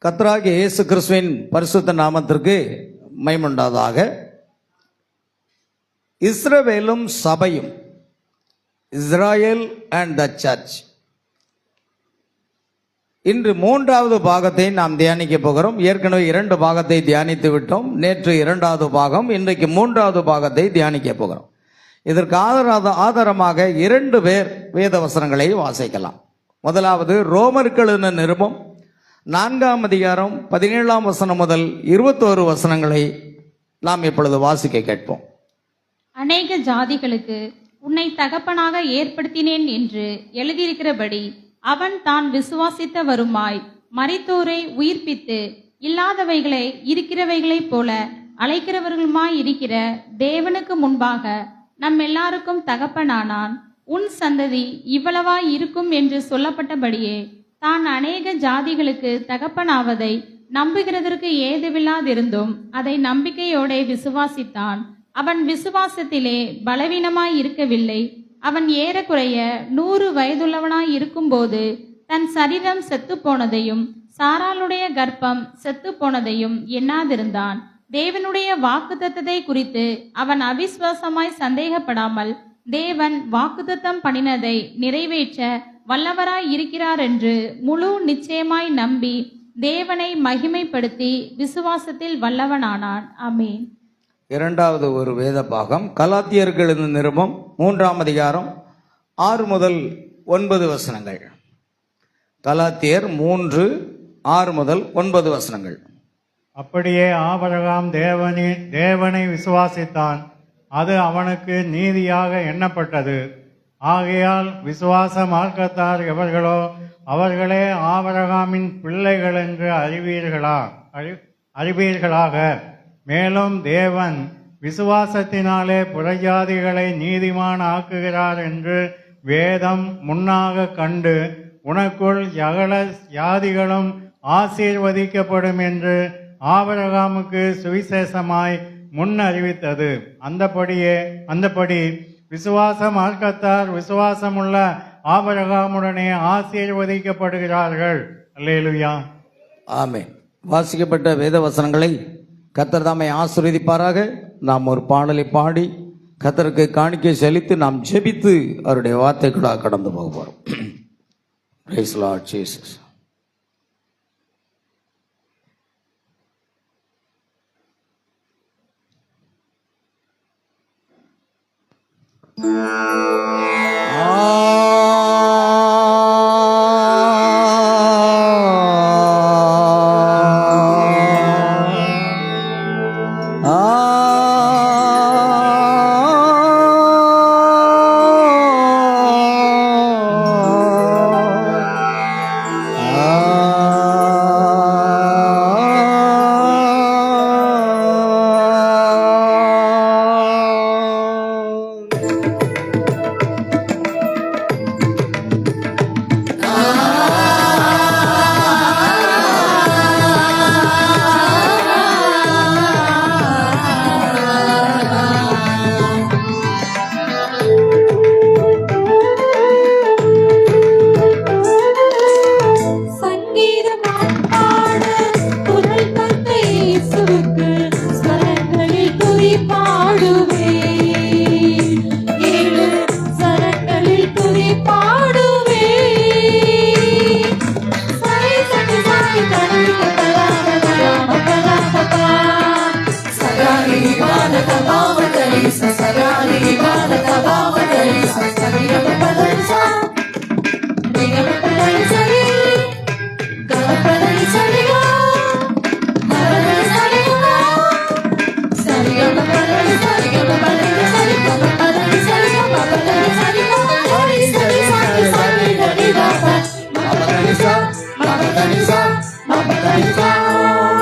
கர்த்தராகிய இயேசு கிறிஸ்துவின் பரிசுத்த நாமத்திற்கு மகிமையுண்டாவதாக. இஸ்ரவேலும் சபையும், இஸ்ராயேல் அண்ட் த சர்ச், இன்று மூன்றாவது பாகத்தை நாம் தியானிக்க போகிறோம். ஏற்கனவே 2 பாகத்தை தியானித்து விட்டோம். நேற்று 2வது பாகம், இன்றைக்கு 3வது பாகத்தை தியானிக்க போகிறோம். இதற்கு ஆதாரமாக 2 பேர் வேத வசனங்களை வாசிக்கலாம். முதலாவது ரோமர்கள் நிருபம் 4ஆம் அதிகாரம் 17ஆம் வசனம் முதல் 21 வசனங்களை நாம் இப்பொழுது வாசிக்க கேட்போம். அநேக ஜாதிகளுக்கு உன்னை தகப்பனாக ஏற்படுத்தினேன் என்று எழுதியிருக்கிறபடி அவன் தான் விசுவாசித்த வருமாய் மரித்தோரை உயிர்ப்பித்து இல்லாதவைகளை இருக்கிறவைகளைப் போல அழைக்கிறவர்களுமாய் இருக்கிற தேவனுக்கு முன்பாக நம் எல்லாருக்கும் தகப்பனானான். உன் சந்ததி இவ்வளவாய் இருக்கும் என்று சொல்லப்பட்டபடியே தான் அநேக ஜாதிகளுக்கு தகப்பனாவதை நம்புகிறதற்கு ஏதுவில்லாதிருந்தும் அதை நம்பிக்கையோட விசுவாசித்தான். அவன் விசுவாசத்திலே பலவீனமாய் இருக்கவில்லை. அவன் ஏறக்குறைய 100 வயதுள்ளவனாய் இருக்கும்போது தன் சரீரம் செத்து போனதையும் சாராளுடைய கர்ப்பம் செத்து போனதையும் எண்ணாதிருந்தான். தேவனுடைய வாக்குத்தத்தத்தை குறித்து அவன் அவிசுவாசமாய் சந்தேகப்படாமல் தேவன் வாக்குத்தத்தம் பண்ணினதை நிறைவேற்ற வல்லவராய் இருக்கிறார் என்று முழு நிச்சயமாய் நம்பி தேவனை மகிமைப்படுத்தி விசுவாசத்தில் வல்லவனானான். ஆமென். 2வது ஒரு வேத பாகம் கலாத்தியர்கள் நிருபம் 3ஆம் அதிகாரம் 6 முதல் 9 வசனங்கள். கலாத்தியர் 3:6 முதல் 9 வசனங்கள். அப்படியே ஆபிரகாம் தேவனை விசுவாசித்தான், அது அவனுக்கு நீதியாக எண்ணப்பட்டது. ஆகையால் விசுவாச மார்க்கத்தார் எவர்களோ அவர்களே ஆபிரகாமின் பிள்ளைகள் என்று அறிவீர்களாக. மேலும் தேவன் விசுவாசத்தினாலே புறஜாதிகளை நீதிமான் ஆக்குகிறார் என்று வேதம் முன்னாக கண்டு உனக்குள் சகல ஜாதிகளும் ஆசீர்வதிக்கப்படும் என்று ஆபிரகாமுக்கு சுவிசேஷமாய் முன் அறிவித்தது. அந்தபடி விசுவாச மார்க்கத்தார் விசுவாசமுள்ள ஆபிரகாமுடனே ஆசீர்வதிக்கப்படுகிறார்கள். அல்லேலூயா. ஆமென். வாசிக்கப்பட்ட வேத வசனங்களை கர்த்தர் தாமே ஆசீர்வதிப்பாராக. நாம் ஒரு பாடலை பாடி கர்த்தருக்கு காணிக்கை செலுத்தி நாம் ஜெபித்து அவருடைய வார்த்தைகளாக கடந்து போக போகிறோம். Praise the Lord Jesus.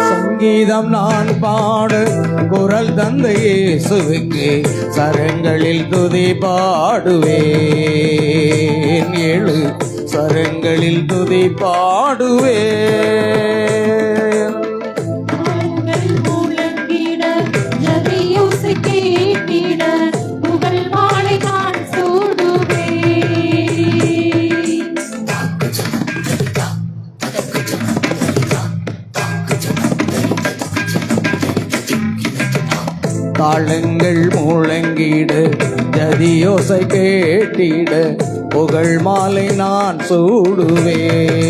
சங்கீதம் நான் பாட குரல் தந்த இயேசுவுக்கு சரங்களில் துதி பாடுவேன். 7 சரங்களில் துதி பாடுவேன். தாளங்கள் முழங்கிட ஜதியோசை கேட்டிட புகழ் மாலை நான் சூடுவேன்.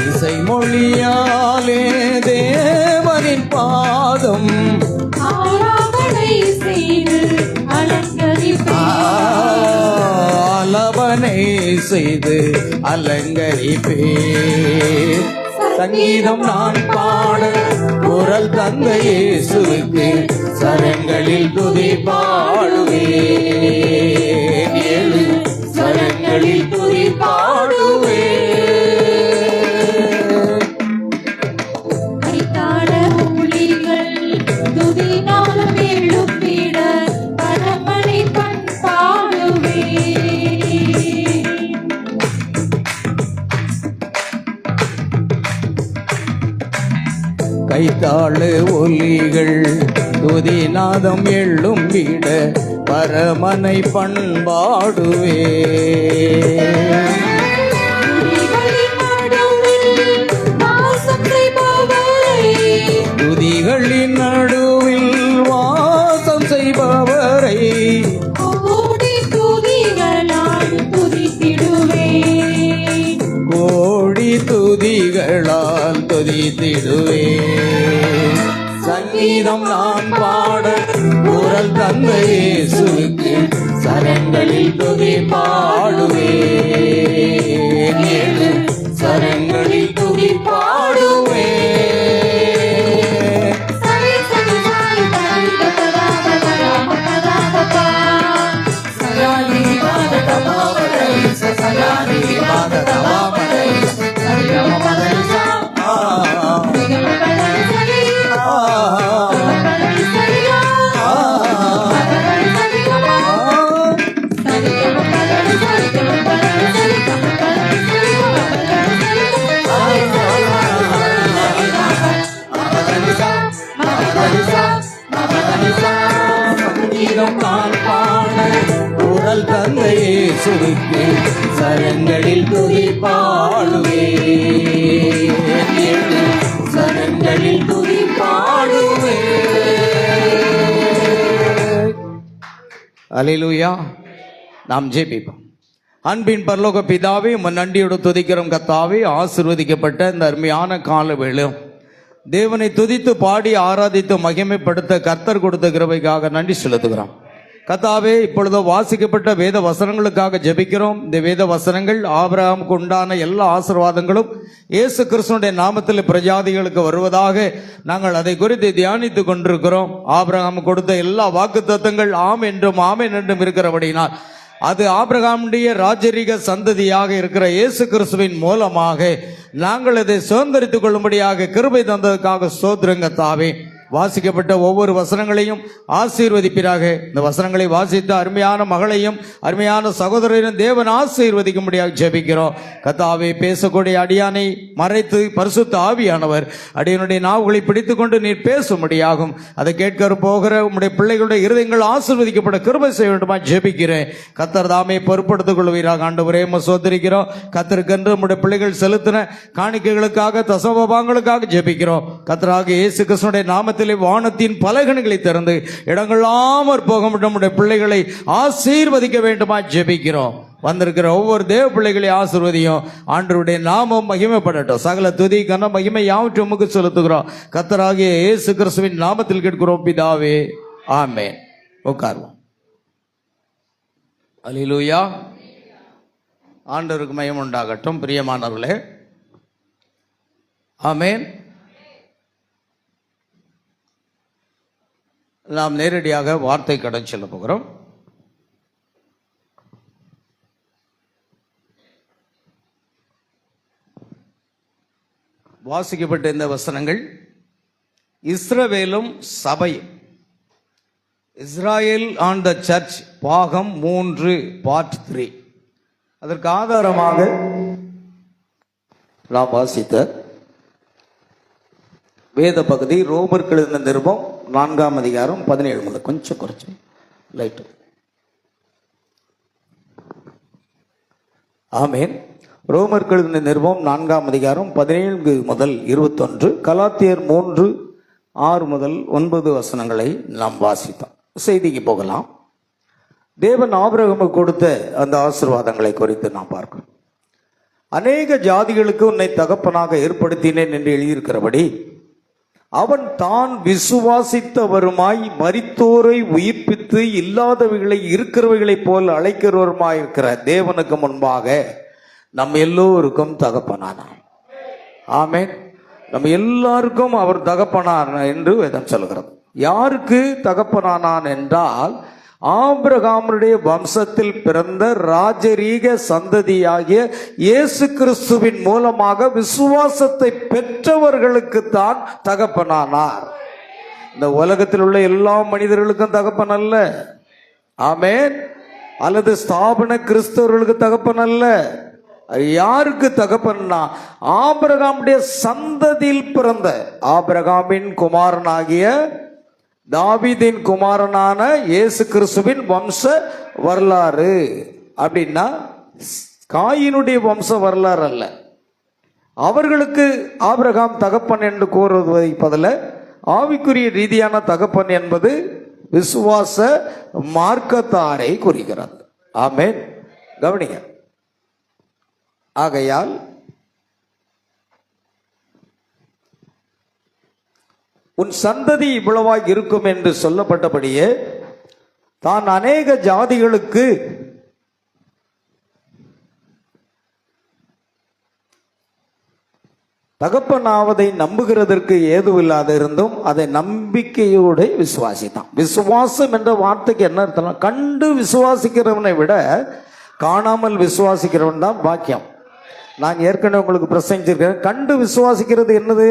இசை மொழியாலே தேவனின் பாதம் ஆலவனை செய்து அலங்கரிப்பேன். சங்கீதம் நான் பாட குரல் தந்த இயேசுவுக்கு சரங்களில் துதி பாடுவேன். ஏழு சரங்களில் துதி பாடுவேன். கைத்தாள ஒலிகள் துதிநாதம் எள்ளும் விட பரமனை பண்பாடுவே. துதிகளின் நடுவில் வாசம் செய்பவரை கோடி துதிகளால் துதித்திடுவே. சங்கீதம் நான் பாட குரல் தந்த இயேசுவுக்கு சரங்களில் துதி பாடுவேன். ஏழு சரங்களில் துதி பாடுவேன். நான் பாட குரல் தந்த இயேசுவுக்கு சரங்களில் துதி பாடுவேன். சரங்களில் துதி பாடுவேன். அல்லேலூயா. நாம் ஜெபிப்போம். அன்பின் பரலோக பிதாவே, உம்மை நன்றியோடு துதிக்கிறோம் கர்த்தாவே. ஆசீர்வதிக்கப்பட்ட இந்த அருமையான கால வேளை தேவனை துதித்து பாடி ஆராதித்து மகிமைப்படுத்த கர்த்தர் கொடுத்த கிருபைக்காக நன்றி செலுத்துகிறோம் கர்த்தாவே. இப்பொழுது வாசிக்கப்பட்ட வேத வசனங்களுக்காக ஜெபிக்கிறோம். இந்த வேத வசனங்கள் ஆபிரகாமுக்கு உண்டான எல்லா ஆசீர்வாதங்களும் இயேசு கிறிஸ்துவினுடைய நாமத்தில் பிரஜாதிகளுக்கு வருவதாக நாங்கள் அதை குறித்து தியானித்து கொண்டிருக்கிறோம். ஆபிரகாம் கொடுத்த எல்லா வாக்குத்தத்தங்கள் ஆம் என்றும் ஆமென் என்றும் இருக்கிறபடினால் அது ஆபிரகாமுடைய ராஜரீக சந்ததியாக இருக்கிற இயேசு கிறிஸ்துவின் மூலமாக நாங்கள் இதை சுதந்திரித்துக் கொள்ளும்படியாக கிருபை தந்ததுக்காக ஸ்தோத்திரம் கர்த்தாவே. வாசிக்கப்பட்ட ஒவ்வொரு வசனங்களையும் ஆசீர்வதிப்பீராக. இந்த வசனங்களை வாசித்த அருமையான மகளையும் அருமையான சகோதரரையும் தேவன் ஆசீர்வதிக்கும்படியாக ஜெபிக்கிறோம் கர்த்தாவே. பேசக்கூடிய அடியானை மறைத்து பரிசுத்த ஆவியானவர் அடியனுடைய நாவுகளை பிடித்துக்கொண்டு நீர் பேசும்படியாகும். அதை கேட்க போகிற உம்முடைய பிள்ளைகளுடைய இருதயங்கள் ஆசீர்வதிக்கப்பட கிருபை செய்ய வேண்டுமா ஜெபிக்கிறேன். கர்த்தர் தாமே பொறுப்படுத்திக் கொள்வீராக. ஆண்டவரே சோதரிக்கிறோம். கர்த்தருக்கென்று உம்முடைய பிள்ளைகள் செலுத்தின காணிக்கைகளுக்காக தசமபாங்களுக்காக ஜெபிக்கிறோம். கர்த்தராக இயேசு கிறிஸ்துவினுடைய நாமத்தில் வானத்தின் பலகணிகளை திறந்து இடங்களாமற் போக நம்முடைய பிள்ளைகளை ஆசீர்வதிக்க வேண்டுமா ஜெபிக்கிறோம். வந்திருக்கிற ஒவ்வொரு தேவ பிள்ளைகளை ஆசீர்வதியும். ஆண்டவருடைய நாமம் மகிமைப்படட்டும். சகல துதி கன மகிமை யாவற்றையும் உமக்கு செலுத்துகிறோம். கர்த்தராகிய இயேசு கிறிஸ்துவின் நாமத்தில் கேட்கிறோம் பிதாவே, ஆமென். உட்காருவோம். அல்லேலூயா. ஆண்டவருக்கு மகிமை உண்டாகட்டும். பிரியமானவர்களே, ஆமென். நாம் நேரடியாக வார்த்தை கடன் செல்ல போகிறோம். வாசிக்கப்பட்ட இந்த வசனங்கள் இஸ்ரவேலும் சபையும், இஸ்ராயேல் ஆன் த சர்ச் பாகம் 3 பார்ட் 3. அதற்கு ஆதாரமாக நாம் வாசித்த வேத பகுதி ரோமர்கள் எழுதின நிருபம் 4ஆம் அதிகாரம் 17 முதல். கொஞ்சம் குறைச்சு லைட். ஆமென். ரோமர்கள் நிருபம் 4ஆம் அதிகாரம் 17 முதல் 21, கலாத்தியர் 3:6 முதல் 9 வசனங்களை நாம் வாசித்தோம். செய்திக்கு போகலாம். தேவன் ஆபிரகாமுக்கு கொடுத்த அந்த ஆசீர்வாதங்களை குறித்து நாம் பார்க்கிறோம். அநேக ஜாதிகளுக்கு உன்னை தகப்பனாக ஏற்படுத்தினேன் என்று எழுதியிருக்கிறபடி அவன் தான் விசுவாசித்தவருமாய் மரித்தோரை உயிர்ப்பித்து இல்லாதவைகளை இருக்கிறவைகளைப் போல் அழைக்கிறவருமாய் இருக்கிற தேவனுக்கு முன்பாக நம் எல்லோருக்கும் தகப்பனானார். ஆமென். நம்ம எல்லாருக்கும் அவர் தகப்பனார் என்று வேதம் சொல்கிறது. யாருக்கு தகப்பனானான் என்றால், ஆபிரகாமுடைய வம்சத்தில் பிறந்த ராஜரீக சந்ததியாகிய இயேசு கிறிஸ்துவின் மூலமாக விசுவாசத்தை பெற்றவர்களுக்கு தான் தகப்பனானார். இந்த உலகத்தில் உள்ள எல்லா மனிதர்களுக்கும் தகப்பன் அல்ல. ஆமென். அல்லது ஸ்தாபன கிறிஸ்தவர்களுக்கு தகப்பன் அல்ல. யாருக்கு தகப்பன்னா, ஆபிரகாமுடைய சந்ததியில் பிறந்த ஆபிரகாமின் குமாரனாகிய தாவீதின் குமாரனான இயேசு கிறிஸ்துவின் வம்ச வரலாறு. அப்படின்னா காயினுடைய வம்ச வரலாறு அல்ல. அவர்களுக்கு ஆபிரகாம் தகப்பன் என்று கூறுவதை பதில ஆவிக்குரிய ரீதியான தகப்பன் என்பது விசுவாச மார்க்கத்தாரை குறிக்கிறது. ஆமென். கவனிங்க. ஆகையால் உன் சந்ததி இவ்வளவாய் இருக்கும் என்று சொல்லப்பட்டபடியே தான் அநேக ஜாதிகளுக்கு தகப்பனாவதை நம்புகிறதற்கு ஏதுவில்லாத இருந்தும் அதை நம்பிக்கையோடு விசுவாசித்தான். விசுவாசம் என்ற வார்த்தைக்கு என்ன அர்த்தம்? கண்டு விசுவாசிக்கிறவனை விட காணாமல் விசுவாசிக்கிறவன் தான் பாக்கியம். நான் ஏற்கனவே உங்களுக்கு பிரசங்கிச்சிருக்கிறேன். கண்டு விசுவாசிக்கிறது என்னது?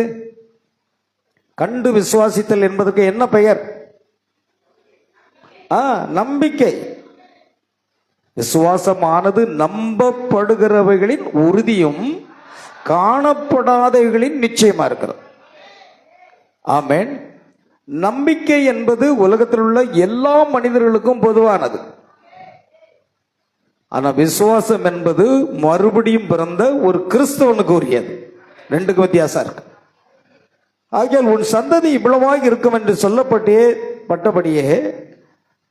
கண்டு விசுவாசித்தல் என்பதற்கு என்ன பெயர்? நம்பிக்கை. விசுவாசமானது நம்பப்படுகிறவைகளின் உறுதியும் காணப்படாதவைகளின் நிச்சயமா இருக்கிறது. ஆமென். நம்பிக்கை என்பது உலகத்தில் உள்ள எல்லா மனிதர்களுக்கும் பொதுவானது. ஆனா விசுவாசம் என்பது மறுபடியும் பிறந்த ஒரு கிறிஸ்தவனுக்கு உரியது. ரெண்டுக்கு வித்தியாசம் இருக்கு. ஆகியால் உன் சந்ததி இவ்வளவாக இருக்கும் என்று சொல்லப்பட்டபடியே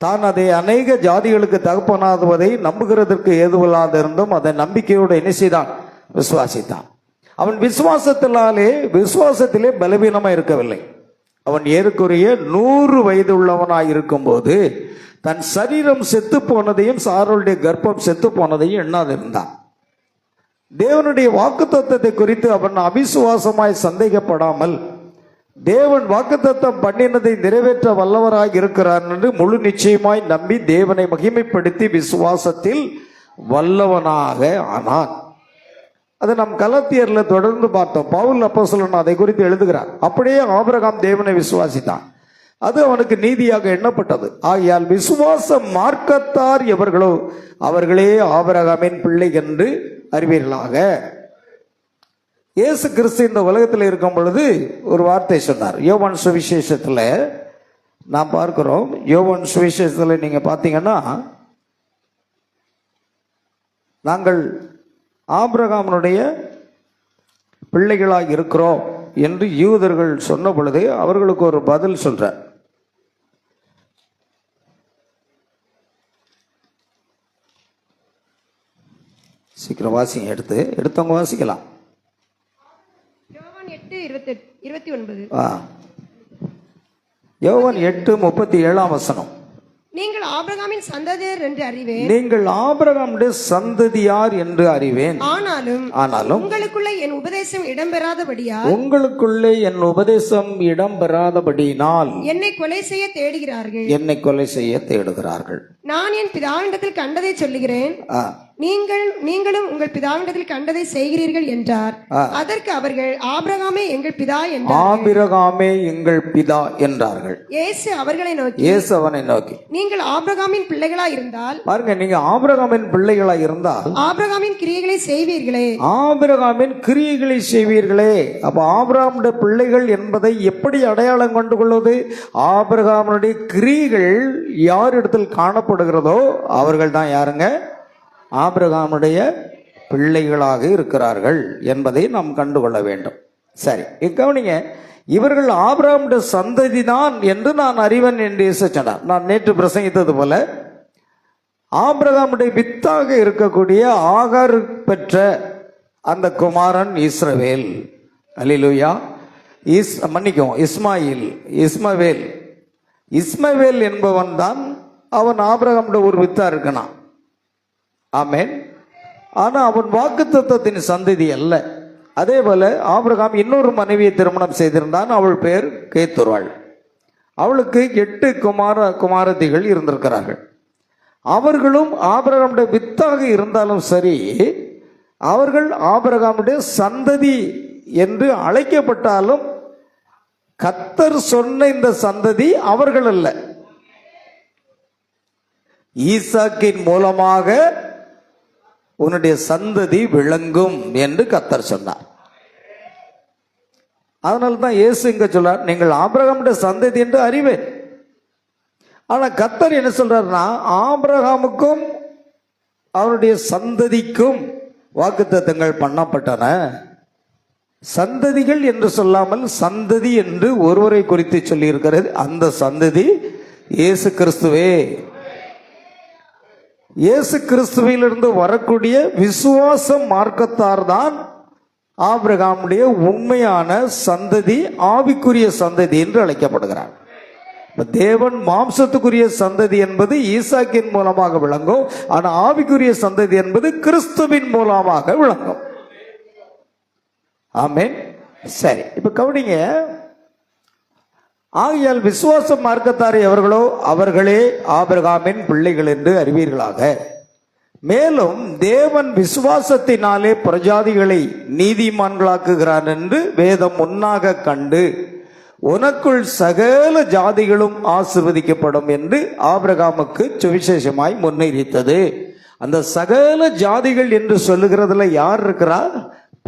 தான் அதை அநேக ஜாதிகளுக்கு தகப்பனாகுவதை நம்புகிறதற்கு ஏதுவில்லாத இருந்தும் அதை நம்பிக்கையோடு என்ன செய்தான்? விசுவாசித்தான். அவன் விசுவாசத்திலே பலவீனமா இருக்கவில்லை. அவன் ஏறக்குறைய 100 வயது உள்ளவனாய் இருக்கும் போது தன் சரீரம் செத்து போனதையும் சாரோளுடைய கர்ப்பம் செத்து போனதையும் எண்ணாதிருந்தான். தேவனுடைய வாக்குத்தத்தத்தை குறித்து அவன் அவிசுவாசமாய் சந்தேகப்படாமல் தேவன் வாக்குத்தத்தம் பண்ணினதை நிறைவேற்ற வல்லவராய் இருக்கிறார் என்று முழு நிச்சயமாய் நம்பி தேவனை மகிமைப்படுத்தி விசுவாசத்தில் வல்லவனாக ஆனான். அதை நாம் கலாத்தியர்ல தொடர்ந்து பார்த்தோம். பவுல் அப்போஸ்தலன் அதை குறித்து எழுதுகிறார். அப்படியே ஆபிரகாம் தேவனை விசுவாசித்தான், அது அவனுக்கு நீதியாக எண்ணப்பட்டது. ஆகையால் விசுவாச மார்க்கத்தார் எவர்களோ அவர்களே ஆபிரகாமின் பிள்ளை என்று அறிவீர்களாக. இயேசு கிறிஸ்து இந்த உலகத்தில் இருக்கும் பொழுது ஒரு வார்த்தை சொன்னார். யோவான் சுவிசேஷத்துல நாம் பார்க்கிறோம். யோவான் சுவிசேஷத்துல நீங்க பார்த்தீங்கன்னா, நாங்கள் ஆபிரகாமுடைய பிள்ளைகளாக இருக்கிறோம் என்று யூதர்கள் சொன்ன பொழுது அவர்களுக்கு ஒரு பதில் சொல்றார். சீக்கிரம் வாசிங்க. எடுத்தவங்க வாசிக்கலாம். யோவான் 8:29. யோவான் 8:37 வசனம். நீங்கள் ஆபிரகாமின் சந்ததியர் என்று அறிவேன். நீங்கள் ஆபிரகாமுடைய சந்ததியார் என்று அறிவேன். ஆனாலும் உங்களுக்குள்ளே என் உபதேசம் இடம்பெறாதபடியால் என்னை கொலை செய்ய தேடுகிறார்கள். நான் என் பிதாவினிடத்தில் கண்டதை சொல்லுகிறேன், நீங்களும் உங்கள் பிதாவினிடத்தில் கண்டதை செய்கிறீர்கள் என்றார். அதற்கு அவர்கள் ஆபிரகாமே எங்கள் பிதா என்றார்கள். இயேசு அவனை நோக்கி நீங்கள் ஆபிரகாமின் பிள்ளைகளா இருந்தால், பாருங்க, நீங்க ஆபிரகாமின் பிள்ளைகளா இருந்தால் ஆபிரகாமின் கிரியைகளை செய்வீர்களே. அப்ப ஆபிரகாமுடைய பிள்ளைகள் என்பதை எப்படி அடையாளம் கொண்டு கொள்வது? ஆபிரகாமுடைய கிரியைகள் யார் இடத்தில் காணப்படுகிறதோ அவர்கள் தான் யாருங்க? ஆபிரகாமுடைய பிள்ளைகளாக இருக்கிறார்கள் என்பதை நாம் கண்டுகொள்ள வேண்டும். சரி, கவனிங்க, இவர்கள் ஆபிரகாமுடைய சந்ததி தான் என்று நான் அறிவன் என்று இயேசு சொன்னார். நான் நேற்று பிரசங்கித்தது போல ஆபிரகாமுடைய வித்தாக இருக்கக்கூடிய ஆகார் பெற்ற அந்த குமாரன் இஸ்ரவேல். அல்லேலூயா. மன்னிக்கும், இஸ்மவேல் என்பவன் தான் அவன் ஆபிரகாமுடைய ஒரு வித்தா இருக்கணும். ஆமென். ஆனா அவன் வாக்குத்தத்தத்தின் சந்ததி அல்ல. அதே போல ஆபிரகாம் இன்னொரு மனைவியை திருமணம் செய்திருந்தான். அவள் பெயர் கேத்துராள். அவளுக்கு 8 குமாரத்திகள் இருந்திருக்கிறார்கள். அவர்களும் ஆபிரகாமுடைய வித்தாக இருந்தாலும் சரி, அவர்கள் ஆபிரகாமுடைய சந்ததி என்று அழைக்கப்பட்டாலும் கர்த்தர் சொன்ன இந்த சந்ததி அவர்கள் அல்ல. ஈசாக்கின் மூலமாக உன்னுடைய சந்ததி விளங்கும் என்று கர்த்தர் சொன்னார். அதனால தான் இயேசு இங்க சொல்றார், நீங்கள் ஆபிரகாமுடைய சந்ததி என்று அறிவேன். ஆனா கர்த்தர் என்ன சொல்றாருன்னா, ஆபிரகாமுக்கும் அவருடைய சந்ததிக்கும் வாக்குத்தத்தங்கள் பண்ணப்பட்டன. சந்ததிகள் என்று சொல்லாமல் சந்ததி என்று ஒருவரை குறித்து சொல்லி இருக்கிறது. அந்த சந்ததி இயேசு கிறிஸ்துவே. இயேசு கிறிஸ்துவிலிருந்து வரக்கூடிய விசுவாச மார்க்கத்தார் தான் ஆபிரகாமுடைய உண்மையான சந்ததி, ஆவிக்குரிய சந்ததி என்று அழைக்கப்படுகிறார். தேவன் மாம்சத்துக்குரிய சந்ததி என்பது ஈசாக்கின் மூலமாக விளங்கும். ஆனால் ஆவிக்குரிய சந்ததி என்பது கிறிஸ்துவின் மூலமாக விளங்கும். ஆமென். சரி, இப்ப கவனிங்க. ஆகையால் விசுவாச மார்க்கத்தார் எவர்களோ அவர்களே ஆபிரகாமின் பிள்ளைகள் என்று அறிவீர்களாக. மேலும் தேவன் விசுவாசத்தினாலே பிரஜாதிகளை நீதிமான்களாக்குகிறான் என்று வேதம் முன்னாக கண்டு உனக்குள் சகல ஜாதிகளும் ஆசீர்வதிக்கப்படும் என்று ஆபிரகாமுக்கு சுவிசேஷமாய் முன்னறிவித்தது. அந்த சகல ஜாதிகள் என்று சொல்லுகிறதுல யார் இருக்கிறார்?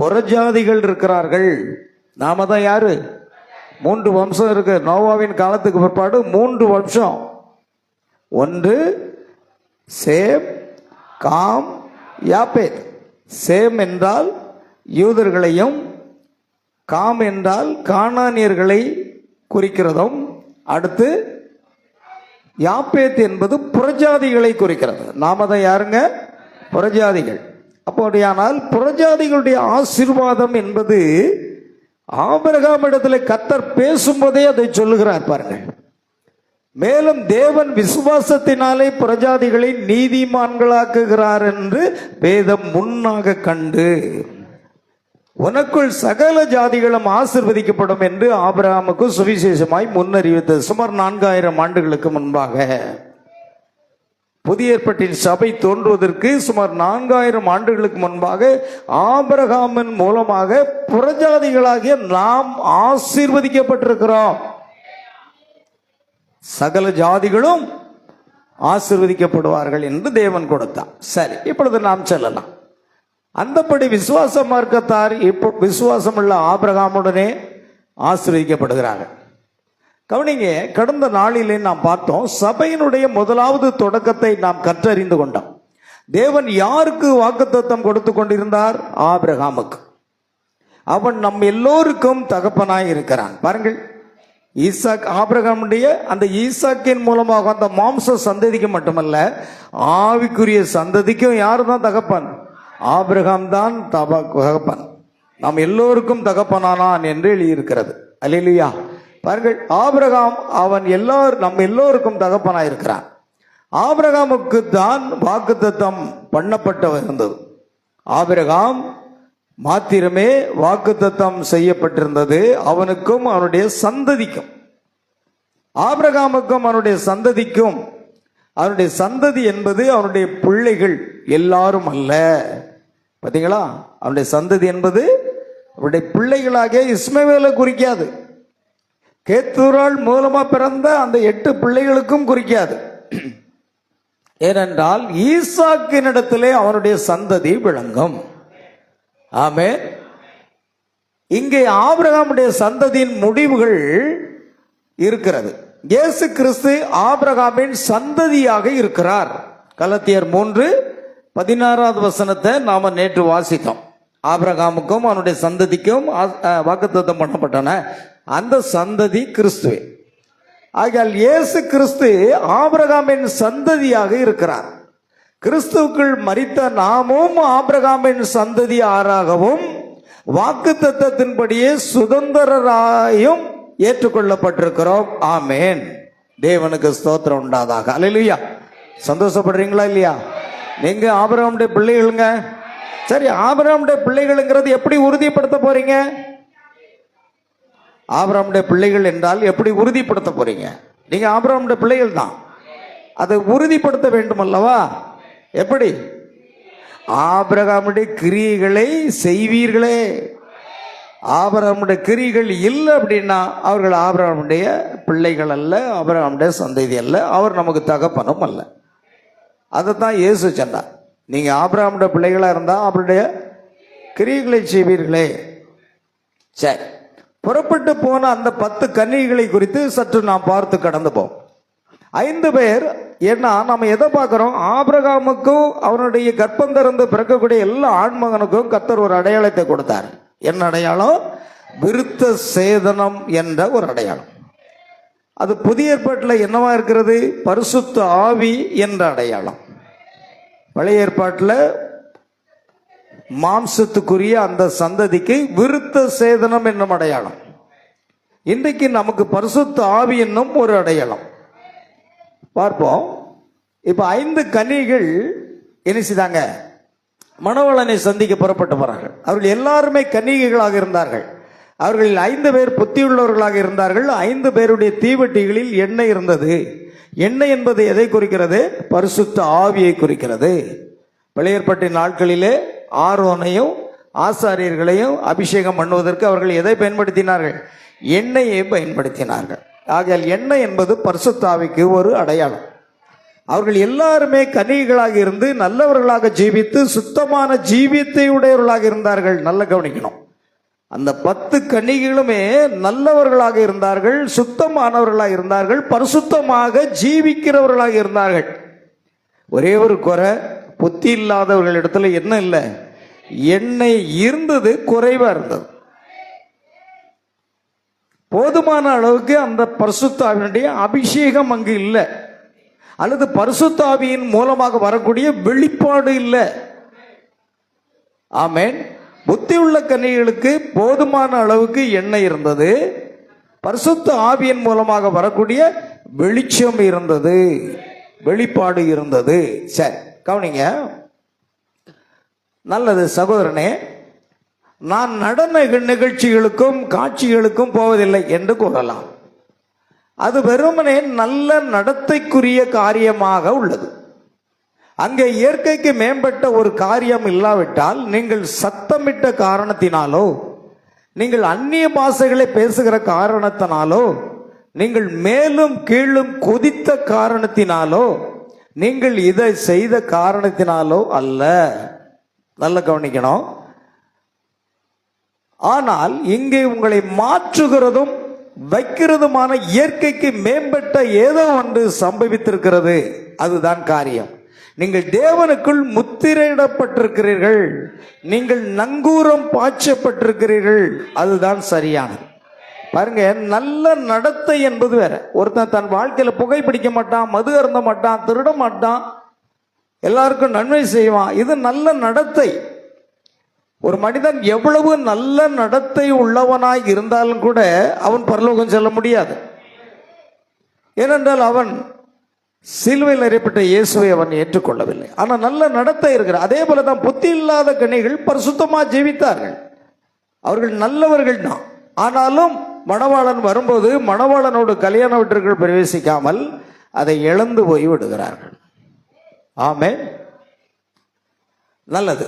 புறஜாதிகள் இருக்கிறார்கள். நாம தான் யாரு? 3 வம்சம் இருக்கு. நோவாவின் காலத்துக்கு பிற்பாடு 3 வம்சம். ஒன்று சேம், காம், யாப்பேத். சேம் என்றால் யூதர்களையும், காம் என்றால் கானானியர்களை குறிக்கிறதும், அடுத்து யாப்பேத் என்பது புறஜாதிகளை குறிக்கிறது. நாம தான் யாருங்க? புறஜாதிகள். அப்படியானால் புறஜாதிகளுடைய ஆசீர்வாதம் என்பது ஆபிரகாம் இடத்துல கர்த்தர் பேசும்போதே அதை சொல்லுகிறார் பாருங்கள். மேலும் தேவன் விசுவாசத்தினாலே புறஜாதிகளை நீதிமான்களாக்குகிறார் என்று வேதம் முன்னாக கண்டு உனக்குள் சகல ஜாதிகளும் ஆசீர்வதிக்கப்படும் என்று ஆபிரகாமுக்கு சுவிசேஷமாய் முன்னறிவித்தது. சுமார் 4000 ஆண்டுகளுக்கு முன்பாக புதிய ஏற்பாட்டின் சபை தோன்றுவதற்கு சுமார் 4000 ஆண்டுகளுக்கு முன்பாக ஆபிரகாமின் மூலமாக புறஜாதிகளாகிய நாம் ஆசீர்வதிக்கப்பட்டிருக்கிறோம். சகல ஜாதிகளும் ஆசீர்வதிக்கப்படுவார்கள் என்று தேவன் கொடுத்தார். சரி, இப்பொழுது நாம் செல்லலாம். அந்தப்படி விசுவாச மார்க்கத்தார் இப்போ விசுவாசமுள்ள ஆபிரகாமுடனே ஆசீர்வதிக்கப்படுகிறார்கள். கவனிங்க, கடந்த நாளிலே நாம் பார்த்தோம், சபையினுடைய முதலாவது தொடக்கத்தை நாம் கற்றறிந்து கொண்டோம். தேவன் யாருக்கு வாக்குத்தத்தம் கொடுத்து கொண்டிருந்தார்? ஆபிரகாமுக்கு. அவன் நம் எல்லோருக்கும் தகப்பனாய் இருக்கிறான். பாருங்கள், ஈசாக், ஆபிரகாமுடைய அந்த ஈசாக்கின் மூலமாக அந்த மாம்ச சந்ததிக்கு மட்டுமல்ல, ஆவிக்குரிய சந்ததிக்கும் யாரு தான் தகப்பன்? ஆபிரகாம் தான் தகப்பன். நாம் எல்லோருக்கும் தகப்பனானான் என்று எழுதியிருக்கிறது. அல்லேலூயா. பாருங்கள், ஆபிரகாம் அவன் நம் எல்லோருக்கும் தகப்பனாயிருக்கிறான். ஆபிரகாமுக்கு தான் வாக்குத்தத்தம் பண்ணப்பட்டிருந்தது. ஆபிரகாம் மாத்திரமே வாக்குத்தத்தம் செய்யப்பட்டிருந்தது, அவனுக்கும் அவனுடைய சந்ததிக்கும். ஆபிரகாமுக்கும் அவனுடைய சந்ததிக்கும். அவனுடைய சந்ததி என்பது அவனுடைய பிள்ளைகள் எல்லாரும் அல்ல. பார்த்தீங்களா? அவனுடைய சந்ததி என்பது அவருடைய பிள்ளைகளாகிய இஸ்மவேலை குறிக்காது. கேத்தூராள் மூலமா பிறந்த அந்த 8 பிள்ளைகளுக்கும் குறிக்காது. ஏனென்றால் ஈசாக்கினிடத்திலே அவனுடைய சந்ததி விளங்கும். ஆமென். இங்கே ஆபிரகாமுடைய சந்ததியின் முடிவுகள் இருக்கிறது. இயேசு கிறிஸ்து ஆபிரகாமின் சந்ததியாக இருக்கிறார். கலாத்தியர் 16வது வசனத்தை நாம நேற்று வாசித்தோம். ஆபிரகாமுக்கும் அவனுடைய சந்ததிக்கும் வாக்குத்தத்தம் பண்ணப்பட்டன. அந்த சந்ததி கிறிஸ்துவே. ஆகையால் இயேசு கிறிஸ்து ஆபிரகாமின் சந்ததியாக இருக்கிறார். கிறிஸ்துவுக்குள் மரித்த நாமும் ஆபிரகாமின் சந்ததியாராகவும் வாக்குத்தத்தத்தின்படியே சுதந்திரராயும் ஏற்றுக்கொள்ளப்பட்டிருக்கிறோம். ஆமேன். தேவனுக்கு ஸ்தோத்திரம் உண்டாதாக. அல்லேலூயா. சந்தோஷப்படுறீங்களா இல்லையா? நீங்க ஆபிரகாமுடைய பிள்ளைகளுங்க. சரி, ஆபிரகாமுடைய பிள்ளைகள்ங்கிறது எப்படி உறுதிப்படுத்த போறீங்க? ஆபிரகாமுடைய பிள்ளைகள் என்றால் எப்படி உறுதிப்படுத்த போறீங்க? நீங்க ஆபிரகாமுடைய பிள்ளைகள் தான். அதை உறுதிப்படுத்த வேண்டும் அல்லவா? எப்படி? ஆபிரகாமுடைய கிரியைகளை செய்வீர்களே. ஆபிரகாமுடைய கிரியைகள் இல்லை அப்படின்னா அவர்கள் ஆபிரகாமுடைய பிள்ளைகள் அல்ல, ஆபிரகாமுடைய சந்ததி அல்ல, அவர் நமக்கு தகப்பனும் அல்ல. அதைத்தான் இயேசு சொன்னார். நீங்க ஆபிரகாமுடைய பிள்ளைகளா இருந்தா அவருடைய கிரியைகளை செய்வீர்களே. சரி, புறப்பட்டு போன அந்த 10 கன்னிகளை குறித்து சற்று நாம் பார்த்து கடந்து போம். 5 பேர். ஏன்னா நம்ம எதை பார்க்கிறோம்? ஆபிரகாமுக்கும் அவனுடைய கர்ப்பம் திறந்து பிறக்கக்கூடிய எல்லா ஆண்மகனுக்கும் கர்த்தர் ஒரு அடையாளத்தை கொடுத்தார். என்ன அடையாளம்? விருத்த சேதனம் என்ற ஒரு அடையாளம். அது புதிய ஏற்பாட்டில் என்னவா இருக்கிறது? பரிசுத்த ஆவி என்ற அடையாளம். பழைய ஏற்பாட்டில் மாம்சத்துக்குரிய அந்த சந்ததிக்கு விருத்த சேதனம் என்னும் அடையாளம். இன்றைக்கு நமக்கு பரிசுத்த ஆவி என்னும் ஒரு அடையாளம் பார்ப்போம். இப்ப 5 கன்னிகள் என்ன செய்தாங்க? மணவாளனை சந்திக்க புறப்பட்டு போறார்கள். அவர்கள் எல்லாருமே கன்னிகைகளாக இருந்தார்கள். அவர்களில் 5 பேர் புத்தியுள்ளவர்களாக இருந்தார்கள். 5 பேருடைய தீவெட்டிகளில் எண்ணெய் இருந்தது. எண்ணெய் என்பது எதை குறிக்கிறது? பரிசுத்த ஆவியை குறிக்கிறது. பழைய ஏற்பாட்டின் நாட்களிலே ஆரோனையும் ஆசாரியர்களையும் அபிஷேகம் பண்ணுவதற்கு அவர்கள் எதை பயன்படுத்தினார்கள்? எண்ணெயை பயன்படுத்தினார்கள். ஆகையால் எண்ணெய் என்பது பரிசுத்த ஆவிக்கு ஒரு அடையாளம். அவர்கள் எல்லாருமே கன்னிகைகளாக இருந்து நல்லவர்களாக ஜீவித்து சுத்தமான ஜீவியத்தை உடையவர்களாக இருந்தார்கள். நல்ல கவனிக்கணும். அந்த 10 கன்னிகைகளுமே நல்லவர்களாக இருந்தார்கள், சுத்தமானவர்களாக இருந்தார்கள், பரிசுத்தமாக ஜீவிக்கிறவர்களாக இருந்தார்கள். ஒரே ஒரு குறை, புத்தி இல்லாதவர்கள் இடத்துல என்ன இல்லை? எண்ணெய் இருந்தது, குறைவா இருந்தது. போதுமான அளவுக்கு அந்த பரிசுத்த ஆவியினுடைய அபிஷேகம் அங்கு இல்லை, அல்லது பரிசுத்த ஆவியின் மூலமாக வரக்கூடிய வெளிப்பாடு இல்லை. ஆமென். புத்தி உள்ள கன்னிகளுக்கு போதுமான அளவுக்கு எண்ணெய் இருந்தது, பரிசுத்த ஆவியின் மூலமாக வரக்கூடிய வெளிச்சம் இருந்தது, வெளிப்பாடு இருந்தது. சரி, கவனிங்க. நல்லது சகோதரனே, நான் நடன நிகழ்ச்சிகளுக்கும் காட்சிகளுக்கும் போவதில்லை என்று கூறலாம். அது வெறுமனே நல்ல நடத்தைக்குரிய காரியமாக உள்ளது. அங்கே இயற்கைக்கு மேம்பட்ட ஒரு காரியம் இல்லாவிட்டால், நீங்கள் சத்தமிட்ட காரணத்தினாலோ, நீங்கள் அந்நிய பாஷைகளை பேசுகிற காரணத்தினாலோ, நீங்கள் மேலும் கீழும் குதித்த காரணத்தினாலோ, நீங்கள் இதை செய்த காரணத்தினாலோ அல்ல. நல்ல கவனிக்கணும். ஆனால் இங்கே உங்களை மாற்றுகிறதும் வைக்கிறதுமான இயற்கைக்கு மேம்பட்ட ஏதோ ஒன்று சம்பவித்திருக்கிறது. அதுதான் காரியம். நீங்கள் தேவனுக்குள் முத்திரையிடப்பட்டிருக்கிறீர்கள், நீங்கள் நங்கூரம் பாய்ச்சப்பட்டிருக்கிறீர்கள். அதுதான் சரியானது. பாருங்க, நல்ல நடத்தை என்பது வேற. ஒருத்தன் தன் வாழ்க்கையில புகைப்பிடிக்க மாட்டான், மது அருந்த மாட்டான், திருட மாட்டான், எல்லாருக்கும் நன்மை செய்வான். இது நல்ல நடத்தை. ஒரு மனிதன் எவ்வளவு நல்ல நடத்தை உள்ளவனாய் இருந்தாலும் கூட அவன் பரலோகம் செல்ல முடியாது. ஏனென்றால் அவன் சிலுவையில் அறையப்பட்ட இயேசுவை அவன் ஏற்றுக்கொள்ளவில்லை. ஆனால் நல்ல நடத்தை இருக்கிற. அதே போலதான் புத்தி இல்லாத கன்னிகள் பரிசுத்தமா ஜீவித்தார்கள். அவர்கள் நல்லவர்கள் தான். ஆனாலும் மணவாளன் வரும்போது மணவாளனோடு கல்யாண வீட்டிற்குள் பிரவேசிக்காமல் அதை இழந்து போய் விடுகிறார்கள். ஆமென். நல்லது.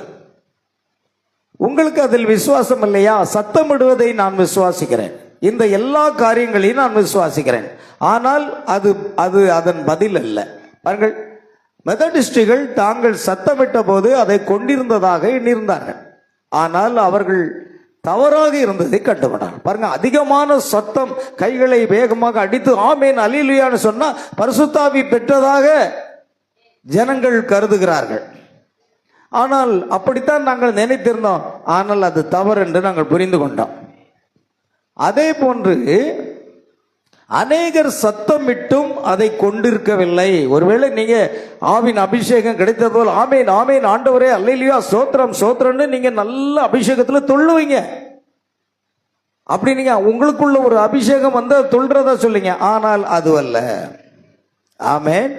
உங்களுக்கு அதில் விசுவாசம் இல்லையா? சத்தமிடுவதை நான் விசுவாசிக்கிறேன், இந்த எல்லா காரியங்களையும் நான் விசுவாசிக்கிறேன். ஆனால் அது அது அதன் பதில் அல்ல. பாருங்கள், மெத்தடிஸ்டுகள் தாங்கள் சத்தமிட்ட போது அதை கொண்டிருந்ததாக எண்ணியிருந்தார்கள். ஆனால் அவர்கள் தவறாக இருந்ததை கண்டுவிட்டார்கள். பாருங்க, அதிகமான சத்தம், கைகளை வேகமாக அடித்து ஆமேன் அல்லேலூயான்னு சொன்னா பரிசுத்த ஆவி பெற்றதாக ஜனங்கள் கருதுகிறார்கள். ஆனால் அப்படித்தான் நாங்கள் நினைத்திருந்தோம். ஆனால் அது தவறு என்று நாங்கள் புரிந்து கொண்டோம். அதே போன்று அநேகர் சத்தமிட்டும் அதை கொண்டிருக்கவில்லை. ஒருவேளை நீங்க ஆவின் அபிஷேகம் கிடைத்தது போல் ஆமேன் ஆமேன் ஆண்டவரே அல்லேலூயா சோத்திரம் சோத்திரம்னு நீங்க நல்ல அபிஷேகத்துல தொல்லுவீங்க. அப்படி நீங்க உங்களுக்குள்ள ஒரு அபிஷேகம் வந்து தொல்றதா சொல்லுங்க. ஆனால் அதுவல்ல. ஆமேன்,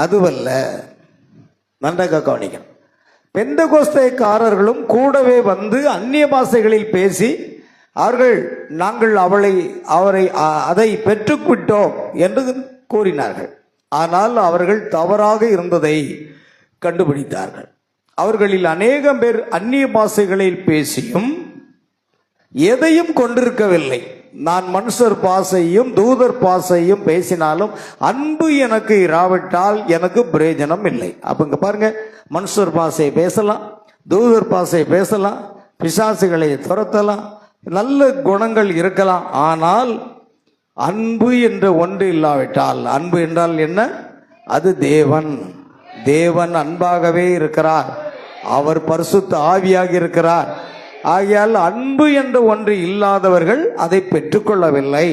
அதுவல்ல. நன்றாக கவனிக்கணும். பெந்தகோஸ்தேக்காரர்களும் கூடவே வந்து அந்நிய பாஷைகளில் பேசி நாங்கள் அதை பெற்றுவிட்டோம் என்று கூறினார்கள். ஆனால் அவர்கள் தவறாக இருந்ததை கண்டுபிடித்தார்கள். அவர்களில் அநேகம் பேர் அந்நிய பாஷைகளில் பேசியும் எதையும் கொண்டிருக்கவில்லை. நான் மனுஷர் பாஷையும் தூதர் பாஷையும் பேசினாலும் அன்பு எனக்கு இராவிட்டால் எனக்கு பிரயோஜனம் இல்லை. அப்ப இங்க பாருங்க, மனுஷர் பாஷை பேசலாம், தூதர் பாஷை பேசலாம், பிசாசுகளை துரத்தலாம், நல்ல குணங்கள் இருக்கலாம். ஆனால் அன்பு என்ற ஒன்று இல்லாவிட்டால், அன்பு என்றால் என்ன? அது தேவன். தேவன் அன்பாகவே இருக்கிறார். அவர் பரிசுத்த ஆவியாக இருக்கிறார். ஆகையால் அன்பு என்ற ஒன்று இல்லாதவர்கள் அதை பெற்றுக்கொள்ளவில்லை.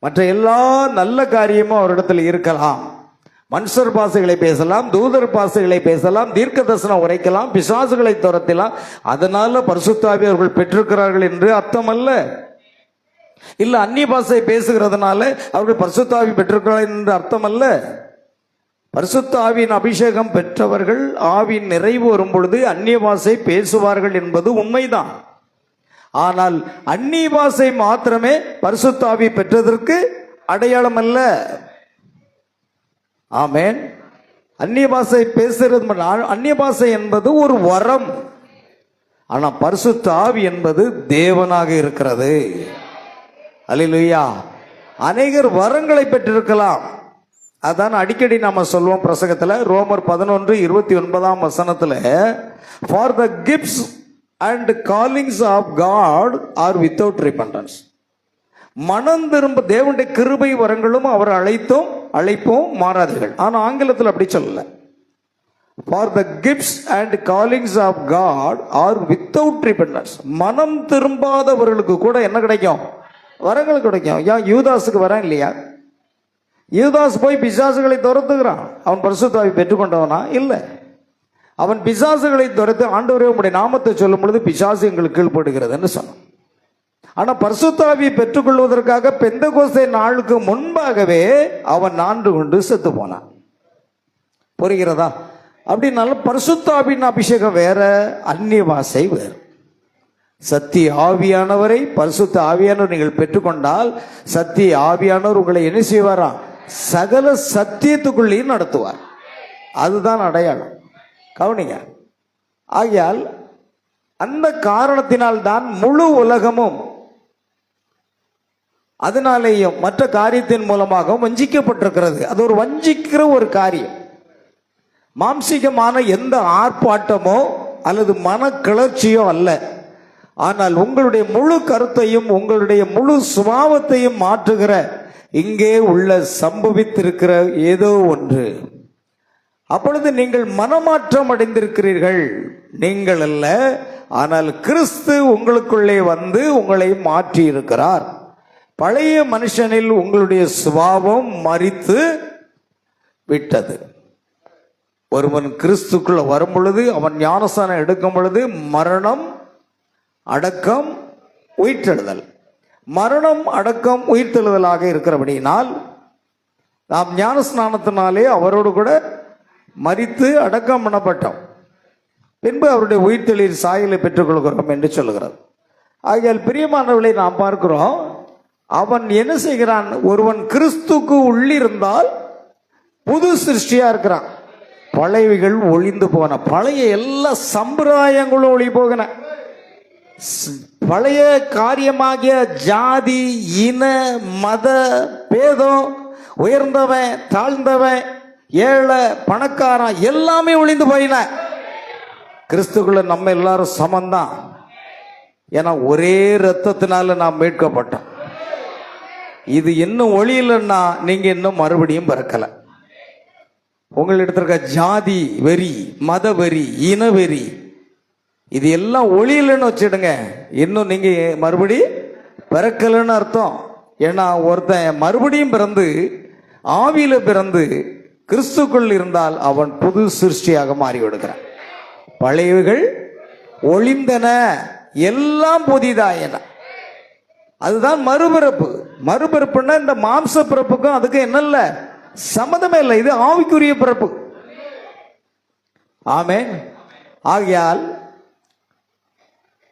மற்ற எல்லா நல்ல காரியமும் அவரிடத்தில் இருக்கலாம். மனுஷர் பாஷைகளை பேசலாம், தூதர் பாஷைகளை பேசலாம், தீர்க்க தரிசனம் உரைக்கலாம், பிசாசுகளை துரத்தலாம். அதனால பரிசுத்த ஆவி அவர்கள் பெற்றிருக்கிறார்கள் என்று அர்த்தம் அல்ல. இல்ல அந்நிய பாஷை பேசுகிறதுனால அவர்கள் பரிசுத்த ஆவி பெற்றிருக்கிறார்கள் என்று அர்த்தம் அல்ல. பரிசுத்த ஆவியின் அபிஷேகம் பெற்றவர்கள் ஆவியின் நிறைவு வரும் பொழுது அந்நிய பாஷை பேசுவார்கள் என்பது உண்மைதான். ஆனால் அந்நிய பாஷை மாத்திரமே பரிசுத்த ஆவி பெற்றதற்கு அடையாளம் அல்ல. ஆமென். அந்நிய பாஷை பேசுறது, அந்நிய பாஷை என்பது ஒரு வரம். ஆனா பரிசுத்த ஆவி என்பது தேவனாக இருக்கிறது. அல்லேலூயா. அநேகர் வரங்களை பெற்றிருக்கலாம். அதான் அடிக்கடி நாம சொல்லுவோம் பிரசங்கத்துல, ரோமர் 11:29 for the gifts and callings of God are without repentance. மனம் திரும்ப தேவனுடைய கிருபை வரங்களும் அவர் அழைப்போம் மாறாதீர்கள். ஆனா ஆங்கிலத்தில் அப்படி சொல்லல. For the gifts and callings of God are without repentance. மனம் திரும்பாதவர்களுக்கு கூட என்ன கிடைக்கும்? வரங்கள் கிடைக்கும். ஏன் யூதாஸுக்கு வரம் இல்லையா? யூதாஸ் போய் பிசாசுகளை துரத்துகிறான். அவன் பரிசுத்த ஆவி பெற்றுக்கொண்டவனா? இல்லை. அவன் பிசாசுகளை துரத்து ஆண்டவரே உம்முடைய நாமத்தை சொல்லும் பொழுது பிசாசு எங்களுக்கு கீழ்ப்படுகிறது என்று சொன்னான். ஆனா பரிசுத்த ஆவியை பெற்றுக்கொள்வதற்காக பெந்தகோஸ்தே நாளுக்கு முன்பாகவே அவன் நான்கு கொண்டு செத்து போனான். புரிகிறதா? அப்படின்னால பரிசுத்த ஆவியின் அபிஷேகம் வேற, அந்நிய பாஷை வேறு. சத்திய ஆவியானவரை பரிசுத்த ஆவியானவர் நீங்கள் பெற்றுக்கொண்டால் சத்திய ஆவியானவர் உங்களை என்ன செய்வாரா? சகல சத்தியத்துக்குள்ளேயும் நடத்துவார். அதுதான் அடையாளம். கவனிங்க. ஆகையால் அந்த காரணத்தினால் தான் முழு உலகமும் அதனாலேயும் மற்ற காரியத்தின் மூலமாக வஞ்சிக்கப்பட்டிருக்கிறது. அது ஒரு வஞ்சிக்கிற ஒரு காரியம். மாம்சீகமான எந்த ஆர்ப்பாட்டமோ அல்லது மன கிளர்ச்சியோ அல்ல. ஆனால் உங்களுடைய முழு கருத்தையும் உங்களுடைய முழு சுபாவத்தையும் மாற்றுகிற இங்கே உள்ள சம்பவித்திருக்கிற ஏதோ ஒன்று. அப்பொழுது நீங்கள் மனமாற்றம் அடைந்திருக்கிறீர்கள். நீங்கள் அல்ல, ஆனால் கிறிஸ்து உங்களுக்குள்ளே வந்து உங்களை மாற்றி இருக்கிறார். பழைய மனுஷனில் உங்களுடைய சுபாவம் மரித்து விட்டது. ஒருவன் கிறிஸ்துக்குள்ள வரும் பொழுது, அவன் ஞானஸ்நானம் எடுக்கும் பொழுது மரணம், அடக்கம், உயிர்த்தெழுதல். மரணம், அடக்கம், உயிர்த்தெழுதலாக இருக்கிறபடியினால் நாம் ஞானஸ்நானத்தினாலே அவரோடு கூட மரித்து அடக்கம் பண்ணப்பட்டோம். பின்பு அவருடைய உயிர்த்தெழுதல் சாயலை பெற்றுக்கொள்கிறோம் என்று சொல்லுகிறது. ஆகையால் பிரியமானவர்களை நாம் பார்க்கிறோம், அவன் என்ன செய்கிறான்? ஒருவன் கிறிஸ்துக்கு உள்ளிருந்தால் புது சிருஷ்டியா இருக்கிறான். பழையவைகள் ஒளிந்து போன, பழைய எல்லா சம்பிரதாயங்களும் ஒளி போகின. பழைய காரியமாகிய ஜாதி, இன, மத பேதம், உயர்ந்தவன் தாழ்ந்தவன், ஏழை பணக்காரன் எல்லாமே ஒளிந்து போயின. கிறிஸ்துக்குள்ள நம்ம எல்லாரும் சமந்தான். ஏன்னா ஒரே ரத்தத்தினால நாம் மீட்கப்பட்டோம். இது இன்னும் ஒளியிலன்னா நீங்க இன்னும் மறுபடியும் பிறக்கல. உங்களிடத்துல இருக்க ஜாதி வெறி, மத வெறி, இன வெறி, இது எல்லாம் ஒளியலன்னு வச்சிடுங்க. இன்னும் நீங்க மறுபடி பிறக்கலன்னு அர்த்தம். ஏன்னா ஒருத்தன் மறுபடியும் பிறந்து ஆவியில பிறந்து கிறிஸ்துக்குள் இருந்தால் அவன் புது சிருஷ்டியாக மாறி விடுகிறான். பழையவைகள் ஒளிந்தன, எல்லாம் புதிதாயன. அதுதான் மறுபிறப்பு. மறுபிறப்புன்னா இந்த மாம்ச பிறப்புக்கும் அதுக்கு என்ன இல்ல, சம்மதமே இல்லை. இது ஆவிக்குரிய பிறப்பு. ஆமென். ஆகையால்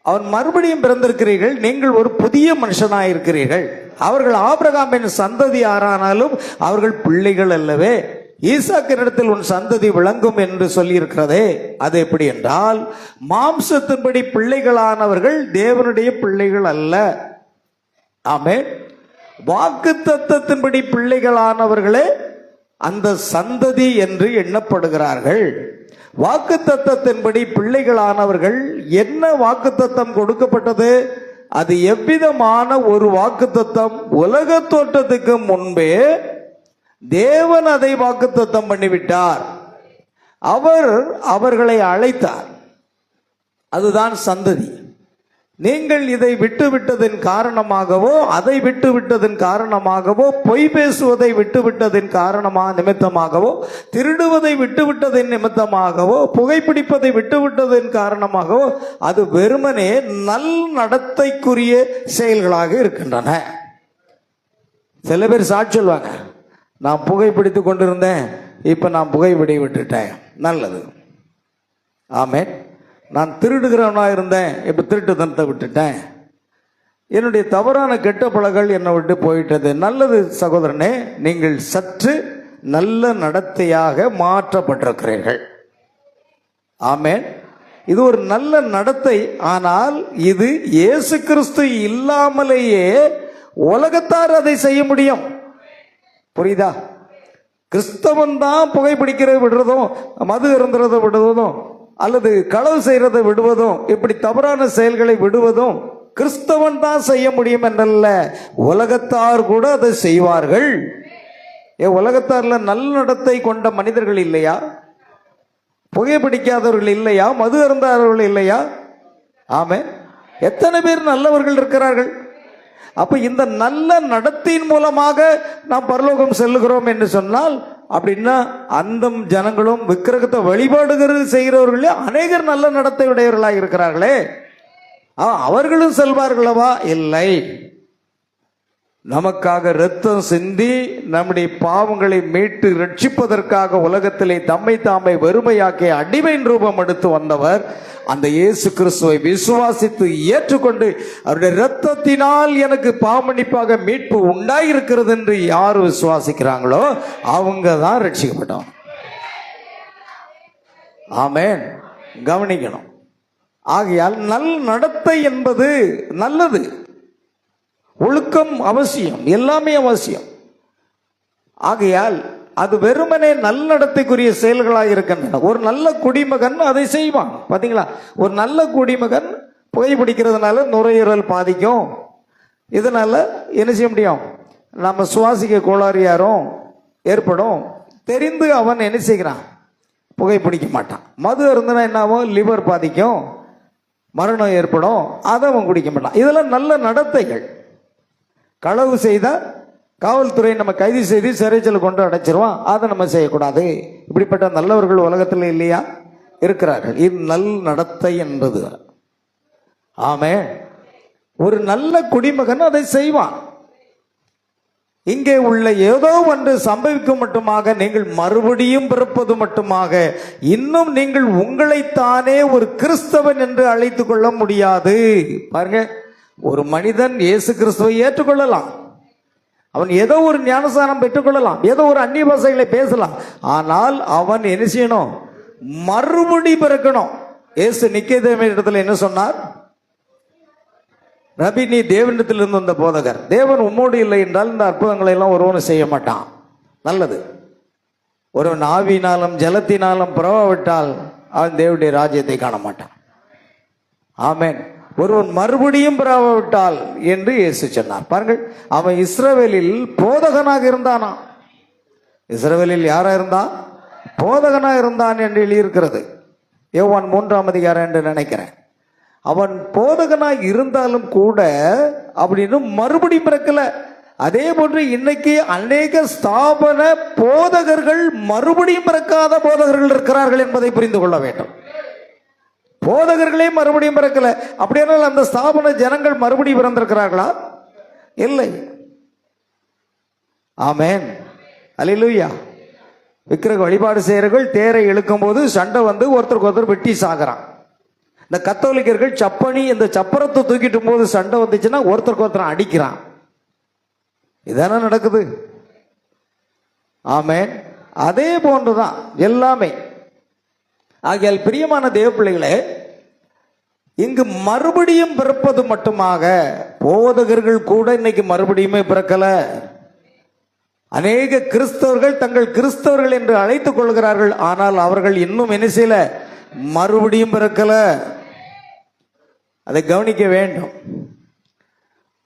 அவன் மறுபடியும் பிறந்திருக்கிறீர்கள், நீங்கள் ஒரு புதிய மனுஷனாயிருக்கிறீர்கள். அவர்கள் ஆபிரகாமின் சந்ததி ஆரானாலும் அவர்கள் பிள்ளைகள் அல்லவே. ஈசாக்கினிடத்தில் உன் சந்ததி விளங்கும் என்று சொல்லியிருக்கிறதே, அது எப்படி என்றால் மாம்சத்தின்படி பிள்ளைகளானவர்கள் தேவனுடைய பிள்ளைகள் அல்ல. ஆமென். வாக்கு தத்தத்தின்படி பிள்ளைகளானவர்களே அந்த சந்ததி என்று எண்ணப்படுகிறார்கள். வாக்கு தத்தத்தின்படி பிள்ளைகளானவர்கள் என்ன வாக்கு தத்தம் கொடுக்கப்பட்டது? அது எவ்விதமான ஒரு வாக்கு தத்தம்? உலக தோற்றத்துக்கு முன்பே தேவன் அதை வாக்கு தத்தம் பண்ணிவிட்டார். அவர் அவர்களை அழைத்தார். அதுதான் சந்ததி. நீங்கள் இதை விட்டுவிட்டதின் காரணமாகவோ, அதை விட்டுவிட்டதின் காரணமாகவோ, பொய் பேசுவதை விட்டுவிட்டதின் நிமித்தமாகவோ, திருடுவதை விட்டுவிட்டதின் நிமித்தமாகவோ, புகைப்பிடிப்பதை விட்டுவிட்டதின் காரணமாகவோ, அது வெறுமனே நல் நடத்தைக்குரிய செயல்களாக இருக்கின்றன. சில பேர் சாட்சி சொல்லுவாங்க, நான் புகைப்பிடித்து கொண்டிருந்தேன், இப்ப நான் புகைப்பிடி விட்டுட்டேன். நல்லது. ஆமென். நான் திருடுகிறவனா இருந்தேன், இப்ப திருட்டுத்தனத்தை விட்டுட்டேன். என்னுடைய தவறான கெட்ட பழங்கள் என்னை விட்டு போயிட்டது. நல்லது சகோதரனே, நீங்கள் சற்று நல்ல நடத்தையாக மாற்றப்பட்டிருக்கிறீர்கள். ஆமென். இது ஒரு நல்ல நடத்தை. ஆனால் இது இயேசு கிறிஸ்து இல்லாமலேயே உலகத்தார் அதை செய்ய முடியும். புரியுதா? கிறிஸ்தவன் தான் புகைப்பிடிக்கிறத விடுறதும், மது இருந்துறத விடுவதும், அல்லது களவு செய்யறதை விடுவதும், இப்படி தவறான செயல்களை விடுவதும் கிறிஸ்தவன் தான் செய்ய முடியும் என்றல்ல, உலகத்தார் கூட அதை செய்வார்கள். உலகத்தார்ல நல்ல நடத்தை கொண்ட மனிதர்கள் இல்லையா? புகைப்பிடிக்காதவர்கள் இல்லையா? மது அருந்தாதவர்கள் இல்லையா? ஆமென். எத்தனை பேர் நல்லவர்கள் இருக்கிறார்கள். அப்ப இந்த நல்ல நடத்தையின் மூலமாக நாம் பரலோகம் செல்லுகிறோம் என்று சொன்னால், அப்படின்னா அந்த ஜனங்களும் விக்கிரகத்தை வழிபாடுகிறது செய்கிறவர்களே அநேகர் நல்ல நடத்தை உடையவர்களாக இருக்கிறார்களே, அவர்களும் செல்வார்களவா? இல்லை. நமக்காக இரத்தம் சிந்தி நம்முடைய பாவங்களை மீட்டு ரட்சிப்பதற்காக உலகத்திலே தம்மை தாமை வெறுமையாக்கிய அடிமையின் ரூபம் எடுத்து வந்தவர் அந்த இயேசு கிறிஸ்துவை விசுவாசித்து ஏற்றுக்கொண்டு அவருடைய இரத்தத்தினால் எனக்கு பாவமன்னிப்பாக மீட்பு உண்டாயிருக்கிறது என்று யார் விசுவாசிக்கிறாங்களோ அவங்க தான் ரட்சிக்கப்பட்டோம். ஆமென். கவனிக்கணும். ஆகையால் நல் நடத்தை என்பது நல்லது. ஒழுக்கம் அவசியம், எல்லாமே அவசியம். ஆகையால் அது வெறுமனே நல்லடத்தைக்குரிய செயல்களாக இருக்கின்றன. ஒரு நல்ல குடிமகன் அதை செய்வான். பாத்தீங்களா? ஒரு நல்ல குடிமகன் புகைப்பிடிக்கிறதுனால நுரையீரல் பாதிக்கும். இதனால என்ன செய்ய முடியும்? நம்ம சுவாசிக்க கோளாறு யாரும் ஏற்படும். தெரிந்து அவன் என்ன செய்கிறான்? புகைப்பிடிக்க மாட்டான். மது இருந்தனா என்னாவும்? லிவர் பாதிக்கும், மரணம் ஏற்படும். அதை அவன் குடிக்க மாட்டான். இதெல்லாம் நல்ல நடத்தைகள். களவு செய்தா காவல்துறை நம்ம கைது செய்து சிறைச்சல் கொண்டு அடைச்சிருவான். அதை நம்ம செய்யக்கூடாது. இப்படிப்பட்ட நல்லவர்கள் உலகத்தில் இல்லையா? இருக்கிறார்கள். இது நல் நடத்தை என்பது. ஆமே. ஒரு நல்ல குடிமகன் அதை செய்வான். இங்கே உள்ள ஏதோ ஒன்று சம்பவிக்கும் மட்டுமாக நீங்கள் மறுபடியும் பிறப்பது மட்டுமாக இன்னும் நீங்கள் உங்களைத்தானே ஒரு கிறிஸ்தவன் என்று அழைத்துக் கொள்ள முடியாது. பாருங்க, ஒரு மனிதன் இயேசு கிறிஸ்துவை ஏற்றுக்கொள்ளலாம், அவன் ஏதோ ஒரு ஞானஸ்நானம் பெற்றுக்கொள்ளலாம், ஏதோ ஒரு அந்நிய பாஷைகளை பேசலாம். ஆனால் அவன் என்ன செய்யணும்? மறுபடி பிறக்கணும். இயேசு நிக்கோதேமிடத்தில் என்ன சொன்னார்? ரபி, நீ தேவனிடத்திலிருந்து வந்த போதகர், தேவன் உம்மோடு இல்லை என்றால் இந்த அற்புதங்களை எல்லாம் ஒருவனும் செய்ய மாட்டான். நல்லது. ஒருவன் ஆவியினாலும் ஜலத்தினாலும் பிறவாவிட்டால் அவன் தேவனுடைய ராஜ்யத்தை காண மாட்டான். ஆமென். ஒருவன் மறுபடியும் பிறவாவிட்டால் என்று இயேசு சொன்னார். பாருங்கள், அவன் இஸ்ரவேலில் போதகனாக இருந்தானா? இஸ்ரவேலில் யாரா இருந்தான்? போதகனா இருந்தான் என்று எழுதியிருக்கிறது. யோவான் 3 என்று நினைக்கிறேன். அவன் போதகனாய் இருந்தாலும் கூட அப்படின்னு மறுபடியும் பிறக்கல. அதே போன்று இன்னைக்கு அநேக ஸ்தாபன போதகர்கள் மறுபடியும் பிறக்காத போதகர்கள் இருக்கிறார்கள் என்பதை புரிந்து கொள்ள வேண்டும். போதகர்களே மறுபடியும் பிறக்கல. அப்படியானால் அந்த ஸ்தாபன ஜனங்கள் மறுபடியும் பிறந்திருக்கிறார்களா? இல்லை. ஆமென், அல்லேலூயா. விக்கிரக வழிபாடு செய்யறவர்கள் தேரை இழுக்கும் போது சண்டை வந்து ஒருத்தருக்கு ஒருத்தர் வெட்டி சாகிறான். இந்த கத்தோலிக்கர்கள் சப்பனி இந்த சப்பரத்தை தூக்கிட்டு போது சண்டை வந்துச்சுன்னா ஒருத்தருக்கு ஒருத்தர் அடிக்கிறான். இதான நடக்குது. ஆமென். அதே போன்றுதான் எல்லாமே. ஆகையால் பிரியமான தேவ பிள்ளைகளே, இங்கு மறுபடியும் பிறப்பது மட்டுமாக போதகர்கள் கூட இன்னைக்கு மறுபடியுமே பிறக்கல. அநேக கிறிஸ்தவர்கள் தங்கள் கிறிஸ்தவர்கள் என்று அழைத்துக் கொள்கிறார்கள். ஆனால் அவர்கள் இன்னும் என்ன செய்யல? மறுபடியும் பிறக்கல. அதை கவனிக்க வேண்டும்.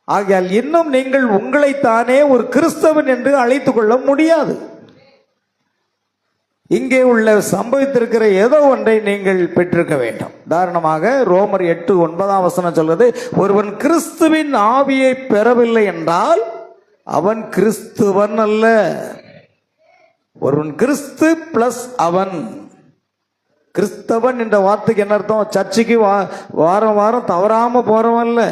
ஆகையால் இன்னும் நீங்கள் உங்களைத்தானே ஒரு கிறிஸ்தவன் என்று அழைத்துக் கொள்ள முடியாது. இங்கே உள்ள சம்பவித்திருக்கிற ஏதோ ஒன்றை நீங்கள் பெற்றிருக்க வேண்டும். உதாரணமாக ரோமர் 8:9 சொல்றது, ஒருவன் கிறிஸ்துவின் ஆவியை பெறவில்லை என்றால் அவன் கிறிஸ்துவன் அல்ல. ஒருவன் கிறிஸ்து பிளஸ் அவன். கிறிஸ்தவன் என்ற வார்த்தைக்கு என்ன அர்த்தம்? சர்ச்சுக்கு வாரம் வாரம் தவறாம போறவன் இல்ல,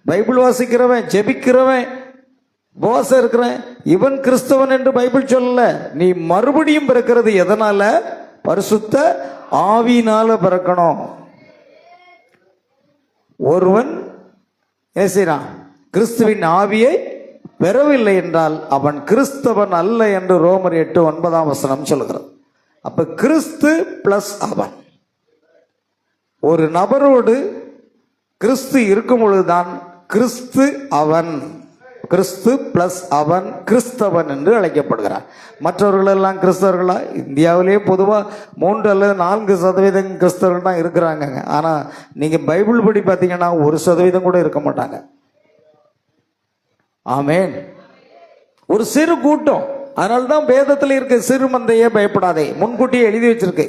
பைபிள் வாசிக்கிறவன், ஜெபிக்கிறவன், போச இருக்கிறவன், இவன் கிறிஸ்தவன் என்று பைபிள் சொல்லல. நீ மறுபடியும் பிறக்கிறது எதனால? பரிசுத்த ஆவியினால பிறக்கணும். ஒருவன் என்ன செய்யறான்? கிறிஸ்துவின் ஆவியை பெறவில்லை என்றால் அவன் கிறிஸ்தவன் அல்ல என்று ரோமர் 8:9 சொல்கிறது. அப்ப கிறிஸ்து பிளஸ் அவன். ஒரு நபரோடு கிறிஸ்து இருக்கும் பொழுதுதான் கிறிஸ்து அவன், கிறிஸ்து பிளஸ் அவன் கிறிஸ்தவன் என்று அழைக்கப்படுகிறார். மற்றவர்கள் எல்லாம் கிறிஸ்தவர்களா? இந்தியாவிலேயே பொதுவாக 3 அல்லது 4% கிறிஸ்தவர்கள் தான் இருக்கிறாங்க. ஆனா நீங்க பைபிள் படி பார்த்தீங்கன்னா 1% கூட இருக்க மாட்டாங்க. ஆமென். ஒரு சிறு கூட்டம். அதனால்தான் வேதத்தில் இருக்க சிறு மந்தையே பயப்படாதே முன்கூட்டியே எழுதி வச்சிருக்கு.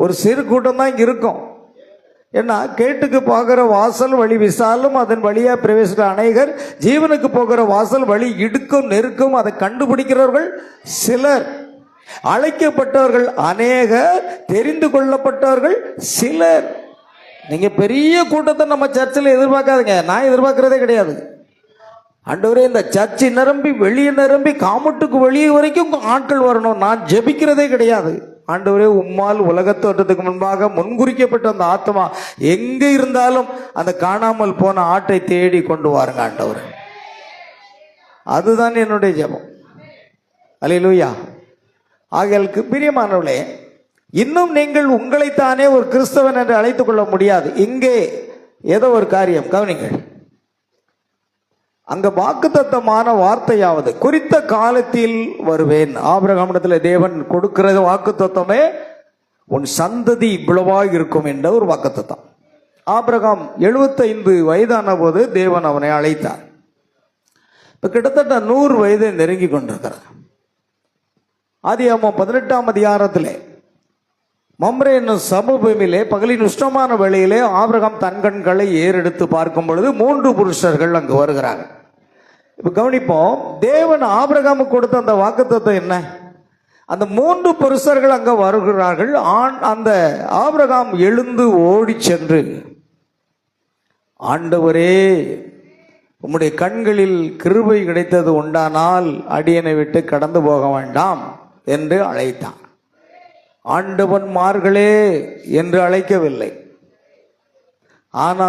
ஒரு சிறு கூட்டம் தான் இங்க இருக்கும். ஏன்னா கேட்டுக்கு போகிற வாசல் வழி விசாலும் அதன் வழியா பிரவேசிக்கிற அநேகர், ஜீவனுக்கு போகிற வாசல் வழி இடுக்கும் நெருக்கும், அதை கண்டுபிடிக்கிறவர்கள் சிலர். அழைக்கப்பட்டவர்கள் அநேகர், தெரிந்து கொள்ளப்பட்டவர்கள் சிலர். நீங்க பெரிய கூட்டத்தை நம்ம சர்ச்சில் எதிர்பார்க்காதீங்க. நான் எதிர்பார்க்கிறதே கிடையாது. ஆண்டவரே, இந்த சர்ச்சை நிரம்பி வெளியே நிரம்பி காமட்டுக்கு வெளியே வரைக்கும் ஆட்கள் வரணும். நான் ஜெபிக்கிறதே கிடையாது. ஆண்டவரே, உம்மால் உலகத்தோட்டத்துக்கு முன்பாக முன்குறிக்கப்பட்ட அந்த ஆத்மா எங்க இருந்தாலும் அந்த காணாமல் போன ஆட்டை தேடி கொண்டு வாருங்க ஆண்டவரே. அதுதான் என்னுடைய ஜெபம். அல்லேலூயா. ஆகையால் பிரியமானவர்களே, இன்னும் நீங்கள் உங்களைத்தானே ஒரு கிறிஸ்தவன் என்று அழைத்துக் கொள்ள முடியாது. இங்கே ஏதோ ஒரு காரியம் கவனிங்கள். அங்க வாக்குத்தத்தமான வார்த்தையாவது குறித்த காலத்தில் வருவேன். ஆபிரகாமிடத்தில் தேவன் கொடுக்கிற வாக்குத்தத்தமே உன் சந்ததி இவ்வளவாக இருக்கும் என்ற ஒரு வாக்குத்தத்தம். ஆபிரகாம் 75 வயதான போது தேவன் அவனை அழைத்தார். இப்ப கிட்டத்தட்ட 100 வயதை நெருங்கி கொண்டிருக்கிறார். ஆதியாகமம் 18 மம்ரே என்னும் சமபூமியிலே பகலின் உஷ்ணமான வேளையிலே ஆபிரகாம் தன் கண்களை ஏறெடுத்து பார்க்கும் பொழுது 3 புருஷர்கள் அங்கு வருகிறார்கள். இப்ப கவனிப்போம், தேவன் ஆபிரகாமுக்கு கொடுத்த அந்த வாக்குத்தத்தம் என்ன? அந்த 3 புருஷர்கள் அங்க வருகிறார்கள். அந்த ஆபிரகாம் எழுந்து ஓடி சென்று, ஆண்டவரே, உம்முடைய கண்களில் கிருபை கிடைத்தது உண்டானால் அடியனை விட்டு கடந்து போக வேண்டாம் என்று அழைத்தான். ஆண்டவன்மார்களே என்று அழைக்கவில்லை. ஆனா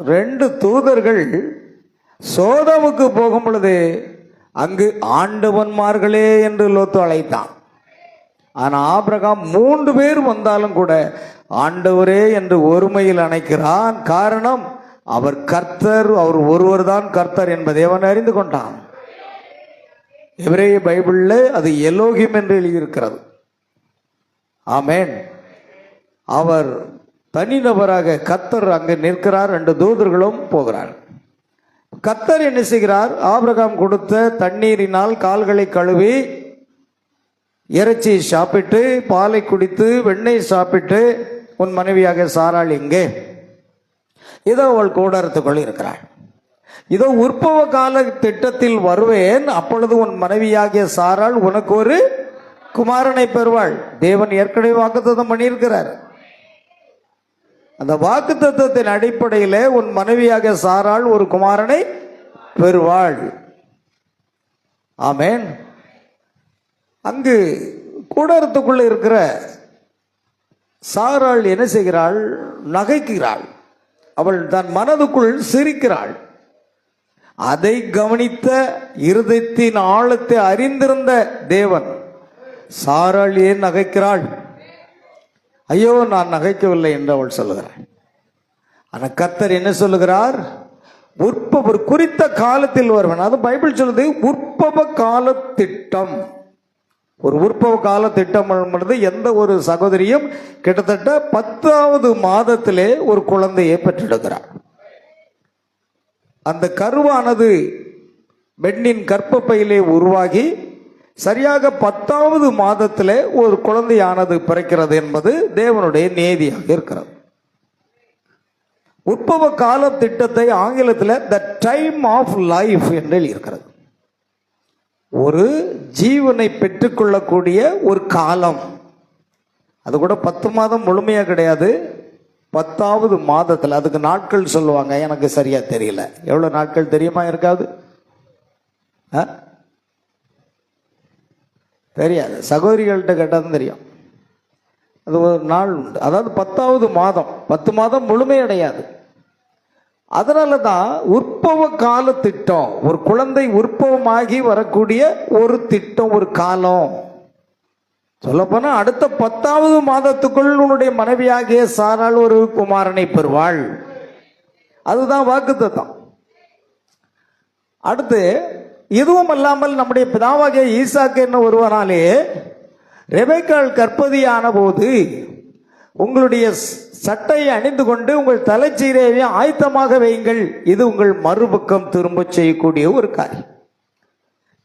2 தூதர்கள் சோதமுக்கு போகும் பொழுது அங்கு ஆண்டவன்மார்களே என்று லோத்து அழைத்தான். ஆனா ஆபிரகாம் 3 பேர் வந்தாலும் கூட ஆண்டவரே என்று ஒருமையில் அழைக்கிறான். காரணம், அவர் கர்த்தர், அவர் ஒருவர் தான் கர்த்தர் என்பதை அவன் அறிந்து கொண்டான். எபிரேய பைபிள்ல அது எலோகிம் என்று எழுதியிருக்கிறது. ஆமென். அவர் தனிநபராக கர்த்தர் அங்கு நிற்கிறார். 2 தூதர்களும் போகிறார். கர்த்தர் என்ன செய்கிறார்? ஆபிரகாம் கொடுத்த தண்ணீரினால் கால்களை கழுவி இறைச்சி சாப்பிட்டு பாலை குடித்து வெண்ணெய் சாப்பிட்டு உன் மனைவியாக சாராள் எங்கே? இதோ அவள் கூடாரத்துக்குள் இருக்கிறாள். இதோ உற்பவ கால திட்டத்தில் வருவேன், அப்பொழுது உன் மனைவியாகிய சாராள் உனக்கு ஒரு குமாரனை பெறுவாள். தேவன் ஏற்கனவே வாக்குத்தத்தம் பண்ணியிருக்கிறார். அந்த வாக்குத்தத்தத்தின் அடிப்படையில் உன் மனைவியாக சாராள் ஒரு குமாரனை பெறுவாள். ஆமென். அங்கு கூடாரத்துக்குள்ள இருக்கிற சாராள் என்ன செய்கிறாள்? நகைக்கிறாள். அவள் தன் மனதுக்குள் சிரிக்கிறாள். அதை கவனித்த இருதயத்தின் ஆழத்தை அறிந்திருந்த தேவன், சாராள் ஏன் நகைக்கிறாள்? ஐயோ, நான் நகைக்கவில்லை என்று அவள் சொல்லுகிறாள். ஆனால் கர்த்தர் என்ன சொல்லுகிறார்? உற்பவர் குறித்த காலத்தில் வருவன். அது பைபிள் சொல்லுது, உற்பவ கால திட்டம். ஒரு உற்பவ கால திட்டம் என்பது எந்த ஒரு சகோதரியும் கிட்டத்தட்ட 10வது மாதத்திலே ஒரு குழந்தையை பெற்றெடுக்கிறார். அந்த கருவானது பெண்ணின் கர்ப்பப்பையிலே உருவாகி சரியாக 10வது மாதத்திலே ஒரு குழந்தையானது பிறக்கிறது என்பது தேவனுடைய நீதியாக இருக்கிறது. உற்பவ கால திட்டத்தை ஆங்கிலத்தில் த டைம் ஆஃப் லைஃப் என்று இருக்கிறது. ஒரு ஜீவனை பெற்றுக்கொள்ளக்கூடிய ஒரு காலம். அது கூட 10 மாதம் முழுமையாக கிடையாது, 10வது மாதத்தில். அதுக்கு நாட்கள் சொல்லுவாங்க, எனக்கு சரியா தெரியல. எவ்வளவு நாட்கள் தெரியுமா? இருக்காது, தெரியாது. சகோதரிகள்கிட்ட கேட்டால் தெரியும். அது ஒரு நாள் உண்டு. அதாவது 10வது மாதம், 10 மாதம் முழுமையடையாது. அதனால தான் உற்பவ கால திட்டம், ஒரு குழந்தை உற்பவமாகி வரக்கூடிய ஒரு திட்டம், ஒரு காலம். சொல்லப்போனா அடுத்த 10வது மாதத்துக்குள் உன்னுடைய மனைவியாகிய சாராள் ஒரு குமாரனை பெறுவாள். அதுதான் வாக்குத்தத்தம். அடுத்து, இதுவும் அல்லாமல் நம்முடைய பிதாவாகிய ஈசாக்கு என்ன ஒருவனாலே ரெபெக்காள் கர்ப்பதியான போது உங்களுடைய சட்டையை அணிந்து கொண்டு உங்கள் தலைச்சீரையை ஆயத்தமாக வையுங்கள், இது உங்கள் மறுபக்கம் திரும்ப செய்யக்கூடிய ஒரு காரியம்.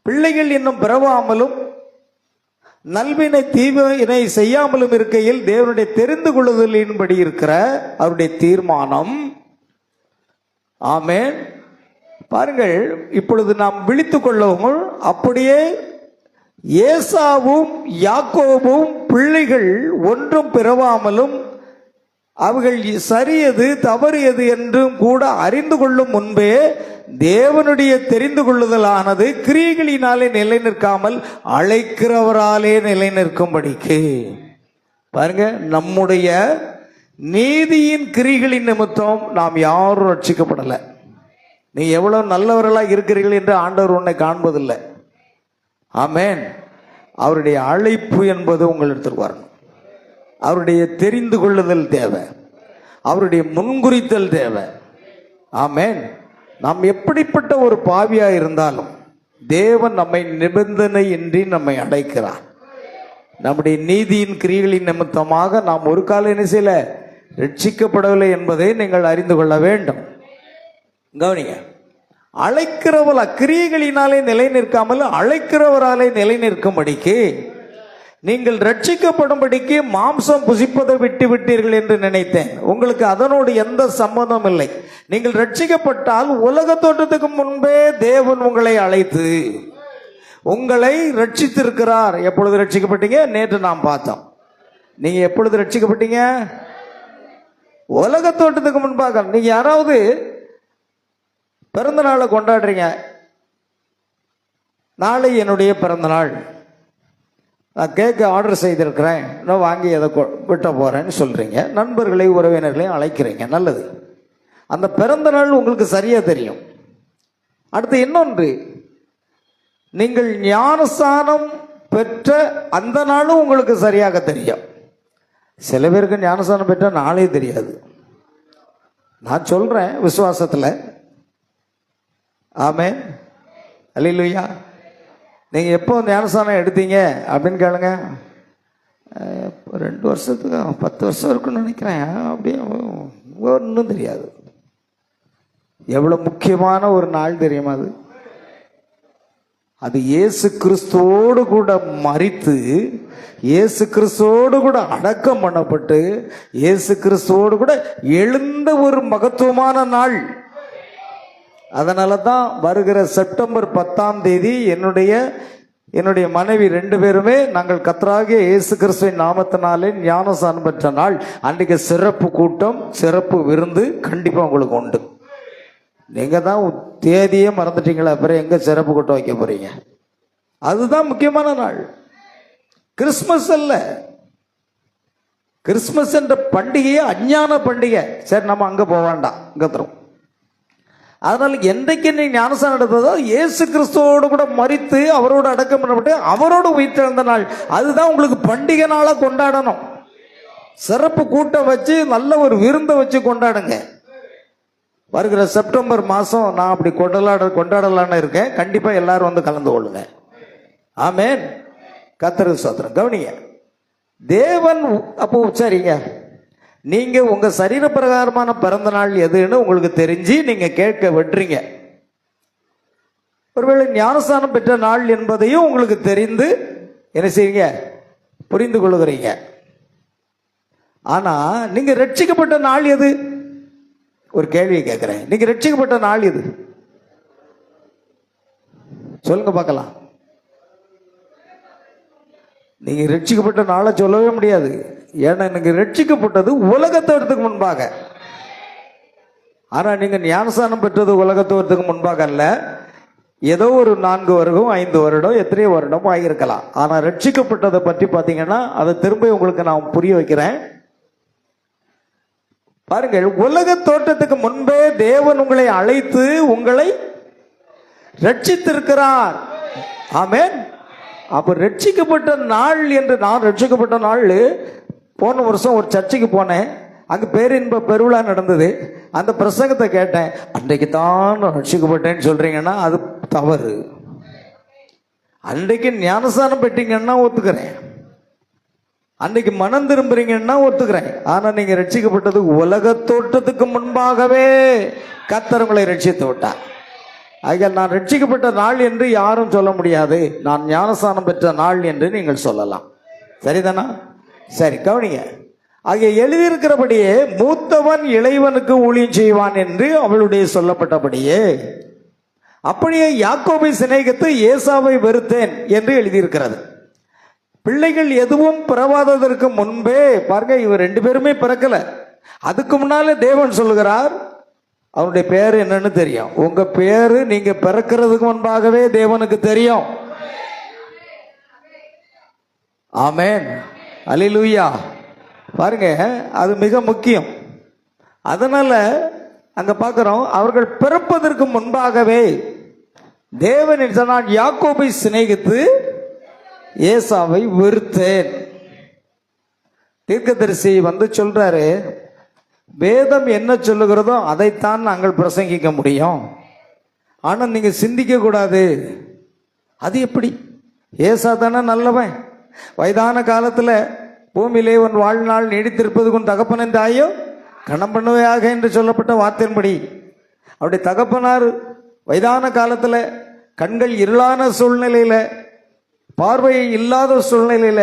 பிள்ளைகள் இன்னும் பிறவாமலும் நல்வினை தீவினை செய்யாமலும் இருக்கையில் தேவனுடைய தெரிந்து கொள்ளுதலின்படி இருக்கிற அவருடைய தீர்மானம். ஆமென். பாருங்கள், இப்பொழுது நாம் விழித்துக் கொள்ளவும், அப்படியே ஏசாவும் யாக்கோபும் பிள்ளைகள் ஒன்றும் பிறவாமலும் அவர்கள் சரியது தவறியது என்றும் கூட அறிந்து கொள்ளும் முன்பே தேவனுடைய தெரிந்து கொள்ளுதலானது கிரியைகளினாலே நிலை நிற்காமல் அழைக்கிறவராலே நிலை நிற்கும்படிக்கு. பாருங்க, நம்முடைய நீதியின் கிரியைகளின் நிமித்தம் நாம் யாரும் ரட்சிக்கப்படலை. நீ எவ்வளவு நல்லவர்களாக இருக்கிறீர்கள் என்று ஆண்டவர் உன்னை காண்பதில்லை. ஆமென். அவருடைய அழைப்பு என்பது உங்களிடத்திற்கு வரணும். அவருடைய தெரிந்து கொள்ளுதல் தேவை, அவருடைய முன்குறித்தல் தேவை. ஆமென். நாம் எப்படிப்பட்ட ஒரு பாவியாக இருந்தாலும் தேவன் நம்மை நிபந்தனையின்றி நம்மை அழைக்கிறார். நம்முடைய நீதியின் கிரியைகளின் நிமித்தமாக நாம் ஒரு கால என்ன செய்யல, ரட்சிக்கப்படவில்லை என்பதை நீங்கள் அறிந்து கொள்ள வேண்டும். கவனிங்க, அழைக்கிறவள் கிரியைகளினாலே நிலை நிற்காமல் அழைக்கிறவராலே நிலை நிற்கும்படிக்கு நீங்கள் ரட்சிக்கப்படும்படிக்கு மாம்சம் புசிப்பதை விட்டு விட்டீர்கள் என்று நினைத்தேன். உங்களுக்கு அதனோடு எந்த சம்பந்தம் இல்லை. நீங்கள் ரட்சிக்கப்பட்டால் உலக தோற்றத்துக்கு முன்பே தேவன் உங்களை அழைத்து உங்களை ரட்சித்திருக்கிறார். எப்பொழுது ரட்சிக்கப்பட்டீங்க? நேற்று நாம் பார்த்தோம். நீங்க எப்பொழுது ரட்சிக்கப்பட்டீங்க? உலக தோற்றத்துக்கு முன்பாக. நீங்க யாராவது பிறந்த நாளை கொண்டாடுறீங்க, நாளை என்னுடைய பிறந்த நாள், நான் கேக்கு ஆர்டர் செய்திருக்கிறேன், நான் வாங்கி எதை விட்ட போகிறேன்னு சொல்கிறீங்க. நண்பர்களை உறவினர்களையும் அழைக்கிறீங்க, நல்லது. அந்த பிறந்த நாள் உங்களுக்கு சரியாக தெரியும். அடுத்து இன்னொன்று, நீங்கள் ஞானஸ்தானம் பெற்ற அந்த நாளும் உங்களுக்கு சரியாக தெரியும். சில பேருக்கு ஞானஸ்தானம் பெற்ற நாளே தெரியாது. நான் சொல்கிறேன் விசுவாசத்தில். ஆமென். அல்லேலூயா. நீங்கள் எப்போ ஞானஸ்தானம் எடுத்தீங்க அப்படின்னு கேளுங்க. 2 வருஷத்துக்கு 10 வருஷம் இருக்குன்னு நினைக்கிறேன். அப்படியே ஒன்றும் தெரியாது. எவ்வளோ முக்கியமான ஒரு நாள் தெரியுமா அது? அது இயேசு கிறிஸ்துவோடு கூட மரித்து, இயேசு கிறிஸ்துவோடு கூட அடக்கம் பண்ணப்பட்டு, இயேசு கிறிஸ்துவோடு கூட எழுந்த ஒரு மகத்துவமான நாள். அதனால தான் வருகிற செப்டம்பர் 10ஆம் தேதி என்னுடைய மனைவி 2 பேருமே நாங்கள் கர்த்தராகிய இயேசு கிறிஸ்துவின் நாமத்தினாலே ஞானஸ்நானம் பெற்ற நாள். அன்றைக்கு சிறப்பு கூட்டம், சிறப்பு விருந்து கண்டிப்பாக உங்களுக்கு உண்டு. நீங்கள் தான் தேதியே மறந்துட்டீங்களா, அப்புறம் எங்கே சிறப்பு கூட்டம் வைக்க போறீங்க? அதுதான் முக்கியமான நாள். கிறிஸ்மஸ் அல்ல. கிறிஸ்மஸ் என்ற பண்டிகையே அஞ்ஞான பண்டிகை. சரி, நம்ம அங்கே போக வேண்டாம், இங்கே தரும். அதனால என்றைக்கு நீ ஞானஸ்நானம் எடுத்ததோ இயேசு கிறிஸ்துவோடு கூட மரித்து அவரோடு அடக்கம் பண்ணப்பட்டு அவரோடு உயிர்த்தெழுந்த நாள். அதுதான் உங்களுக்கு பண்டிகை நாளா கொண்டாடணும். சிறப்பு கூட்டம் வச்சு நல்ல ஒரு விருந்தை வச்சு கொண்டாடுங்க. வருகிற செப்டம்பர் மாதம் நான் அப்படி கொண்டாடலான்னு இருக்கேன். கண்டிப்பா எல்லாரும் வந்து கலந்து கொள்ளுங்க. ஆமென். கர்த்தருக்கு ஸ்தோத்திரம். கவனிங்க, தேவன் அப்போ சரிங்க, நீங்க உங்க சரீர பிரகாரமான பிறந்த நாள் எதுன்னு உங்களுக்கு தெரிஞ்சு நீங்க கேட்க விட்டுறீங்க. ஒருவேளை ஞானஸ்நானம் பெற்ற நாள் என்பதையும் உங்களுக்கு தெரிந்து என்ன செய்வீங்க, புரிந்து கொள்ளுகிறீங்க. ஆனா நீங்க ரட்சிக்கப்பட்ட நாள் எது? ஒரு கேள்வியை கேட்கிறேன். நீங்க ரட்சிக்கப்பட்ட நாள் எது? சொல்லுங்க பார்க்கலாம். நீங்க ரட்சிக்கப்பட்ட நாளை சொல்லவே முடியாது. ஏன்னா நீங்க ரட்சிக்கப்பட்டது உலகத்தோட்டத்துக்கு முன்பாக. ஆனா நீங்க ஞானஸ்நானம் பெற்றது உலகத்தோட்டத்துக்கு முன்பாக அல்ல. ஏதோ ஒரு 4 வருடம் 5 வருடம் எத்தனையோ வருடம் ஆகியிருக்கலாம். ஆனா ரட்சிக்கப்பட்டதை பற்றி பார்த்தீங்கன்னா அதை திரும்ப உங்களுக்கு நான் புரிய வைக்கிறேன். பாருங்கள், உலக தோற்றத்துக்கு முன்பே தேவன் உங்களை அழைத்து உங்களை ரட்சித்திருக்கிறார். ஆமென். அப்ப ரட்சிக்கப்பட்ட நாள் என்று நான் ரட்சிக்கப்பட்ட நாள், போன வருஷம் ஒரு சர்ச்சுக்கு போனேன். அங்க பேரின்ப பெருவிழா நடந்தது. அந்த பிரசங்கத்தை கேட்டேன். அன்றைக்கு தான் ரட்சிக்கப்பட்டேன்னு சொல்றீங்கன்னா அது தவறு. அன்றைக்கு ஞானஸ்நானம் பெற்றீங்கன்னா ஒத்துக்கிறேன், அன்னைக்கு மனம் திரும்புறீங்கன்னா ஒத்துக்கிறேன். ஆனா நீங்க ரட்சிக்கப்பட்டது உலக தோற்றத்துக்கு முன்பாகவே கர்த்தர் உங்களை ரட்சித்து விட்டார். ஆக நான் ரட்சிக்கப்பட்ட நாள் என்று யாரும் சொல்ல முடியாது. நான் ஞானஸ்நானம் பெற்ற நாள் என்று நீங்கள் சொல்லலாம். சரிதானா? சரி, கவனிங்க. ஆகிய எழுதியிருக்கிறபடியே மூத்தவன் இளைவனுக்கு ஊழியம் செய்வான் என்று அவளுடைய சொல்லப்பட்டபடியே அப்படியே யாக்கோபை சிநேகித்து ஏசாவை வெறுத்தேன் என்று எழுதியிருக்கிறது. பிள்ளைகள் எதுவும் பிறவாததற்கு முன்பே பாருங்க, இவர் 2 பேருமே பிறக்கல. அதுக்கு முன்னாலே தேவன் சொல்லுகிறார் அவருடைய பேர் என்னன்னு தெரியும். உங்க பேரு நீங்க பிறக்கிறதுக்கு முன்பாகவே தேவனுக்கு தெரியும். ஆமென். அல்லேலூயா. பாருங்க, அது மிக முக்கியம். அதனால அங்க பார்க்கிறோம், அவர்கள் பிறப்பதற்கு முன்பாகவே தேவன் நான் யாக்கோபை சிநேகித்து ஏசாவை வெறுத்தேன். தீர்க்கதரிசி வந்து சொல்றாரு, வேதம் என்ன சொல்லுகிறதோ அதைத்தான் நாங்கள் பிரசங்கிக்க முடியும். ஆனா நீங்க சிந்திக்க கூடாது. அது எப்படி? ஏசா தானே நல்லவன். வயதான காலத்துல பூமியிலே உன் வாழ்நாள் நீடித்திருப்பது உன் தகப்பனின் தாயோ கணம் பண்ணுவையாக என்று சொல்லப்பட்ட வார்த்தையின்படி அவருடைய தகப்பனார் வயதான காலத்துல கண்கள் இருளான சூழ்நிலையில, பார்வை இல்லாத சூழ்நிலையில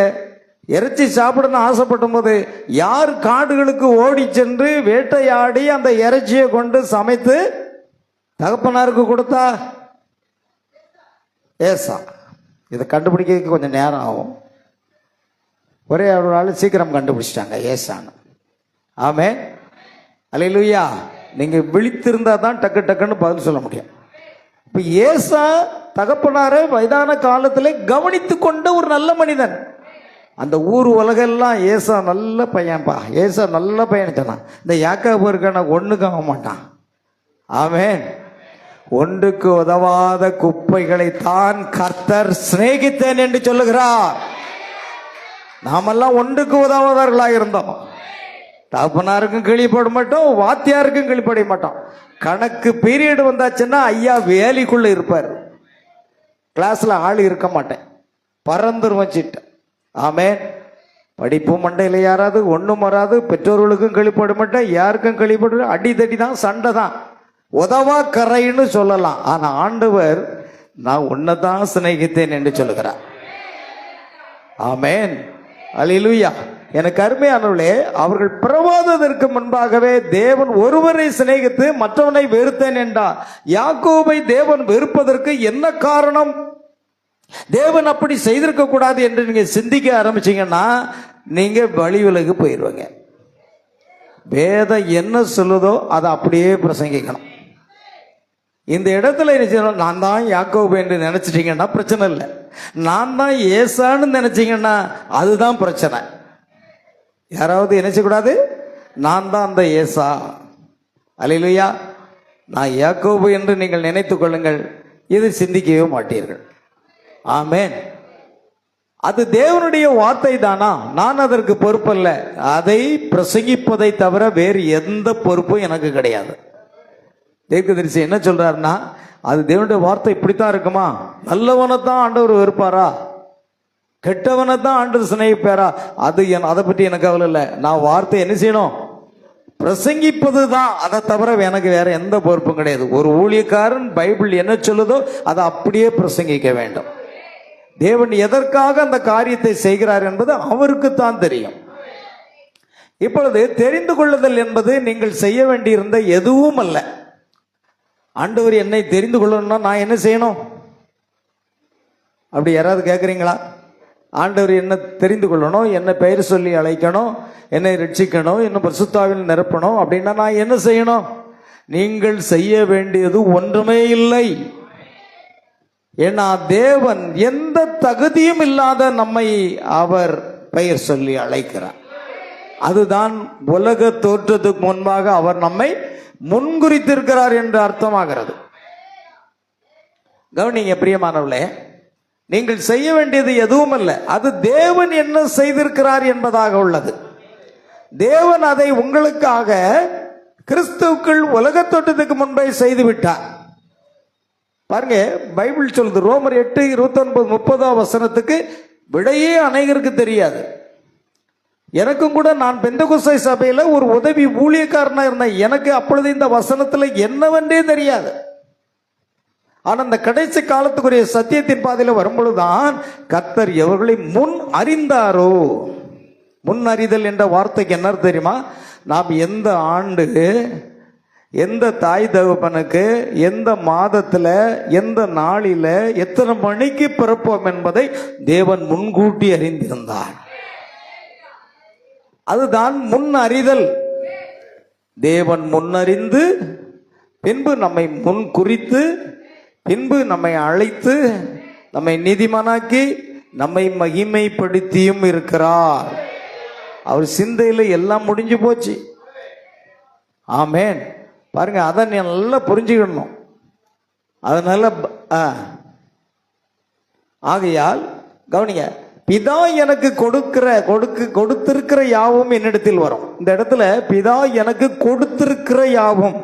இறைச்சி சாப்பிடணும்னு ஆசைப்படும் போது யார் காடுகளுக்கு ஓடி சென்று வேட்டையாடி அந்த இறைச்சியை கொண்டு சமைத்து தகப்பனாருக்கு கொடுத்தா? ஏசா. இதை கண்டுபிடிக்க கொஞ்சம் நேரம் ஆகும். ஒரே ஒரு நாள் சீக்கிரம் கண்டுபிடிச்சிட்டாங்க ஏசான்னு. ஆமே. அல்லேலூயா. நீங்க விழித்திருந்தா தான் டக்கு டக்குன்னு பதில் சொல்ல முடியும். இப்ப ஏசா தகப்பனாரை வயதான காலத்திலே கவனித்து கொண்ட ஒரு நல்ல மனிதன். அந்த ஊர் உலகெல்லாம் ஏசா நல்ல பையன்பா, ஏசா நல்ல பையன் சொன்னான். இந்த யாக்கோபு இருக்கான ஒண்ணுக்கு ஆக மாட்டான். ஆமென். ஒன்றுக்கு உதவாத குப்பைகளை தான் கர்த்தர் சிநேகித்தேன் என்று சொல்லுகிறார். நாமெல்லாம் ஒன்றுக்கு உதவாதவர்களாக இருந்தோம். தகப்பனாருக்கும் கீழ்ப்பட மாட்டோம், வாத்தியாருக்கும் கீழ்ப்பட மாட்டோம். கணக்கு பீரியட் வந்தாச்சுன்னா ஐயா வேலிக்குள்ள இருப்பார். கிளாஸ்ல ஆள் இருக்க மாட்டேன், பறந்துரும் வச்சுட்டு. ஆமென். படிப்பு மண்டையில் யாராவது ஒன்றும் வராது. பெற்றோர்களுக்கும் கழிப்பட மாட்டேன், யாருக்கும் கழிப்பட, அடி தடி தான், சண்டை தான், உதவா கரைன்னு சொல்லலாம். ஆனா ஆண்டவர் நான் உன்னை தான் சிநேகித்தேன் என்று சொல்லுகிறார். ஆமென், அல்லேலூயா. எனக்கு அருமையானவர்களே, அவர்கள் பிறவாததற்கு முன்பாகவே தேவன் ஒருவரை சிநேகித்து மற்றவனை வெறுத்தேன் என்றார். யாக்கோபை தேவன் வெறுப்பதற்கு என்ன காரணம்? தேவன் அப்படி செய்திருக்க கூடாது என்று நீங்க சிந்திக்க ஆரம்பிச்சீங்கன்னா நீங்க வழி விலகு போயிடுவீங்க. வேதம் என்ன சொல்லுதோ அதை அப்படியே பிரசங்கிக்கணும். இந்த இடத்துல என்ன செய்யணும்? நான் தான் யாக்கோபு என்று நினைச்சிட்டீங்கன்னா பிரச்சனை இல்லை. நான் தான் ஏசான்னு நினைச்சீங்கன்னா அதுதான் பிரச்சனை. யாராவது நினைச்சக்கூடாது, நான் தான் அந்த ஏசா, அல்லேலூயா, நான் யாக்கோபு என்று நீங்கள் நினைத்துக் கொள்ளுங்கள். இது சிந்திக்கவே மாட்டீர்கள். ஆமென். அது தேவனுடைய வார்த்தை தானா? நான் அதற்கு பொறுப்பல்ல. அதை பிரசங்கிப்பதை தவிர வேறு எந்த பொறுப்பும் எனக்கு கிடையாது. தீர்க்கதரிசி என்ன சொல்றாருன்னா, அது தேவனுடைய வார்த்தை இப்படித்தான் இருக்குமா? நல்லவனை தான் ஆண்டவர் வெறுப்பாரா? கெட்டவனை தான் ஆண்டவர் சிநேகிப்பாரா? அதை பற்றி எனக்கு கவலை இல்லை. நான் வார்த்தை என்ன செய்யணும்? பிரசங்கிப்பது தான். அதை தவிர எனக்கு வேற எந்த பொறுப்பும் கிடையாது. ஒரு ஊழியக்காரன் பைபிள் என்ன சொல்லுதோ அதை அப்படியே பிரசங்கிக்க வேண்டும். தேவன் எதற்காக அந்த காரியத்தை செய்கிறார் என்பது அவருக்கு தான் தெரியும். இப்பொழுது தெரிந்து கொள்ளுதல் என்பது நீங்கள் செய்ய வேண்டியிருந்த எதுவும் அல்ல. ஆண்டவர் என்னை தெரிந்து கொள்ளணும்னா நான் என்ன செய்யணும்? அப்படி யாராவது கேட்குறீங்களா? ஆண்டவர் என்ன தெரிந்து கொள்ளணும், என்ன பெயர் சொல்லி அழைக்கணும், என்னை ரட்சிக்கணும், என்ன பரிசுத்தாவில் நிரப்பணும் அப்படின்னா நான் என்ன செய்யணும்? நீங்கள் செய்ய வேண்டியது ஒன்றுமே இல்லை. ஏன்னா தேவன் எந்த தகுதியும் இல்லாத நம்மை அவர் பெயர் சொல்லி அழைக்கிறார். அதுதான் உலக தோற்றத்துக்கு முன்பாக அவர் நம்மை முன்குறித்திருக்கிறார் என்று அர்த்தமாகிறது. கவனிங்க பிரியமானவர்களே, நீங்கள் செய்ய வேண்டியது எதுவும் அல்ல. அது தேவன் என்ன செய்திருக்கிறார் என்பதாக உள்ளது. தேவன் அதை உங்களுக்காக கிறிஸ்துவுக்குள் உலக தோற்றத்துக்கு முன்பே செய்து விட்டார். பாருங்க, பைபிள் சொல்லுது, ரோமர் 8:29-30 விடையே அநேகருக்கு தெரியாது. எனக்கும் கூட, நான் பெந்தகோஸ்தை சபையில ஒரு உதவி ஊழியக்காரனா இருந்தேன். எனக்கு அப்பொழுது இந்த வசனத்துல என்னவென்றே தெரியாது. ஆனா இந்த கடைசி காலத்துக்குரிய சத்தியத்தின் பாதையில வரும்பொழுதுதான் கர்த்தர் எவர்களை முன் அறிந்தாரோ. முன் அறிதல் என்ற வார்த்தைக்கு என்ன தெரியுமா? நாம் எந்த ஆண்டு, எந்த தாய் தகப்பனுக்கு, எந்த மாதத்துல, எந்த நாளில, எத்தனை மணிக்கு பிறப்போம் என்பதை தேவன் முன்கூட்டி அறிந்திருந்தார். அதுதான் முன் அறிதல். தேவன் முன்னறிந்து பின்பு நம்மை முன் குறித்து பின்பு நம்மை அழைத்து நம்மை நீதிமானாக்கி நம்மை மகிமைப்படுத்தியும் இருக்கிறார். அவர் சிந்தையில எல்லாம் முடிஞ்சு போச்சு. ஆமென். பாருங்க, அதை நீ நல்லா புரிஞ்சுக்கணும். அதனால ஆகையால் கவனிங்க, பிதா எனக்கு கொடுத்திருக்கிற யாவும் என்னிடத்தில் வரும். இந்த இடத்துல பிதா எனக்கு கொடுத்திருக்கிற யாவும்,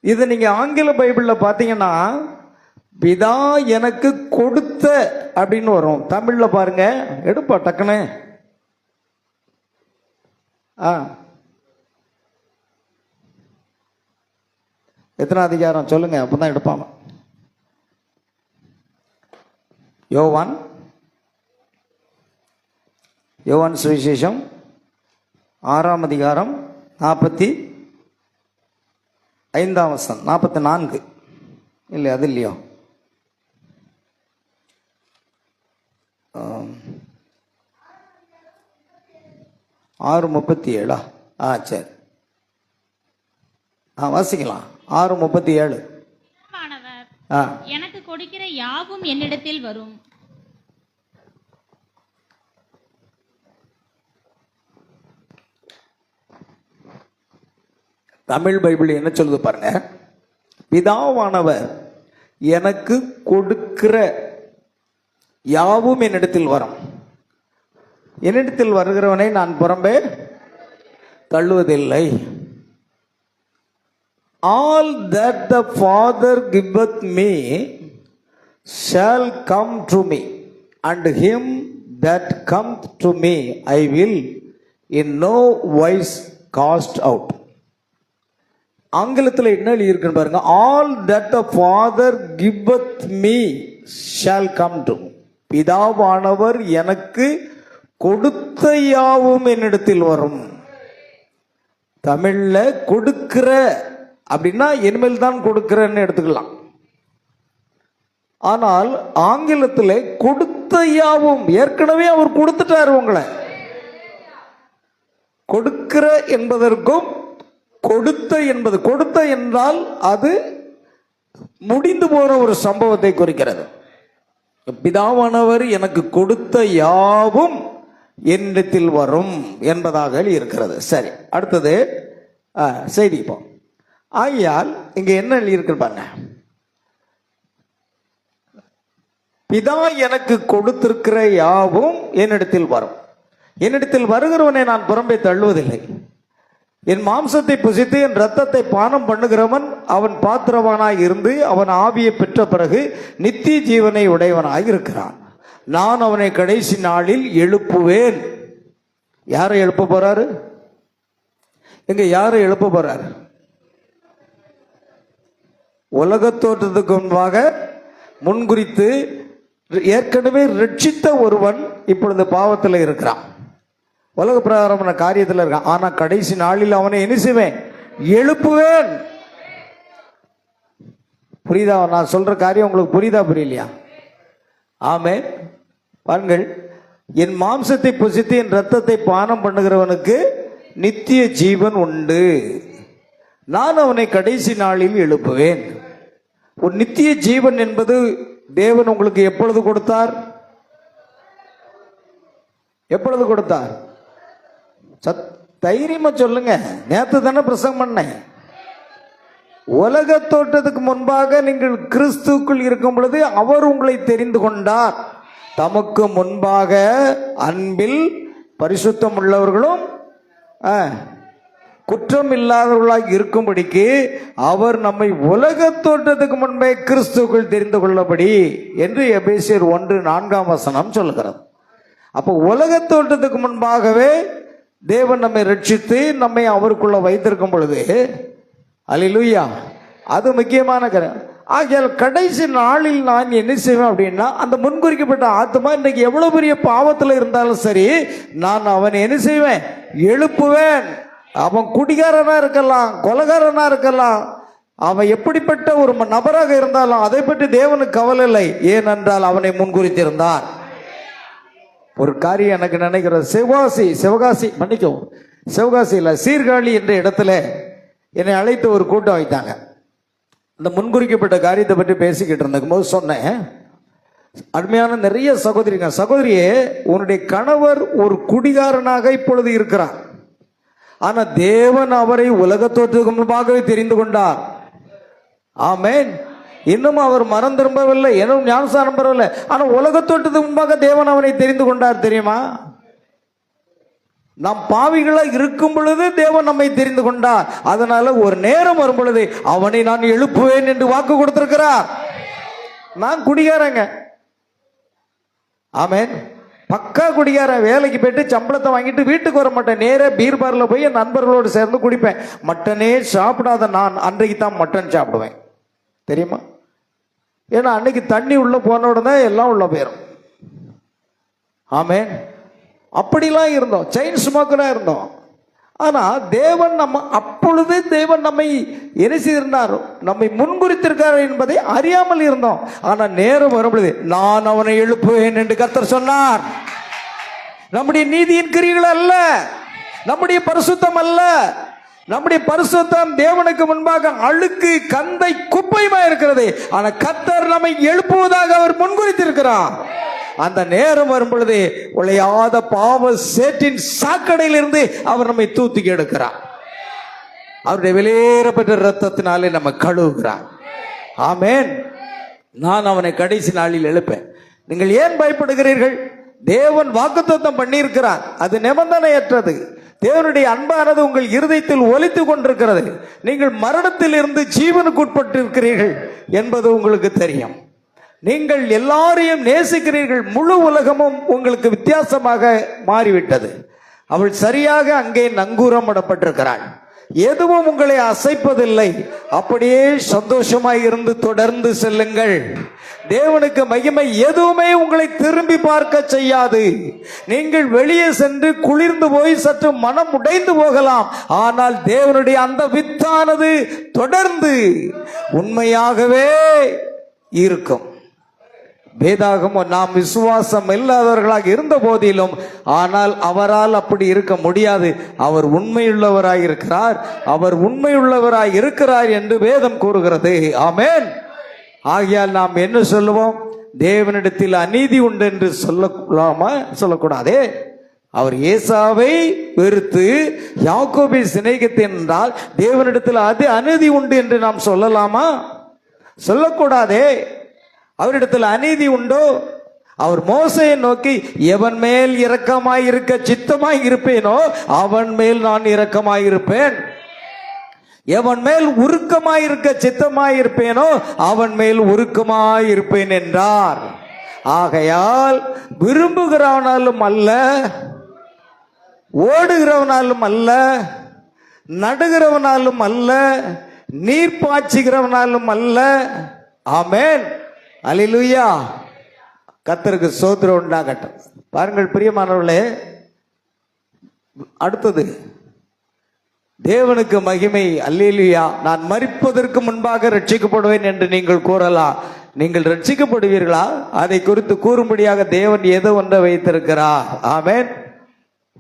இது நீங்க ஆங்கில பைபிள்ல பாத்தீங்கன்னா பிதா எனக்கு கொடுத்த அப்படின்னு வரும். தமிழ்ல பாருங்க, எடுப்பா டக்குன்னு. எத்தனை அதிகாரம் சொல்லுங்க, அப்பதான் எடுப்பாங்க. யோவான் சுவிசேஷம் 6ஆம் அதிகாரம் 45ஆம் வசனம், 44 இல்லை, அது இல்லையோ? 6:37. சரி, வாசிக்கலாம். 6:37. எனக்கு கொடுக்கிற யாவும் என்னிடத்தில் வரும். தமிழ் பைபிள் என்ன சொல்லுது பாருங்க, பிதாவானவர் எனக்கு கொடுக்கிற யாவும் என்னிடத்தில் வரும். என்னிடத்தில் வருகிறவனை நான் புறம்பே தள்ளுவதில்லை. All that the Father giveth me shall come to me, and him that cometh to me I will in no wise cast out. ஆங்கிலத்தில் என்ன எழுதியிருக்குன்னு பாருங்க. All that the father கிவத் me shawl come to. பிதாவானவர் எனக்கு கொடுத்த யாவும் என்னிடத்தில் வரும். தமிழ்ல கொடுக்கிற அப்படின்னா இனிமேல் தான் கொடுக்கிறேன்னு எடுத்துக்கலாம். ஆனால் ஆங்கிலத்தில் கொடுத்த யாவும் ஏற்கனவே அவர் கொடுத்துட்டார். உங்களை கொடுக்கிற என்பதற்கும் கொடுத்த என்பது, கொடுத்த என்றால் அது முடிந்து போன ஒரு சம்பவத்தை குறிக்கிறது. பிதாவானவர் எனக்கு கொடுத்த யாவும் என்னிடத்தில் வரும் என்பதாக இருக்கிறது. சரி, அடுத்தது செய்தி. இப்போ ஆகையால் இங்க என்ன எழுதியிருக்கு பாருங்க. பிதா எனக்கு கொடுத்திருக்கிற யாவும் என்னிடத்தில் வரும். என்னிடத்தில் வருகிறவனை நான் புறம்பே தள்ளுவதில்லை. என் மாம்சத்தை புசித்து என் இரத்தத்தை பானம் பண்ணுகிறவன் அவன் பாத்திரவானாய் இருந்து அவன் ஆவியை பெற்ற பிறகு நித்திய ஜீவனை உடையவனாய் இருக்கிறான். நான் அவனை கடைசி நாளில் எழுப்புவேன். யாரை எழுப்ப போறாரு? எங்க யாரை எழுப்ப போறாரு? உலகத் தோற்றத்துக்கு முன்பாக முன்குறித்து ஏற்கனவே ரட்சித்த ஒருவன் இப்பொழுது பாவத்தில் இருக்கிறான், உலக பிரகாரமான காரியத்தில் இருக்கான். ஆனா கடைசி நாளில் அவனை என்ன செய்வேன்? எழுப்புவேன். புரியுதா? நான் சொல்ற காரியம் உங்களுக்கு புரியுதா புரியலையா? ஆமென். பாருங்கள், என் மாம்சத்தை புசித்து என் இரத்தத்தை பானம் பண்ணுகிறவனுக்கு நித்திய ஜீவன் உண்டு. நான் அவனை கடைசி நாளில் எழுப்புவேன். ஒரு நித்திய ஜீவன் என்பது தேவன் உங்களுக்கு எப்பொழுது கொடுத்தார்? எப்பொழுது கொடுத்தார்? தைரியமா சொல்லுங்க. நேத்து தானே பிரசங்கம் பண்ணேன். உலக தோற்றத்துக்கு முன்பாக நீங்கள் கிறிஸ்துக்குள் இருக்கும் பொழுது அவர் உங்களை தெரிந்து கொண்டார். தமக்கு முன்பாக அன்பில் பரிசுத்தம் உள்ளவர்களும் குற்றம் இல்லாதவர்களாக இருக்கும்படிக்கு அவர் நம்மை உலக தோற்றத்துக்கு முன்பே கிறிஸ்துக்குள் தெரிந்து கொள்ளபடி என்று எபேசியர் 1:4 சொல்லுகிறது. அப்போ உலக தோற்றத்துக்கு முன்பாகவே தேவன் நம்மை ரட்சித்து நம்மை அவருக்குள்ள வைத்திருக்கும் பொழுது, அல்லேலூயா, அது முக்கியமான காரியம். ஆகையால் கடைசி நாளில் நான் என்ன செய்வேன் அப்படின்னா, அந்த முன்குறிக்கப்பட்ட ஆத்மா இன்றைக்கு எவ்வளவு பெரிய பாவத்தில் இருந்தாலும் சரி, நான் அவனை என்ன செய்வேன்? எழுப்புவேன். அவன் குடிகாரனா இருக்கலாம், கொலைகாரனா இருக்கலாம், அவன் எப்படிப்பட்ட ஒரு நபராக இருந்தாலும் அதை பற்றி தேவனுக்கு கவலை இல்லை. ஏனென்றால் அவனை முன்குறித்திருந்தார். ஒரு காரியம் எனக்கு நினைக்கிறது. சிவகாசியில் சீர்காழி என்ற இடத்துல என்னை அழைத்து ஒரு கூட்டம் வைத்தாங்க. அந்த முன்குறிக்கப்பட்ட காரியத்தை பற்றி பேசிக்கிட்டு இருக்கும் போது சொன்னேன், அருமையான நிறைய சகோதரியே, உன்னுடைய கணவர் ஒரு குடிகாரனாக இப்பொழுது இருக்கிறார். ஆனா தேவன் அவரை உலக தோற்றத்துக்கு முன்பாகவே தெரிந்து கொண்டார். ஆமென். இன்னும் அவர் மனம் திரும்பவில்லை, இன்னும் ஞானஸ்நானம் பெறவில்லை. ஆனா உலக தோற்றத்துக்கு முன்பாக தேவன் அவனை தெரிந்து கொண்டார். தெரியுமா? நாம் பாவிகளா இருக்கும் பொழுது தேவன் நம்மை தெரிந்து கொண்டார். அதனால ஒரு நேரம் வரும் பொழுது அவனை நான் எழுப்புவேன் என்று வாக்கு கொடுத்திருக்கிறார். நான் குடிகாரங்க. ஆமென். பக்கா குடிகாரன். வேலைக்கு போயிட்டு சம்பளத்தை வாங்கிட்டு வீட்டுக்கு வர மாட்டேன். நேரா பீர் பார்ல போய் என் நண்பர்களோடு சேர்ந்து குடிப்பேன். மட்டனே சாப்பிடாத நான் அன்றைக்கு தான் மட்டன் சாப்பிடுவேன். தெரியுமா? ஏன்னா அன்னைக்கு தண்ணி உள்ள போன உடனே எல்லாம் உள்ள போயிடும். ஆமென். அப்படிலாம் இருந்தோம். செயின் ஸ்மோக்கரா இருந்தோம். ஆனா தேவன் அப்பொழுது தேவன் நம்மை என்ன செய்திருந்தார்? நம்மை முன்குறித்திருக்கார் என்பதை அறியாமல் இருந்தோம். ஆனா நேரம் வரும்பொழுது நான் அவனை எழுப்புவேன் என்று கர்த்தர் சொன்னார். நம்முடைய நீதியின் கிரியைகள் அல்ல, நம்முடைய பரிசுத்தம் அல்ல. நம்முடைய பரிசுத்தம் தேவனுக்கு முன்பாக அழுக்கு கந்தை குப்பையுமா இருக்கிறது. ஆனா கர்த்தர் நம்மை எழுப்புவதாக அவர் முன்குறித்திருக்கிறார். அந்த நேரம் வரும் பொழுது உளையாத பாவ சேற்றின் சாக்கடையில் இருந்து அவர் நம்மை தூக்கி எடுக்கிறார். அவருடைய வெளியேறப்பட்ட இரத்தத்தினாலே நம்ம கழுவுகிறார். ஆமென். நான் அவனை கடைசி நாளில் எழுப்பேன். நீங்கள் ஏன் பயப்படுகிறீர்கள்? தேவன் வாக்குத்தத்தம் பண்ணியிருக்கிறார். அது நிபந்தனையற்றது. தேவனுடைய அன்பானது உங்கள் இருதயத்தில் ஒலித்து கொண்டிருக்கிறது. நீங்கள் மரணத்தில் இருந்து ஜீவனுக்கு உட்பட்டிருக்கிறீர்கள் என்பது உங்களுக்கு தெரியும். நீங்கள் எல்லாரையும் நேசிக்கிறீர்கள். முழு உலகமும் உங்களுக்கு வித்தியாசமாக மாறிவிட்டது. அவள் சரியாக அங்கே நங்கூரமிடப்பட்டிருக்கிறாள். எதுவும் உங்களை அசைப்பதில்லை. அப்படியே சந்தோஷமாய் இருந்து தொடர்ந்து செல்லுங்கள். தேவனுக்கு மகிமை. எதுவுமே உங்களை திரும்பி பார்க்க செய்யாது. நீங்கள் வெளியே சென்று குளிர்ந்து போய் சற்று மனம் உடைந்து போகலாம். ஆனால் தேவனுடைய அந்த வித்தானது தொடர்ந்து உண்மையாகவே இருக்கும். வேதாகமம் நாம் விசுவாசம் இல்லாதவர்களாக இருந்த போதிலும், ஆனால் அவரால் அப்படி இருக்க முடியாது. அவர் உண்மையுள்ளவராய் இருக்கிறார். அவர் உண்மையுள்ளவராய் இருக்கிறார் என்று வேதம் கூறுகிறது. ஆமென். ஆகையால் நாம் என்ன சொல்லுவோம்? தேவனிடத்தில் அநீதி உண்டு என்று சொல்லலாமா? சொல்லக்கூடாதே. அவர் ஏசாவை வெறுத்து யாக்கோபை சிநேகித்தேன் என்றால் தேவனிடத்தில் அது அநீதி உண்டு என்று நாம் சொல்லலாமா? சொல்லக்கூடாதே. அவரிடத்தில் அநீதி உண்டோ? அவர் மோசையை நோக்கி, எவன் மேல் இரக்கமாய் இருக்க சித்தமாய் இருப்பேனோ அவன் மேல் நான் இரக்கமாய் இருப்பேன், எவன் மேல் உருக்கமாய் இருக்க சித்தமாய் இருப்பேனோ அவன் மேல் உருக்கமாய் இருப்பேன் என்றார். ஆகையால் விரும்புகிறவனாலும் அல்ல, ஓடுகிறவனாலும் அல்ல, நடுகிறவனாலும் அல்ல, நீர் பாய்ச்சுகிறவனாலும் அல்ல. ஆமென். அல்லேலூயா. கர்த்தருக்கு ஸ்தோத்திரம் உண்டாகட்டும். பாருங்கள் பிரியமானவர்களே, அடுத்தது தேவனுக்கு மகிமை. அல்லேலூயா. நான் மரிப்பதற்கு முன்பாக ரட்சிக்கப்படுவேன் என்று நீங்கள் கூறலாம். நீங்கள் ரட்சிக்கப்படுவீர்களா? அதை குறித்து கூறும்படியாக தேவன் ஏதோ ஒன்றை வைத்திருக்கிறார். ஆமென்.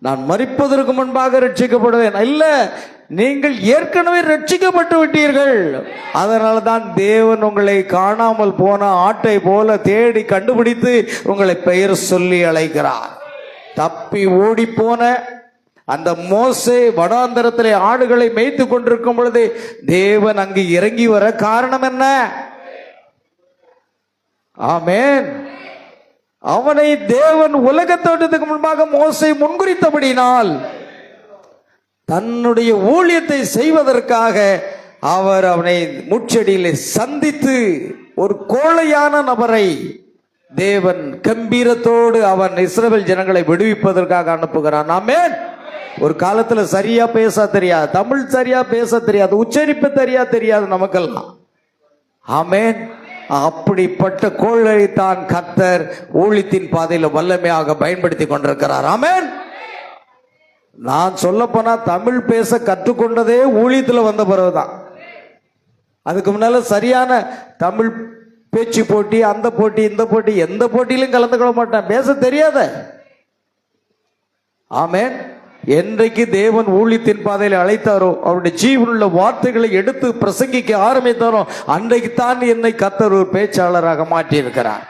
நான் மரிப்பதற்கு முன்பாக ரட்சிக்கப்படுவேன் இல்ல, நீங்கள் ஏற்கனவே ரட்சிக்கப்பட்டு விட்டீர்கள். அதனால தான் தேவன் உங்களை காணாமல் போன ஆட்டை போல தேடி கண்டுபிடித்து உங்களை பெயர் சொல்லி அழைக்கிறார். தப்பி ஓடி போன அந்த மோசே வனாந்தரத்திலே ஆடுகளை மேய்த்து கொண்டிருக்கும் பொழுது தேவன் அங்கு இறங்கி வர காரணம் என்ன? ஆமென். அவனை தேவன் உலக தோற்றத்துக்கு முன்பாக மோசே முன்குறித்தபடினால் தன்னுடைய ஊழியத்தை செய்வதற்காக அவர் அவனை முச்செடியிலே சந்தித்து ஒரு கோழையான நபரை தேவன் கம்பீரத்தோடு அவன் இஸ்ரவேல் ஜனங்களை விடுவிப்பதற்காக அனுப்புகிறான். ஆமென். ஒரு காலத்துல சரியா பேச தெரியாது, தமிழ் சரியா பேச தெரியாது, உச்சரிப்பு தெரியாது நமக்கெல்லாம். ஆமென். அப்படிப்பட்ட கோழை தான் கர்த்தர் ஊழியத்தின் பாதையில் வல்லமையாக பயன்படுத்தி கொண்டிருக்கிறார். ஆமென். நான் சொல்ல போனா தமிழ் பேச கற்றுக்கொண்டதே ஊழியத்தில் வந்த பிறகுதான். அதுக்கு முன்னால சரியான தமிழ் பேச்சு போட்டி, அந்த போட்டி, இந்த போட்டி, எந்த போட்டியிலும் கலந்துக்க மாட்டேன், பேச தெரியாத. ஆமென். என்றைக்கு தேவன் ஊழியத்தின் பாதையில் அழைத்தாரோ, அவருடைய ஜீவனுள்ள வார்த்தைகளை எடுத்து பிரசங்கிக்க ஆரம்பித்தாரோ, அன்றைக்கு தான் என்னை கர்த்தர் ஒரு பேச்சாளராக மாற்றி இருக்கிறார்.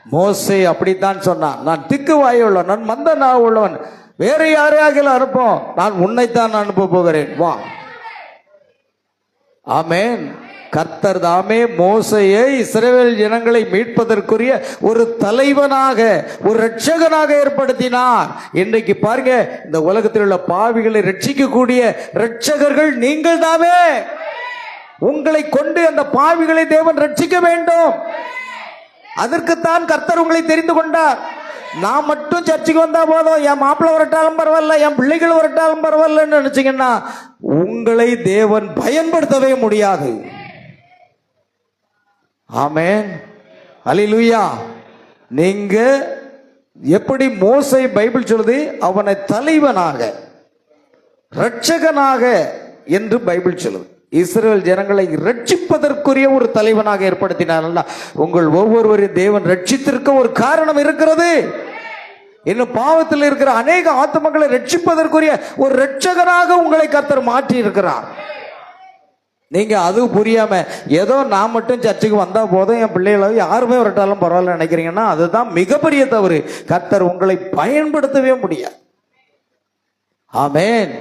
மோசே அப்படித்தான் சொன்னான், நான் திக்கு வாயுள்ளவன், நான் மந்த நாவு உள்ளவன், வேற யாரையாக அனுப்போம், நான் உன்னைத்தான் அனுப்ப போகிறேன், வா. ஆமென். கர்த்தர் தாமே மோசையை இஸ்ரவேல் ஜனங்களை மீட்பதற்குரிய ஒரு தலைவனாக, ஒரு இரட்சகனாக ஏற்படுத்தினார். இன்றைக்கு பாருங்க, இந்த உலகத்தில் உள்ள பாவிகளை ரட்சிக்கக்கூடிய இரட்சகர்கள் நீங்கள் தாமே. உங்களை கொண்டு அந்த பாவிகளை தேவன் ரட்சிக்க வேண்டும். அதற்குத்தான் கர்த்தர் உங்களை தெரிந்து கொண்டார். நான் மட்டும் சர்ச்சுக்கு வந்தா போதும், என் மாப்பிள்ளை வரட்டாலும் பரவாயில்ல, என் பிள்ளைகள் வரட்டாலும் பரவாயில்லன்னு நினைச்சீங்கன்னா உங்களை தேவன் பயன்படுத்தவே முடியாது. ஆமென். அல்லேலூயா. நீங்க எப்படி மோசே பைபிள் சொல்லுது, அவனை தலைவனாக, இரட்சகனாக என்று பைபிள் சொல்லுது. இஸ்ரவேல் ஜனங்களை ரட்சிப்பதற்குரிய ஒரு தலைவனாக ஏற்படுத்தினார். உங்கள் ஒவ்வொருவரையும் தேவன் ரட்சித்திருக்க ஒரு காரணம் இருக்கிறது. இன்னும் பாவத்தில் இருக்கிற அநேக ஆத்துமக்களை ரட்சிப்பதற்குரிய ஒரு இரட்சகனாக உங்களை கர்த்தர் மாற்றி இருக்கிறார். நீங்க அது புரியாம ஏதோ நான் மட்டும் சர்ச்சுக்கு வந்தா போதும், என் பிள்ளைகளை யாருமே வரட்டாலும் பரவாயில்ல நினைக்கிறீங்கன்னா அதுதான் மிகப்பெரிய தவறு. கர்த்தர் உங்களை பயன்படுத்தவே முடியாது. ஆமென்.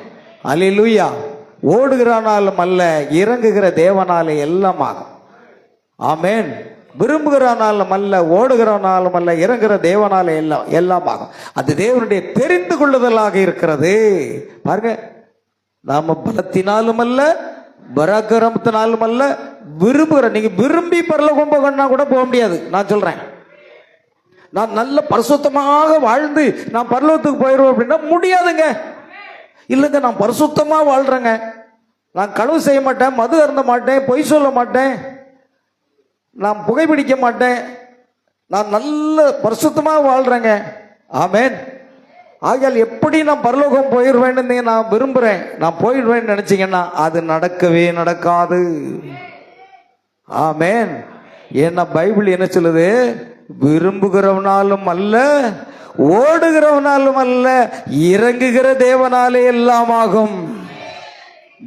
அல்லேலூயா. ஓடுகிறானாலும் அல்ல, இறங்குகிற தேவனாலே எல்லாம் ஆகும். ஆமென். விரும்புகிறானாலும் அல்ல, ஓடுகிறனாலும் அல்ல, இறங்குகிற தேவனாலே எல்லாம் ஆகும். அது தேவனுடைய தெரிந்து கொள்ளுதலாக இருக்கிறது. பாருங்க, நாம பலத்தினாலும் அல்ல, பராக்கிரமத்தினாலும் அல்ல, விரும்புகிற. நீங்க விரும்பி பரலோகம் போகணும்னா கூட போக முடியாது. நான் சொல்றேன், நான் நல்ல பரிசுத்தமாக வாழ்ந்து நான் பரலோகத்துக்கு போயிடுவோம் அப்படின்னா முடியாதுங்க. இல்லைங்க நான் பரிசுத்தமா வாழ்றேங்க, நான் களவு செய்ய மாட்டேன், மது அருந்த மாட்டேன், பொய் சொல்ல மாட்டேன், நான் புகைப்பிடிக்க மாட்டேன், நான் நல்ல பரிசுத்தமா வாழ்றேங்க. ஆமென். ஆகையால் எப்படி நான் பரலோகம் போயிடுவேன்னு நான் விரும்புறேன், நான் போயிடுவேன்னு நினைச்சீங்கன்னா அது நடக்கவே நடக்காது. ஆமென். ஏன்னா பைபிள் என்ன சொல்லுது? விரும்புகிறவனாலும் அல்ல, ஓடுகிறவனாலும் அல்ல, இறங்குகிற தேவனாலே எல்லாம் ஆகும்.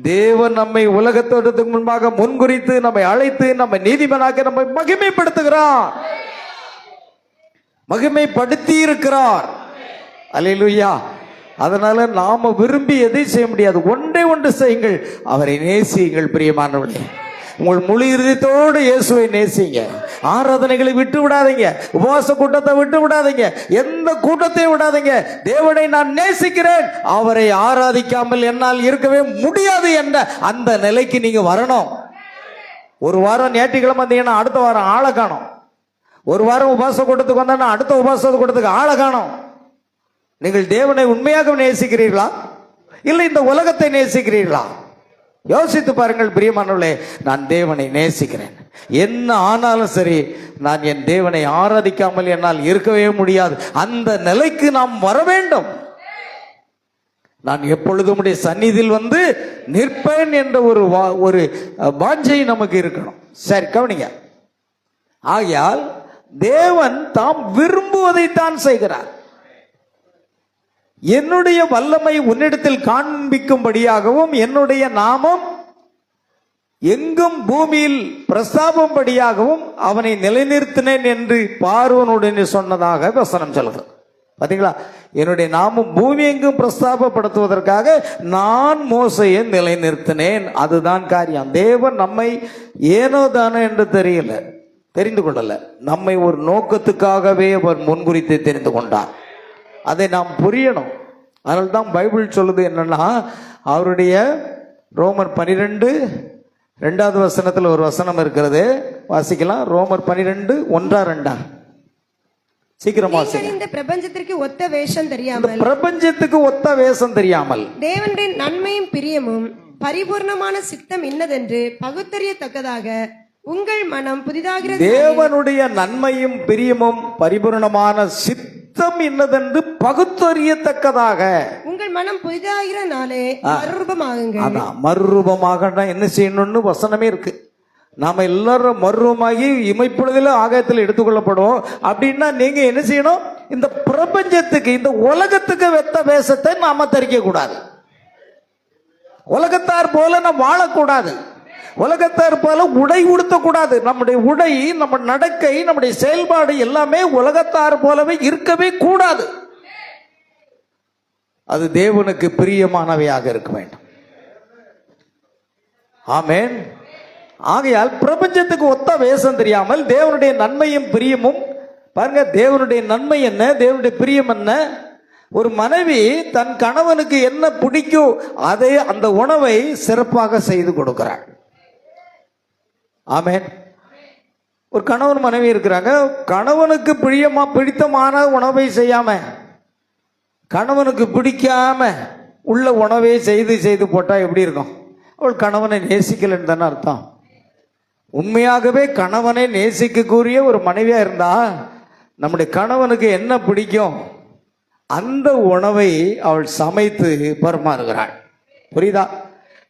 தேவன் நம்மை உலகத்தோட்டத்துக்கு முன்பாக முன்குறித்து நம்மை அழைத்து நம்மை நீதிமனாக்க நம்மை மகிமைப்படுத்துகிறார், மகிமைப்படுத்தி இருக்கிறார். அல்லேலூயா. அதனால நாம விரும்பி எதை செய்ய முடியாது, ஒன்றே ஒன்று செய்யுங்கள், அவரை நேசியுங்கள். பிரியமானவர்களே, உங்கள் முழு இருதயத்தோடு இயேசுவை நேசிங்க. ஆராதனைகளை விட்டு விடாதீங்க, உபவாச கூட்டத்தை விட்டு விடாதீங்க, எந்த கூட்டத்தையும் விடாதீங்க. தேவனை நான் நேசிக்கிறேன், அவரை ஆராதிக்காமல் என்னால் இருக்கவே முடியாது என்ற அந்த நிலைக்கு நீங்க வரணும். ஒரு வாரம் ஞாயிற்றுக்கிழமை வந்தீங்கன்னா அடுத்த வாரம் ஆளை காணும். ஒரு வாரம் உபவாச கூட்டத்துக்கு வந்தா அடுத்த உபவாச கூட்டத்துக்கு ஆளை காணும். நீங்கள் தேவனை உண்மையாக நேசிக்கிறீர்களா, இல்லை இந்த உலகத்தை நேசிக்கிறீர்களா? யோசித்து பாருங்கள் பிரியமானவர்களே. நான் தேவனை நேசிக்கிறேன், என்ன ஆனாலும் சரி, நான் என் தேவனை ஆராதிக்காமல் என்னால் இருக்கவே முடியாது. அந்த நிலைக்கு நாம் வர வேண்டும். நான் எப்பொழுதும் உடைய சந்நிதியில் வந்து நிற்பேன் என்ற ஒரு வாஞ்சை நமக்கு இருக்கணும். சரி, கவனிங்க. ஆகையால் தேவன் தாம் விரும்புவதைத்தான் செய்கிறார். என்னுடைய வல்லமை உன்னிடத்தில் காண்பிக்கும்படியாகவும் என்னுடைய நாமம் எங்கும் பூமியில் பிரஸ்தாபம்படியாகவும் அவனை நிலைநிறுத்தினேன் என்று பார்வோனுடனே சொன்னதாக வசனம் சொல்கிறது. பாத்தீங்களா? என்னுடைய நாமம் பூமி எங்கும் பிரஸ்தாபப்படுத்துவதற்காக நான் மோசையை நிலைநிறுத்தினேன். அதுதான் காரியம். தேவன் நம்மை ஏனோ தானோ என்று தெரிந்து கொள்ளல, நம்மை ஒரு நோக்கத்துக்காகவே அவர் முன்குறித்து தெரிந்து கொண்டார். அதை நாம் புரியணும். அதனால தான் பைபிள் சொல்லுது என்னன்னா, அவருடைய ரோமர் 12:2 வசனத்தில் ஒரு வசனம் இருக்கிறது, வாசிக்கலாம். ரோமர் 12:1-2 சீக்கிரம் வாசிங்க. இந்த பிரபஞ்சத்திற்கு ஒத்த வேஷம் தெரியாமல், பிரபஞ்சத்துக்கு ஒத்த வேஷம் தெரியாமல் தேவனுடைய நன்மையும் பிரியமும் பரிபூர்ணமான சித்தம் இன்னதென்று பகுத்தறியத்தக்கதாக உங்கள் மனம் புதிதாகிறது. தேவனுடைய நன்மையும் பிரியமும் பரிபூர்ணமான சித்தம் இன்னதென்று பகுத்தறியத்தக்கதாக உங்கள் மனம் புதிதாகிற நாளே மறுரூபமாகுங்க. மறுரூபமாக என்ன செய்யணும்னு வசனமே இருக்கு. நாம எல்லாரும் மறுரூபமாகி இமைப்பொழுதில் ஆகாயத்தில் எடுத்துக்கொள்ளப்படுவோம். அப்படின்னா நீங்க என்ன செய்யணும்? இந்த பிரபஞ்சத்துக்கு, இந்த உலகத்துக்கு வெத்த வேஷத்தை நாம தரிக்க கூடாது. உலகத்தார் போல நாம் வாழக்கூடாது. உலகத்தார் போல உடை உடுத்தக்கூடாது. நம்முடைய உடை, நம்ம நடக்கை, நம்முடைய செயல்பாடு எல்லாமே உலகத்தார் போலவே இருக்கவே கூடாது. அது தேவனுக்கு பிரியமானவையாக இருக்க வேண்டும். ஆமென். ஆகையால் பிரபஞ்சத்துக்கு ஒத்த வேஷம் தெரியாமல் தேவனுடைய நன்மையும் பிரியமும் பாருங்க. தேவனுடைய நன்மை என்ன, தேவனுடைய பிரியம் என்ன? ஒரு மனைவி தன் கணவனுக்கு என்ன பிடிக்கும் அதை, அந்த உணவை சிறப்பாக செய்து கொடுக்கிறாள். ஆமென். ஒரு கணவன் மனைவி இருக்கிறாங்க. கணவனுக்கு பிடித்தமான உணவை செய்யாம, கணவனுக்கு பிடிக்காம உள்ள உணவை செய்து போட்டா எப்படி இருக்கும்? அவள் கணவனை நேசிக்கலன்னு தானே அர்த்தம். உண்மையாகவே கணவனை நேசிக்கக்கூடிய ஒரு மனைவியா இருந்தா, நம்முடைய கணவனுக்கு என்ன பிடிக்கும் அந்த உணவை அவள் சமைத்து பரிமாறுகிறாள். புரியுதா?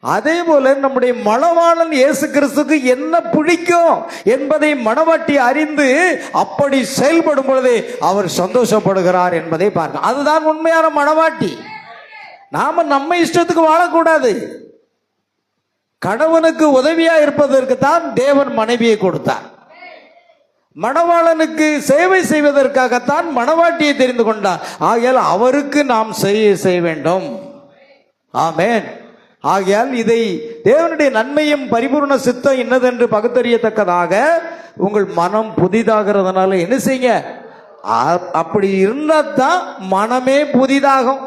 அதே போல நம்முடைய மணவாளன் இயேசு கிறிஸ்துக்கு என்ன பிடிக்கும் என்பதை மணவாட்டி அறிந்து அப்படி செயல்படும் பொழுது அவர் சந்தோஷப்படுகிறார் என்பதை பார்க்க. அதுதான் உண்மையான மணவாட்டி. நாம நம்ம இஷ்டத்துக்கு வாழக்கூடாது. கணவனுக்கு உதவியா இருப்பதற்கு தான் தேவன் மனைவியை கொடுத்தார். மணவாளனுக்கு சேவை செய்வதற்காகத்தான் மணவாட்டியை தெரிந்து கொண்டார். ஆகையால் அவருக்கு நாம் செய்ய வேண்டும். ஆமென். ஆகையால் இதை தேவனுடைய நன்மையும் பரிபூர்ண சித்தம் என்னதென்று பகுத்தறியத்தக்கதாக உங்கள் மனம் புதிதாகிறதுனால என்ன செய்யுங்க? அப்படி இருந்தா தான் மனமே புதிதாகும்.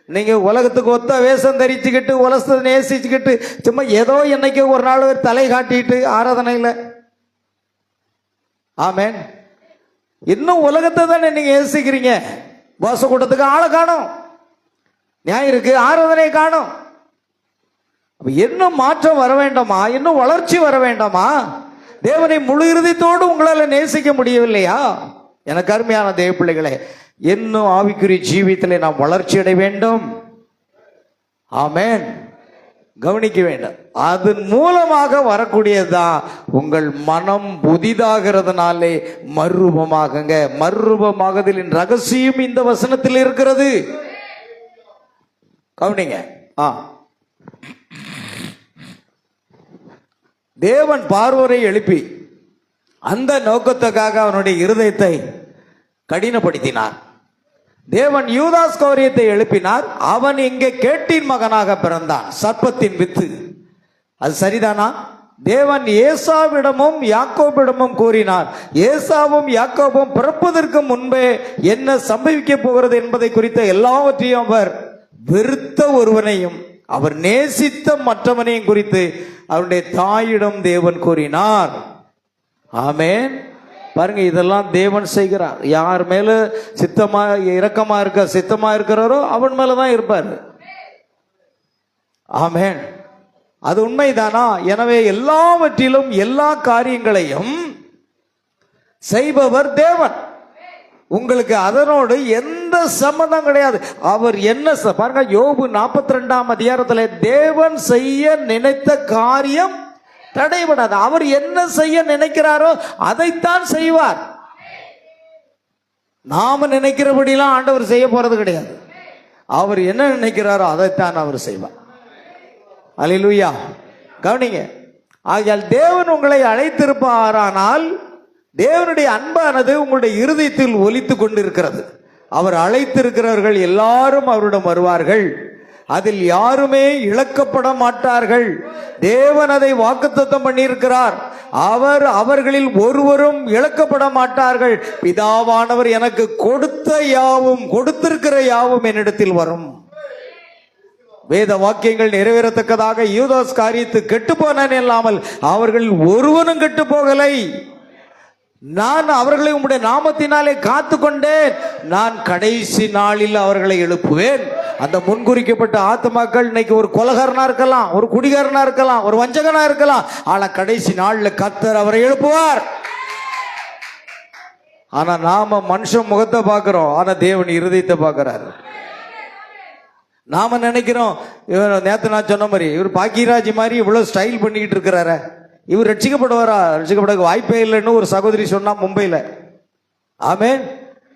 நீங்க உலகத்துக்கு ஒத்த வேஷம் தரிச்சுக்கிட்டு, உலகத்தை நேசிச்சுக்கிட்டு, சும்மா ஏதோ என்னைக்கு ஒரு நாள் தலை காட்டிட்டு ஆராதனையில், ஆமென், இன்னும் உலகத்தை தானே நீங்க நேசிக்கிறீங்க. வாச கூட்டத்துக்கு ஆளை காணும். ஞாயிறுக்கு ஆராதனை காணும். இன்னும் மாற்றம் வர வேண்டாமா? இன்னும் வளர்ச்சி வர வேண்டாமா? தேவனை முழு இறுதித்தோடு உங்களால் நேசிக்க முடியவில்லையா? எனக்கு அருமையான தேவ பிள்ளைகளே, இன்னும் ஆவிக்குரிய ஜீவியத்திலே நாம் வளர்ச்சி அடைய வேண்டும். ஆமென். கவனிக்க வேண்டும். அதன் மூலமாக வரக்கூடியதுதான் உங்கள் மனம் புதிதாகிறதுனாலே மறுரூபமாகுங்க. மறுரூபமாகுதலின் ரகசியம் இந்த வசனத்தில் இருக்கிறது. கவனிங்க. தேவன் பார்வோரை எழுப்பி அந்த நோக்கத்துக்காக அவனுடைய இருதயத்தை கடினப்படுத்தினார். தேவன் யூதாஸ் காரியத்தை எழுப்பினார். அவன் இங்கே கேட்டின் மகனாக பிறந்தான், சர்ப்பத்தின் வித்து. அது சரிதானா? தேவன் ஏசாவிடமும் யாக்கோபிடமும் கூறினார். ஏசாவும் யாக்கோபும் பிறப்பதற்கு முன்பே என்ன சம்பவிக்க போகிறது என்பதை குறித்த எல்லாவற்றையும் அவர் வெறுத்த ஒருவனையும் அவர் நேசித்த மற்றவனையும் குறித்து அவருடைய தாயிடம் தேவன் கூறினார். ஆமென். பாருங்க, இதெல்லாம் தேவன் செய்கிறார். யார் மேல சித்தமா இரக்கமா சித்தமா இருக்கிறாரோ அவன் மேலதான் இருப்பார். ஆமென். அது உண்மைதானா? எனவே எல்லாவற்றிலும் எல்லா காரியங்களையும் செய்பவர் தேவன். உங்களுக்கு அதனோடு எந்த சம்பந்தம் கிடையாது. அவர் என்ன பாருங்க, யோபு 42ஆம் அதிகாரத்தில் தேவன் செய்ய நினைத்த காரியம் தடைபடாது. அவர் என்ன செய்ய நினைக்கிறாரோ அதைத்தான் செய்வார். நாம நினைக்கிறபடிலாம் ஆண்டவர் செய்ய போறது கிடையாது. அவர் என்ன நினைக்கிறாரோ அதைத்தான் அவர் செய்வார். அல்லேலூயா. கவனிங்க. ஆகையால் தேவன் உங்களை அழைத்திருப்பாரானால் தேவனுடைய அன்பானது உங்களுடைய இருதயத்தில் ஒலித்து கொண்டிருக்கிறது. அவர் அழைத்திருக்கிறவர்கள் எல்லாரும் அவரிடம் வருவார்கள். அதில் யாருமே இழக்கப்பட மாட்டார்கள். தேவன் அதை வாக்குத்தத்தம் பண்ணியிருக்கிறார். அவர்களில் ஒருவரும் இழக்கப்பட மாட்டார்கள். பிதாவானவர் எனக்கு கொடுத்திருக்கிற யாவும் என்னிடத்தில் வரும். வேத வாக்கியங்கள் நிறைவேறத்தக்கதாக யூதாஸ் காரியத்து கெட்டு போனான் இல்லாமல் அவர்கள் ஒருவனும் கெட்டு போகலை. நான் அவர்களை உம்முடைய நாமத்தினாலே காத்து கொண்டேன். நான் கடைசி நாளில் அவர்களை எழுப்புவேன். அந்த முன்குறிக்கப்பட்ட ஆத்மாக்கள் இன்னைக்கு ஒரு கொலகாரனா இருக்கலாம், ஒரு குடிகாரனா இருக்கலாம், ஒரு வஞ்சகனா இருக்கலாம். ஆனா கடைசி நாளில் கர்த்தர் அவரை எழுப்புவார். ஆனா நாம மனுஷன் முகத்தை பார்க்கிறோம், ஆனா தேவன் இருதயத்தை பார்க்கிறாரு. நாம நினைக்கிறோம், இவர் நேத்து நான் சொன்ன மாதிரி இவர் பாக்கியராஜ் மாதிரி இவ்வளவு ஸ்டைல் பண்ணிக்கிட்டு இருக்கிறாரு, இவர் ரட்சிக்கப்படுவாரா? ரட்சிக்கப்பட வாய்ப்பே இல்லைன்னு ஒரு சகோதரி சொன்னா மும்பையில். ஆமென்.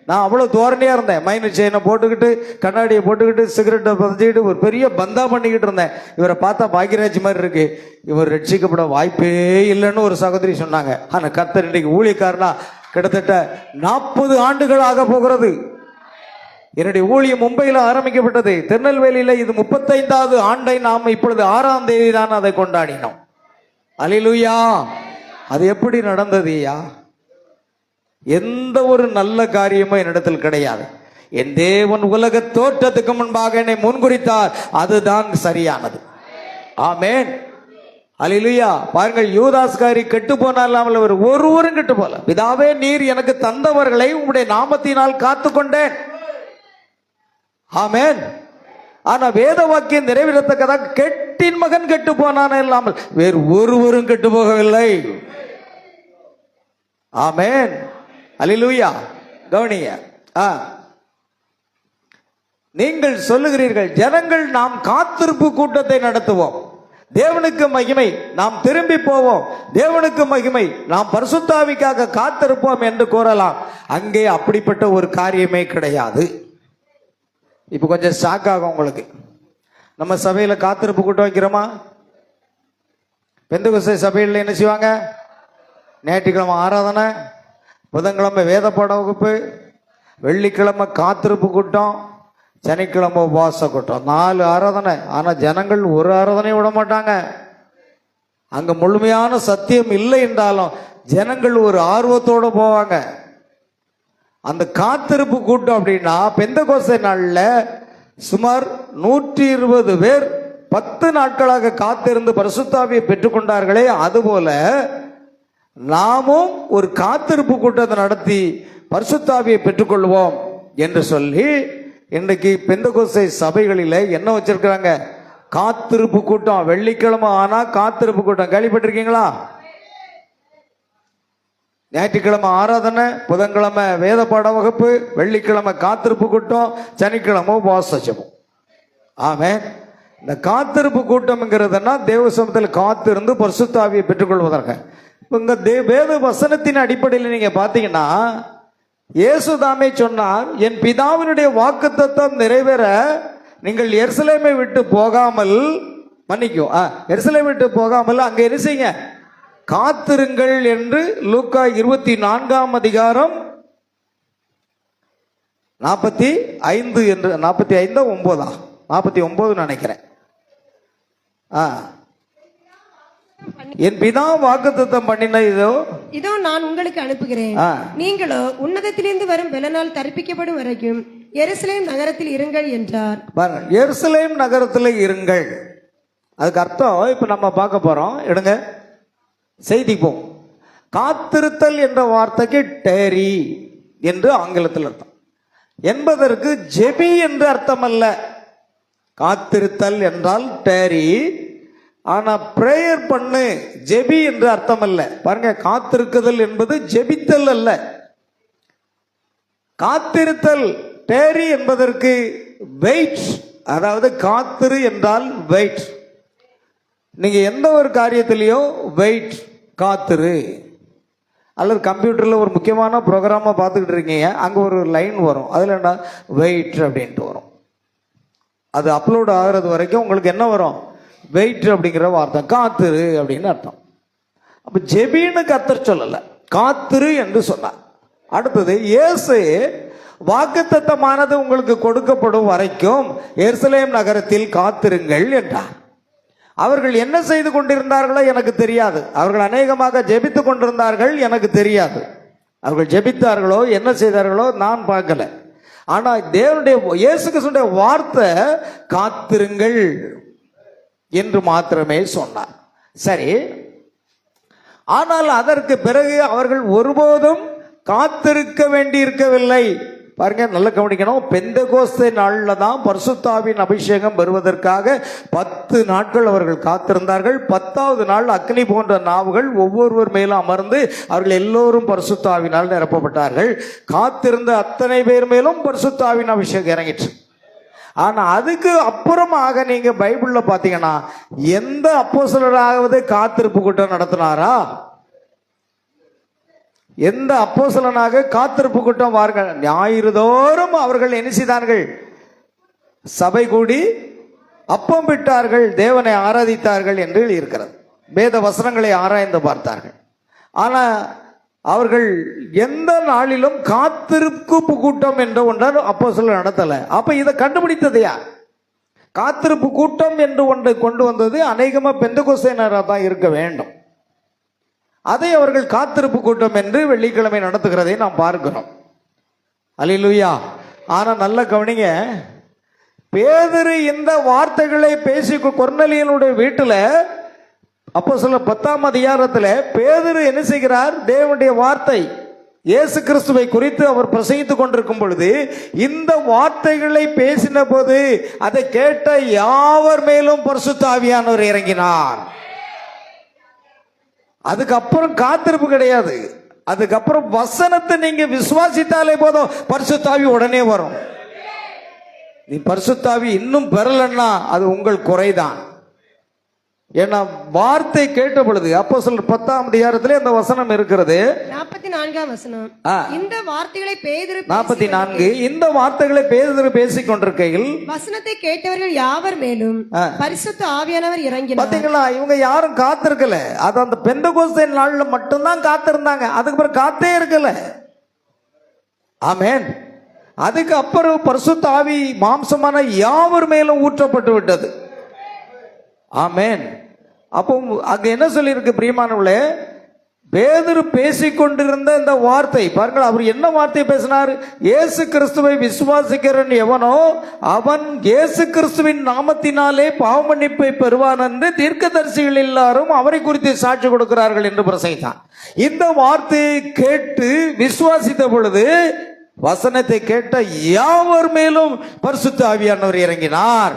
நான் அவ்வளோ தோரணையா இருந்தேன். மைனர் செயினை போட்டுக்கிட்டு, கண்ணாடியை போட்டுக்கிட்டு, சிகரெட்டை பதிச்சுக்கிட்டு ஒரு பெரிய பந்தா பண்ணிக்கிட்டு இருந்தேன். இவரை பார்த்தா பாக்கியராஜ் மாதிரி இருக்கு, இவர் ரட்சிக்கப்பட வாய்ப்பே இல்லைன்னு ஒரு சகோதரி சொன்னாங்க. ஆனால் கர்த்தர் இன்னைக்கு ஊழியக்காரனா கிட்டத்தட்ட 40 ஆண்டுகள் ஆக போகிறது. என்னுடைய ஊழியம் மும்பையில் ஆரம்பிக்கப்பட்டது. திருநெல்வேலியில் இது 35வது ஆண்டை நாம் இப்பொழுது 6ஆம் தேதி தான் அதை கொண்டாடினோம். அல்லேலூயா. அது எப்படி நடந்தது ஐயா? எந்த ஒரு நல்ல காரியமும் என்னிடத்தில் கிடையாது. என் தேவன் உலக தோற்றத்துக்கு முன்பாக என்னை முன்குறித்தார், அதுதான் சரியானது. ஆமென். அல்லேலூயா. பாருங்கள், யூதாஸ் காரி கெட்டு போனார், அவர் ஒருவரும் கெட்டு போல. பிதாவே, நீர் எனக்கு தந்தவர்களை உம்முடைய நாமத்தினால் காத்து கொண்டேன். ஆமென். ஆனா வேத வாக்கியம் நிறைவேறத்தக்கதாக கெட்டின் மகன் கெட்டு போனான் இல்லாமல் வேறு ஒருவரும் கெட்டு போகவில்லை. ஆமென். அல்லேலூயா. கவனிங்க. நீங்கள் சொல்லுகிறீர்கள், ஜனங்கள் நாம் காத்திருப்பு கூட்டத்தை நடத்துவோம், தேவனுக்கு மகிமை, நாம் திரும்பி போவோம், தேவனுக்கு மகிமை, நாம் பரிசுத்தாவிக்காக காத்திருப்போம் என்று கூறலாம். அங்கே அப்படிப்பட்ட ஒரு காரியமே கிடையாது. இப்போ கொஞ்சம் ஷாக் ஆகும் உங்களுக்கு. நம்ம சபையில் காத்திருப்பு கூட்டம் வைக்கிறோமா? பெந்தகோஸ்தே சபையில் என்ன செய்வாங்க? ஞாயிற்றுக்கிழமை ஆராதனை, புதன்கிழமை வேத பாட வகுப்பு, வெள்ளிக்கிழமை காத்திருப்பு கூட்டம், சனிக்கிழமை உபவாச கூட்டம். 4 ஆராதனை. ஆனால் ஜனங்கள் ஒரு ஆராதனையும் விட மாட்டாங்க. அங்கே முழுமையான சத்தியம் இல்லை என்றாலும் ஜனங்கள் ஒரு ஆர்வத்தோடு போவாங்க. அந்த காத்திருப்பு கூட்டம் அப்படின்னா பெந்தகோஸ்தே நாளில் சுமார் 120 பேர் 10 நாட்களாக காத்திருந்து பரிசுத்தாவியை பெற்றுக்கொண்டார்களே, அதுபோல நாமும் ஒரு காத்திருப்பு கூட்டத்தை நடத்தி பரிசுத்தாவியை பெற்றுக்கொள்வோம் என்று சொல்லி இன்றைக்கு பெந்தகோஸ்தே சபைகளில் என்ன வச்சிருக்கிறாங்க? காத்திருப்பு கூட்டம். வெள்ளிக்கிழமை ஆனா காத்திருப்பு கூட்டம். கேள்விப்பட்டிருக்கீங்களா? ஞாயிற்றுக்கிழமை ஆராதனை, புதன்கிழமை வேத பாட வகுப்பு, வெள்ளிக்கிழமை காத்திருப்பு கூட்டம், சனிக்கிழமை உபவாச ஜெபம். ஆமென். இந்த காத்திருப்பு கூட்டம்ங்கிறதுனா தேவ சமூகத்தில் காத்திருந்து பரிசுத்த ஆவியை பெற்றுக்கொள்வதற்கு. இங்க வேத வசனத்தின் அடிப்படையில் நீங்க பாத்தீங்கன்னா, இயேசு தாமே சொன்னார், என் பிதாவினுடைய வாக்குத்தத்தம் நிறைவேற நீங்கள் எருசலேமை விட்டு போகாமல், மன்னிக்கும், எருசலேமை விட்டு போகாமல் அங்க என்ன செய்யுங்க? காத்திருங்கள் என்று லூக்கா 24ஆம் அதிகாரம் 45 என்று 45 9 49 நினைக்கிறேன். என் பிதா வாக்குத்தத்தம் பண்ணின இதோ நான் உங்களுக்கு அனுப்புகிறேன். நீங்களோ உன்னதத்திலிருந்து வரும் பெலனால் தரிப்பிக்கப்படும் வரைக்கும் எருசலேம் நகரத்தில் இருங்கள் என்றார். பாருங்க, எருசலேம் நகரத்தில் இருங்கள். அதுக்கு அர்த்தம் இப்ப நம்ம பார்க்க போறோம். எடுங்க செய்தி போம். காத்திருத்தல் என்ற வார்த்தைக்கு டேரி என்று ஆங்கிலத்தில் அர்த்தம் என்பதற்கு ஜெபி என்று அர்த்தம் அல்ல. காத்திருத்தல் என்றால் டேரி, ஆனா பிரேயர் பண்ணு ஜெபி என்று அர்த்தம் அல்ல. பாருங்க, காத்திருக்குதல் என்பது ஜெபித்தல் அல்ல. காத்திருத்தல் டேரி என்பதற்கு வெயிட், அதாவது காத்திரு என்றால் வெயிட். நீங்க எந்த ஒரு காரியத்திலையோ வெயிட், காத்திரு. அல்லது கம்ப்யூட்டர்ல ஒரு முக்கியமான ப்ரோக்ராமை பார்த்துக்கிட்டு இருக்கீங்க, அங்க ஒரு லைன் வரும், அதுல என்ன வெயிட் அப்படின்ட்டு வரும். அது அப்லோட் ஆகிறது வரைக்கும் உங்களுக்கு என்ன வரும்? வெயிட் அப்படிங்கிற வார்த்தை, காத்திரு அப்படின்னு அர்த்தம். அப்ப ஜெபின்னு கர்த்தர் சொல்லல, காத்திரு என்று சொன்னார். அடுத்தது, இயேசு வாக்குத்தத்தமானது உங்களுக்கு கொடுக்கப்படும் வரைக்கும் எருசலேம் நகரத்தில் காத்திருங்கள் என்றார். அவர்கள் என்ன செய்து கொண்டிருந்தார்களோ எனக்கு தெரியாது. அவர்கள் அநேகமாக ஜெபித்துக் கொண்டிருந்தார்கள், எனக்கு தெரியாது. அவர்கள் ஜெபித்தார்களோ என்ன செய்தார்களோ நான் பார்க்கல. ஆனா தேவனுடைய இயேசு கிறிஸ்துவின் வார்த்தை காத்திருங்கள் என்று மாத்திரமே சொன்னார். சரி, ஆனால் அதற்கு பிறகு அவர்கள் ஒருபோதும் காத்திருக்க வேண்டியிருக்கவில்லை. பாருங்க, நல்ல கவனிக்கணும். பெந்தகோஸ்தே நாள்ல தான் பரிசுத்தாவின் அபிஷேகம் பெறுவதற்காக 10 நாட்கள் அவர்கள் காத்திருந்தார்கள். 10வது நாள் அக்னி போன்ற நாவுகள் ஒவ்வொருவர் மேலும் அமர்ந்து அவர்கள் எல்லோரும் பரிசுத்தாவினால் நிரப்பப்பட்டார்கள். காத்திருந்த அத்தனை பேர் மேலும் பரிசுத்தாவின் அபிஷேகம் இறங்கிற்று. ஆனா அதுக்கு அப்புறமாக நீங்க பைபிள்ல பாத்தீங்கன்னா எந்த அப்போஸ்தலராவது காத்திருப்பு கூட்டம் நடத்தினாரா? எந்த அப்போஸ்தலனாக காத்திருப்பு கூட்டம் வார்கள்? ஞாயிறு தோறும் அவர்கள் என்ன செய்தார்கள்? சபை கூடி அப்பம் விட்டார்கள், தேவனை ஆராதித்தார்கள் என்று இருக்கிறது. வேத வசனங்களை ஆராய்ந்து பார்த்தார்கள். ஆனா அவர்கள் எந்த நாளிலும் காத்திருப்பு கூட்டம் என்ற ஒன்றை அப்போஸ்தலர் நடத்தல. அப்ப இதை கண்டுபிடித்தது யார்? காத்திருப்பு கூட்டம் என்று ஒன்றை கொண்டு வந்தது அநேகமா பெந்தகோஸ்தேனராக தான் இருக்க வேண்டும். அதை அவர்கள் காத்திருப்பு கூட்டம் என்று வெள்ளிக்கிழமை நடத்துகிறதை நாம் பார்க்கிறோம். அல்லேலூயா. ஆனா நல்ல கவனிங்க, பேதுரு இந்த வார்த்தைகளை பேசி கொர்நேலியனுடைய வீட்டுல அப்போஸ்தலர் 10ஆம் அதிகாரத்தில் பேதுரு என்ன செய்கிறார்? தேவனுடைய வார்த்தை இயேசு கிறிஸ்துவை குறித்து அவர் பிரசங்கித்துக் கொண்டிருக்கும் பொழுது இந்த வார்த்தைகளை பேசின போது அதை கேட்ட யாவர் மேலும் பரிசுத்த ஆவியானவர் இறங்கினார். அதுக்கப்புறம் காத்திருப்பு கிடையாது. அதுக்கப்புறம் வசனத்தை நீங்க விசுவாசித்தாலே போதும், பரிசுத்த ஆவி உடனே வரும். நீ பரிசுத்த ஆவி இன்னும் பெறலன்னா அது உங்கள் குறைதான். ஏன்னா வார்த்தை கேட்ட பொழுது அப்போஸ்தலர் 10ஆம் அதிகாரத்திலே அந்த வசனம் இருக்கிறது. 44ஆம் வசனம். இந்த வார்த்தைகளை பேதுரு 44 இந்த வார்த்தைகளை பேதுரு பேசிக் கொண்டிருக்கையில் வசனத்தை கேட்டவர்கள் யாவர் மேலும் பரிசுத்த ஆவியானவர் இறங்கினார். பாத்தீங்களா, இவங்க யாரும் காத்திருக்கல. அது அந்த பெந்தகோஸ்தே நாள்ல மட்டும்தான் காத்திருந்தாங்க. அதுக்கு பிறகு காத்தே இருக்கல. ஆமென். அதுக்கு அப்புறம் பரிசுத்த ஆவி மாம்சமான யாவர் மேலும் ஊற்றப்பட்டு விட்டது. ஆமென். அப்போ அங்க என்ன சொல்லி இருக்கு பிரியமானவர்களே? பேதுரு பேசிக்கொண்டிருந்த இந்த வார்த்தை பாருங்கள். அவர் என்ன வார்த்தை பேசினார்? இயேசு கிறிஸ்துவை விசுவாசிக்கிறன் எவனோ அவன் இயேசு கிறிஸ்துவின் நாமத்தினாலே பாவ மன்னிப்பை பெறுவான் என்று தீர்க்கதரிசிகள் எல்லாரும் அவரை குறித்து சாட்சி கொடுக்கிறார்கள் என்று பிரசங்கித்தான். இந்த வார்த்தையை கேட்டு விசுவாசித்த பொழுது வசனத்தை கேட்ட யாவர் மேலும் பரிசுத்த ஆவியானவர் இறங்கினார்.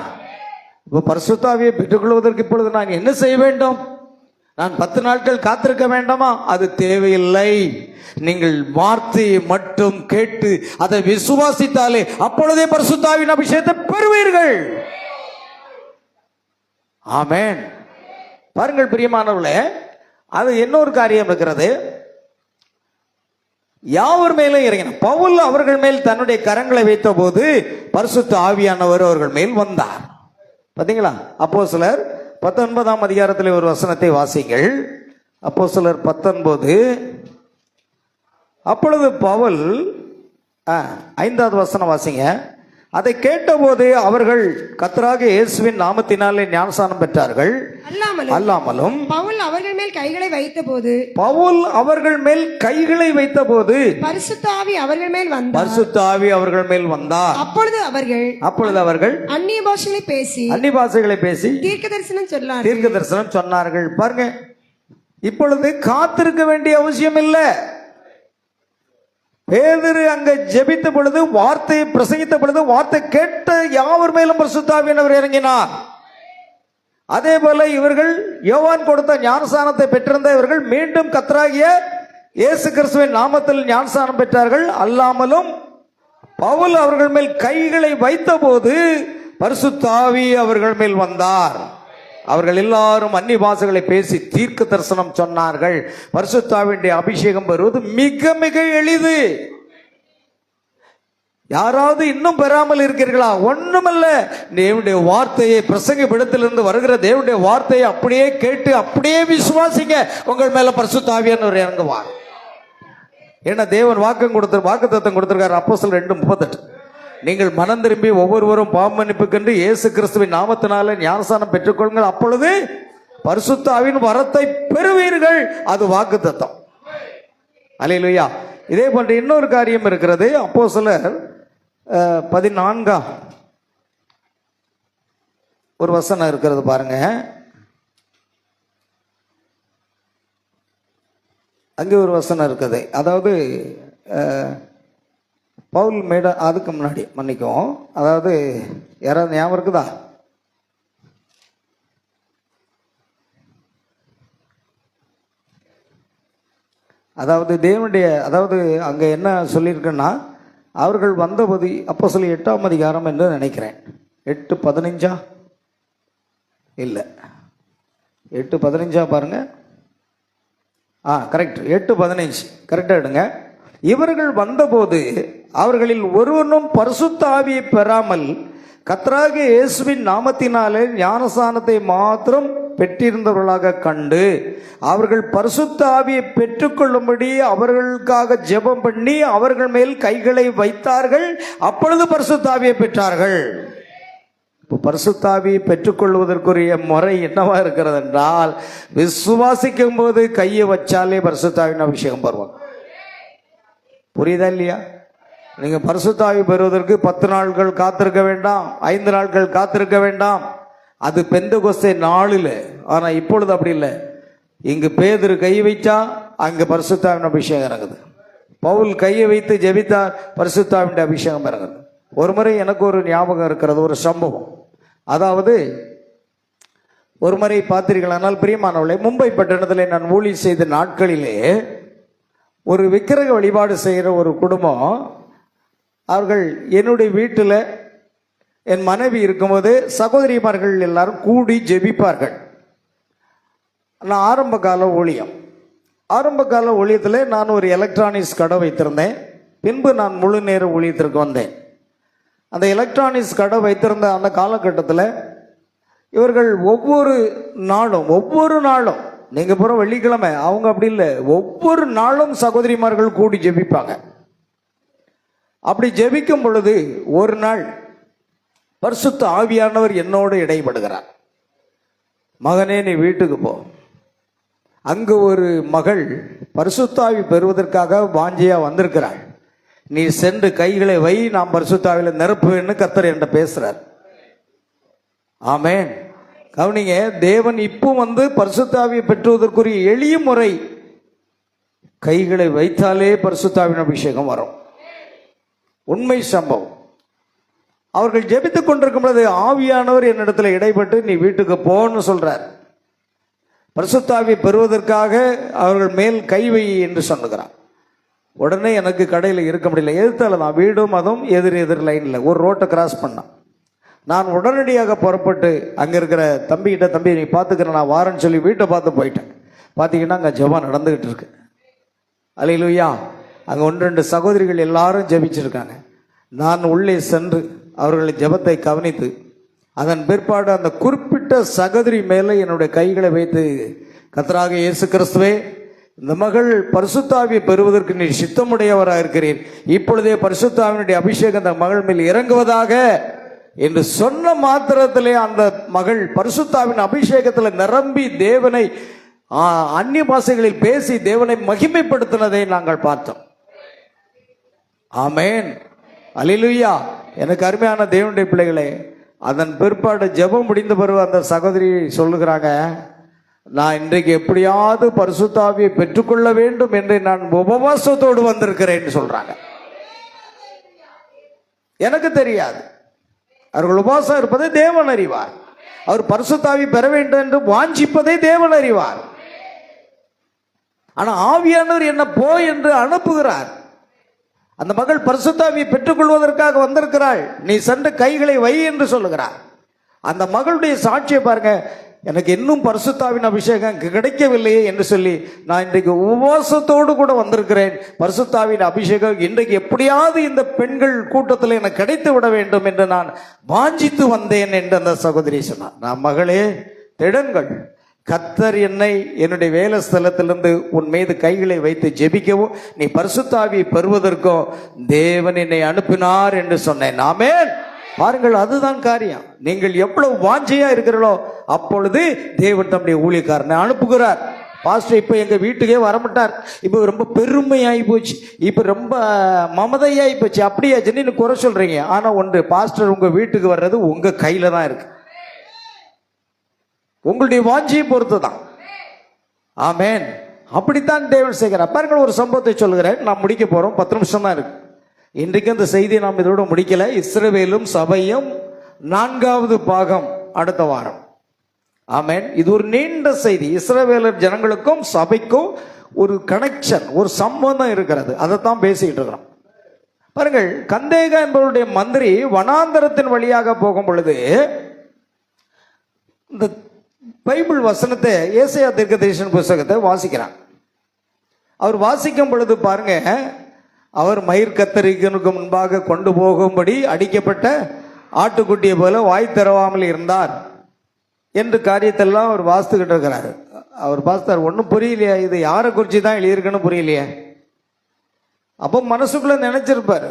இப்போ பரிசுத்த ஆவியை பெற்றுக்கொள்வதற்கு இப்பொழுது நான் என்ன செய்ய வேண்டும்? நான் 10 நாட்கள் காத்திருக்க வேண்டாமா? அது தேவையில்லை. நீங்கள் வார்த்தையை மட்டும் கேட்டு அதை விசுவாசித்தாலே அப்பொழுதே பரிசுத்த ஆவியின் அபிஷேகத்தை பெறுவீர்கள். ஆமென். பாருங்கள் பிரியமானவர்களே, அது இன்னொரு காரியம் இருக்கிறது. யாவர் மேலும் இறங்கினார். பவுல் அவர்கள் மேல் தன்னுடைய கரங்களை வைத்த போது பரிசுத்த ஆவியானவர் அவர்கள் மேல் வந்தார். பாத்தீங்களா? அப்போஸ்தலர் 19ஆம் அதிகாரத்தில் ஒரு வசனத்தை வாசிங்கள். அப்போஸ்தலர் 19. அப்பொழுது பவுல் 5வது வசனம் வாசிங்க. அதை கேட்டபோது அவர்கள் கர்த்தராகிய இயேசுவின் நாமத்தினாலே ஞானஸ்நானம் பெற்றார்கள். அல்லாமலும் பவுல் அவர்கள் மேல் கைகளை வைத்தபோது பரிசுத்த ஆவி அவர்கள் மேல் வந்தார். அப்பொழுது அவர்கள் அந்நிய பாஷைகளை பேசி தீர்க்க தரிசனம் சொன்னார்கள். பாருங்க, இப்பொழுது காத்திருக்க வேண்டிய அவசியம் இல்லை. பேதுரு அங்க ஜெபித்த பொழுது, வார்த்தையை பிரசங்கித்த பொழுது, வார்த்தை கேட்ட யாவர் மேலும் பரிசுத்த ஆவியானவர் இறங்கினார். அதே போல இவர்கள் யோவான் கொடுத்த ஞானஸ்நானத்தை பெற்றிருந்த இவர்கள் மீண்டும் கர்த்தராகிய இயேசு கிறிஸ்துவின் நாமத்தில் ஞானஸ்நானம் பெற்றார்கள். அல்லாமலும் பவுல் அவர்கள் மேல் கைகளை வைத்த போது பரிசுத்த ஆவி அவர்கள் மேல் வந்தார். அவர்கள் எல்லாரும் அந்நிய பாஷைகளை பேசி தீர்க்க தரிசனம் சொன்னார்கள். பரிசுத்த ஆவியுடைய அபிஷேகம் பெறுவது மிக மிக எளிது. யாராவது இன்னும் பெறாமல் இருக்கிறீர்களா? ஒண்ணுமல்ல. தேவனுடைய வார்த்தையை, பிரசங்க இடத்திலிருந்து வருகிற தேவனுடைய வார்த்தையை அப்படியே கேட்டு அப்படியே விசுவாசிங்க. உங்கள் மேல பரிசுத்த ஆவியானவர் இறங்குவார். ஏன்னா தேவன் வாக்குத்தத்தம் கொடுத்திருக்காரு. அப்போஸ்தலர் 2:38. நீங்கள் மனம் திரும்பி ஒவ்வொருவரும் பாவ மன்னிப்புக்கென்று இயேசு கிறிஸ்துவின் நாமத்தினாலே ஞானஸ்நானம் பெற்றுக்கொள்ளுங்கள், அப்பொழுது பரிசுத்த ஆவியின் வரத்தை பெறுவீர்கள். அது வாக்குத்தத்தம். அல்லேலூயா. இதே போன்ற இன்னொரு காரியம் இருக்கிறது. அப்போஸ்தலர் 14 ஒரு வசனம் இருக்கிறது பாருங்க. அங்கே ஒரு வசனம் இருக்குது. அதாவது பவுல் அதுக்கு முன்னாடி மன்னிக்கும். அதாவது யாராவது ஞாபகம் இருக்குதா? அதாவது தேவனுடைய, அதாவது அங்க என்ன சொல்லியிருக்குன்னா, அவர்கள் வந்தபோது அப்போஸ்தலர் 8ஆம் அதிகாரம் என்று நினைக்கிறேன். 8:15 இல்லை, 8:15 பாருங்க. கரெக்ட், 8:15 கரெக்டா எடுங்க. இவர்கள் வந்தபோது அவர்களில் ஒருவனும் பரிசுத்த ஆவியை பெறாமல் கர்த்தராகிய இயேசுவின் நாமத்தினாலே ஞானஸ்நானத்தை மாத்திரம் பெற்றிருந்தவர்களாக கண்டு அவர்கள் பரிசுத்த ஆவியை பெற்றுக்கொள்ளும்படி அவர்களுக்காக ஜெபம் பண்ணி அவர்கள் மேல் கைகளை வைத்தார்கள். அப்பொழுது பரிசுத்த ஆவியை பெற்றார்கள். பரிசுத்த ஆவியை பெற்றுக்கொள்வதற்குரிய முறை என்னவா இருக்கிறது என்றால், விசுவாசிக்கும் போது கையை வச்சாலே பரிசுத்த ஆவியின் அபிஷேகம் பெறுவாங்க. புரியுதா இல்லையா? நீங்க பரிசுத்த ஆவி பெறுவதற்கு 10 நாட்கள் காத்திருக்க வேண்டாம், 5 நாட்கள் காத்திருக்க வேண்டாம். அது பெந்தெகோஸ்தே நாளில். ஆனா இப்பொழுது அப்படி இல்லை. இங்கு பேதுரு கை வைச்சா அங்க பரிசுத்த ஆவியின் அபிஷேகம் இறங்குது. பவுல் கையை வைத்து ஜெபித்தார், பரிசுத்த ஆவியின் அபிஷேகம் இறங்குது. ஒரு முறை எனக்கு ஒரு ஞாபகம் இருக்கிறது, ஒரு சம்பவம். அதாவது ஒரு முறை பார்த்தீர்களானால் பிரியமானவர்களே, மும்பை பட்டணத்தில் நான் ஊழியம் செய்த நாட்களிலே ஒரு விக்கிரக வழிபாடு செய்கிற ஒரு குடும்பம், அவர்கள் என்னுடைய வீட்டில் என் மனைவி இருக்கும்போது சகோதரிமார்கள் எல்லாரும் கூடி ஜெபிப்பார்கள். நான் ஆரம்ப கால ஊழியத்தில் நான் ஒரு எலக்ட்ரானிக்ஸ் கடை வைத்திருந்தேன். பின்பு நான் முழு நேர ஊழியத்திற்கு வந்தேன். அந்த எலக்ட்ரானிக்ஸ் கடை வைத்திருந்த அந்த காலகட்டத்தில் இவர்கள் ஒவ்வொரு நாளும் நீங்க போற வெள்ளிக்கிழமை, அவங்க அப்படி இல்லை, ஒவ்வொரு நாளும் சகோதரிமார்கள் கூடி ஜெபிப்பாங்க. அப்படி ஜெபிக்கும் பொழுது ஒரு நாள் பரிசுத்த ஆவியானவர் என்னோடு இடைப்படுகிறார். மகனே, நீ வீட்டுக்கு போ. அங்கு ஒரு மகள் பரிசுத்த ஆவி பெறுவதற்காக வாஞ்சியா வந்திருக்கிறாள். நீ சென்று கைகளை வை, நாம் பரிசுத்த ஆவியில நிரப்புவேன்னு கர்த்தர் என்கிட்ட பேசுறார். ஆமென். கவனிங்க, தேவன் இப்போ பரிசுத்த ஆவியை பெற்றுவதற்குரிய எளிய முறை, கைகளை வைத்தாலே பரிசுத்த ஆவியின் அபிஷேகம் வரும். உண்மை சம்பவம். அவர்கள் ஜெபித்துக் கொண்டிருக்கும் பொழுது ஆவியானவர் என்னிடத்தில் இடைப்பட்டு நீ வீட்டுக்கு போன்னு சொல்றார். பரிசுத்த ஆவியை பெறுவதற்காக அவர்கள் மேல் கை வை என்று சொல்லுகிறார். உடனே எனக்கு கடையில் இருக்க முடியல. எதிர்த்தால நான் வீடும் அதுவும் எதிர் லைனில் ஒரு ரோட்டை கிராஸ் பண்ணான். நான் உடனடியாக புறப்பட்டு அங்கே இருக்கிற தம்பிக்கிட்ட, தம்பி நீ பார்த்துக்கிறேன் நான் வாரேன்னு சொல்லி வீட்டை பார்த்து போயிட்டேன். பார்த்தீங்கன்னா அங்கே ஜெபம் நடந்துகிட்டு இருக்கு. அல்லேலூயா. அங்கே 1-2 சகோதரிகள் எல்லாரும் ஜெபிச்சிருக்காங்க. நான் உள்ளே சென்று அவர்களை ஜெபத்தை கவனித்து அதன் பிற்பாடு அந்த குறிப்பிட்ட சகோதரி மேலே என்னுடைய கைகளை வைத்து, கர்த்தராக இயேசு கிறிஸ்துவே, இந்த மகள் பரிசுத்த ஆவியை பெறுவதற்கு நீ சித்தமுடையவராக இருக்கிறீர். இப்பொழுதே பரிசுத்த ஆவியினுடைய அபிஷேகம் அந்த மகள் மேல் இறங்குவதாக என்று சொன்ன மாத்திரத்திலே அந்த மகள் பரிசுத்த ஆவியின் அபிஷேகத்தில் நிரம்பி தேவனை அந்நிய பாஷைகளில் பேசி தேவனை மகிமைப்படுத்தினதை நாங்கள் பார்த்தோம். ஆமேன். அல்லேலூயா. எனக்கு அருமையான தேவனுடைய பிள்ளைகளே, அதன் பிற்பாடு ஜெபம் முடிந்த பிறகு அந்த சகோதரி சொல்லுகிறாங்க, நான் இன்றைக்கு எப்படியாவது பரிசுத்த ஆவியை பெற்றுக்கொள்ள வேண்டும் என்று நான் உபவாசத்தோடு வந்திருக்கிறேன்னு சொல்றாங்க. எனக்கு தெரியாது. அவர்கள் உபவாசம் இருப்பதை தேவன் அறிவார். அவர் பரிசுத்த ஆவி பெற வேண்டும் என்று வாஞ்சிப்பதை தேவன் அறிவார். ஆனா ஆவியானவர் என்ன போ என்று அனுப்புகிறார். அந்த மகள் பரிசுத்த ஆவியை பெற்றுக்கொள்வதற்காக வந்திருக்கிறாள். நீ சென்று கைகளை வை என்று சொல்லுகிறார். அந்த மகளுடைய சாட்சியை பாருங்க. எனக்கு இன்னும் பரிசுத்த ஆவியின் அபிஷேகம் கிடைக்கவில்லையே என்று சொல்லி நான் இன்றைக்கு உபவாசத்தோடு கூட வந்திருக்கிறேன். பரிசுத்த ஆவியின் அபிஷேகம் இன்றைக்கு எப்படியாவது இந்த பெண்கள் கூட்டத்தில் எனக்கு கிடைத்து விட வேண்டும் என்று நான் வாஞ்சித்து வந்தேன் என்று அந்த சகோதரி சொன்னார். நான் மகளே திடன்கள், கர்த்தர் என்னை என்னுடைய வேலை ஸ்தலத்திலிருந்து உன் மீது கைகளை வைத்து ஜெபிக்கவோ நீ பரிசுத்த ஆவியை பெறுவதற்கோ தேவன் என்னை அனுப்பினார் என்று சொன்னேன். ஆமென். பாருங்கள், அதுதான் காரியம். நீங்கள் எவ்வளவு வாஞ்சையா இருக்கிறீர்களோ அப்பொழுது தேவன் தம்முடைய ஊழியக்காரனை அனுப்புகிறார். பாஸ்டர் இப்ப எங்க வீட்டுக்கே வரமாட்டார், இப்ப ரொம்ப பெருமையாகி போச்சு, இப்ப ரொம்ப மமதையாகி போச்சு, அப்படியா ஜென்னு குறை சொல்றீங்க. ஆனா ஒன்று, பாஸ்டர் உங்க வீட்டுக்கு வர்றது உங்க கையில தான் இருக்கு. உங்களுடைய வாஞ்சியை பொறுத்து தான். ஆமேன். அப்படித்தான் தேவன் செய்கிறார். பாருங்கள், ஒரு சம்பவத்தை சொல்கிறேன். நான் முடிக்க போறோம். 10 நிமிஷம் தான் இருக்கு. இன்றைக்கு அந்த செய்தியை நாம் இதோட முடிக்கல. இஸ்ரவேலும் சபையும் 4வது பாகம் அடுத்த வாரம். ஆமேன். இது ஒரு நீண்ட செய்தி. இஸ்ரவேலர் ஜனங்களுக்கும் சபைக்கும் ஒரு கனெக்ஷன், ஒரு சம்பந்தம் இருக்கிறது. அதைத்தான் பேசிக்கிட்டு இருக்கிறோம். பாருங்கள், கந்தேகா என்பவருடைய மந்திரி வனாந்தரத்தின் வழியாக போகும் பொழுது இந்த பைபிள் வசனத்தை, ஏசாயா தீர்க்கதரிசன புத்தகத்தை வாசிக்கிறான். அவர் வாசிக்கும் பொழுது பாருங்க, அவர் மயிர் கத்தரிக்கனுக்கு முன்பாக கொண்டு போகும்படி அடிக்கப்பட்ட ஆட்டுக்குட்டியை போல வாய் திறவாமல் இருந்தார் என்று காரியத்தெல்லாம் அவர் வாசித்துக்கிட்டு இருக்கிறாரு. அவர் பார்த்தார், ஒன்றும் புரியலையா, இது யாரை குறித்து தான் எழுதியிருக்குன்னு புரியலையே. அப்போ மனசுக்குள்ள நினைச்சிருப்பார்,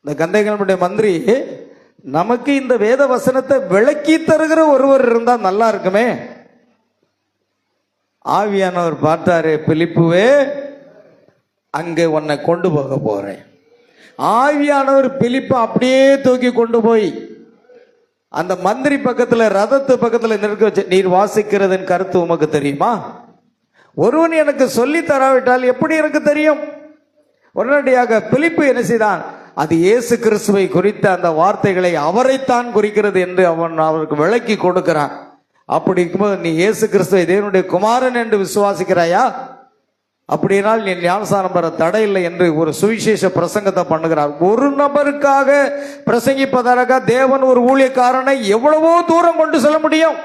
இந்த கந்தைகளுடைய மந்திரி நமக்கு இந்த வேத வசனத்தை விளக்கி தருகிற ஒருவர் இருந்தா நல்லா இருக்குமே. ஆவியானவர் பார்த்தாரு, பிலிப்புவே அங்கே உன்னை கொண்டு போக போறேன். ஆவியானவர் பிலிப்பை அப்படியே தூக்கி கொண்டு போய் அந்த மந்திரி பக்கத்துல, ரதத்து பக்கத்துல நிற்க வச்சு, நீர் வாசிக்கிறதன் கருத்து உமக்கு தெரியுமா? ஒருவன் எனக்கு சொல்லி தராவிட்டால் எப்படி எனக்கு தெரியும்? உடனடியாக பிலிப்பு என்ன செய்தான், அது இயேசு கிறிஸ்துவை குறித்த அந்த வார்த்தைகளை அவரைத்தான் குறிக்கிறது என்று அவன் அவருக்கு விளக்கி கொடுக்கிறான். அப்படி இருக்கும்போது, நீ இயேசு கிறிஸ்துவை தேவனுடைய குமாரன் என்று விசுவாசிக்கிறாயா? அப்படினால் நீ ஞானஸ்நானம் பெற தடை இல்லை என்று ஒரு சுவிசேஷ பிரசங்கத்தை பண்ணுகிறார். ஒரு நபருக்காக பிரசங்கிப்பதற்காக தேவன் ஒரு ஊழியக்காரனை எவ்வளவோ தூரம் கொண்டு செல்ல முடியும்.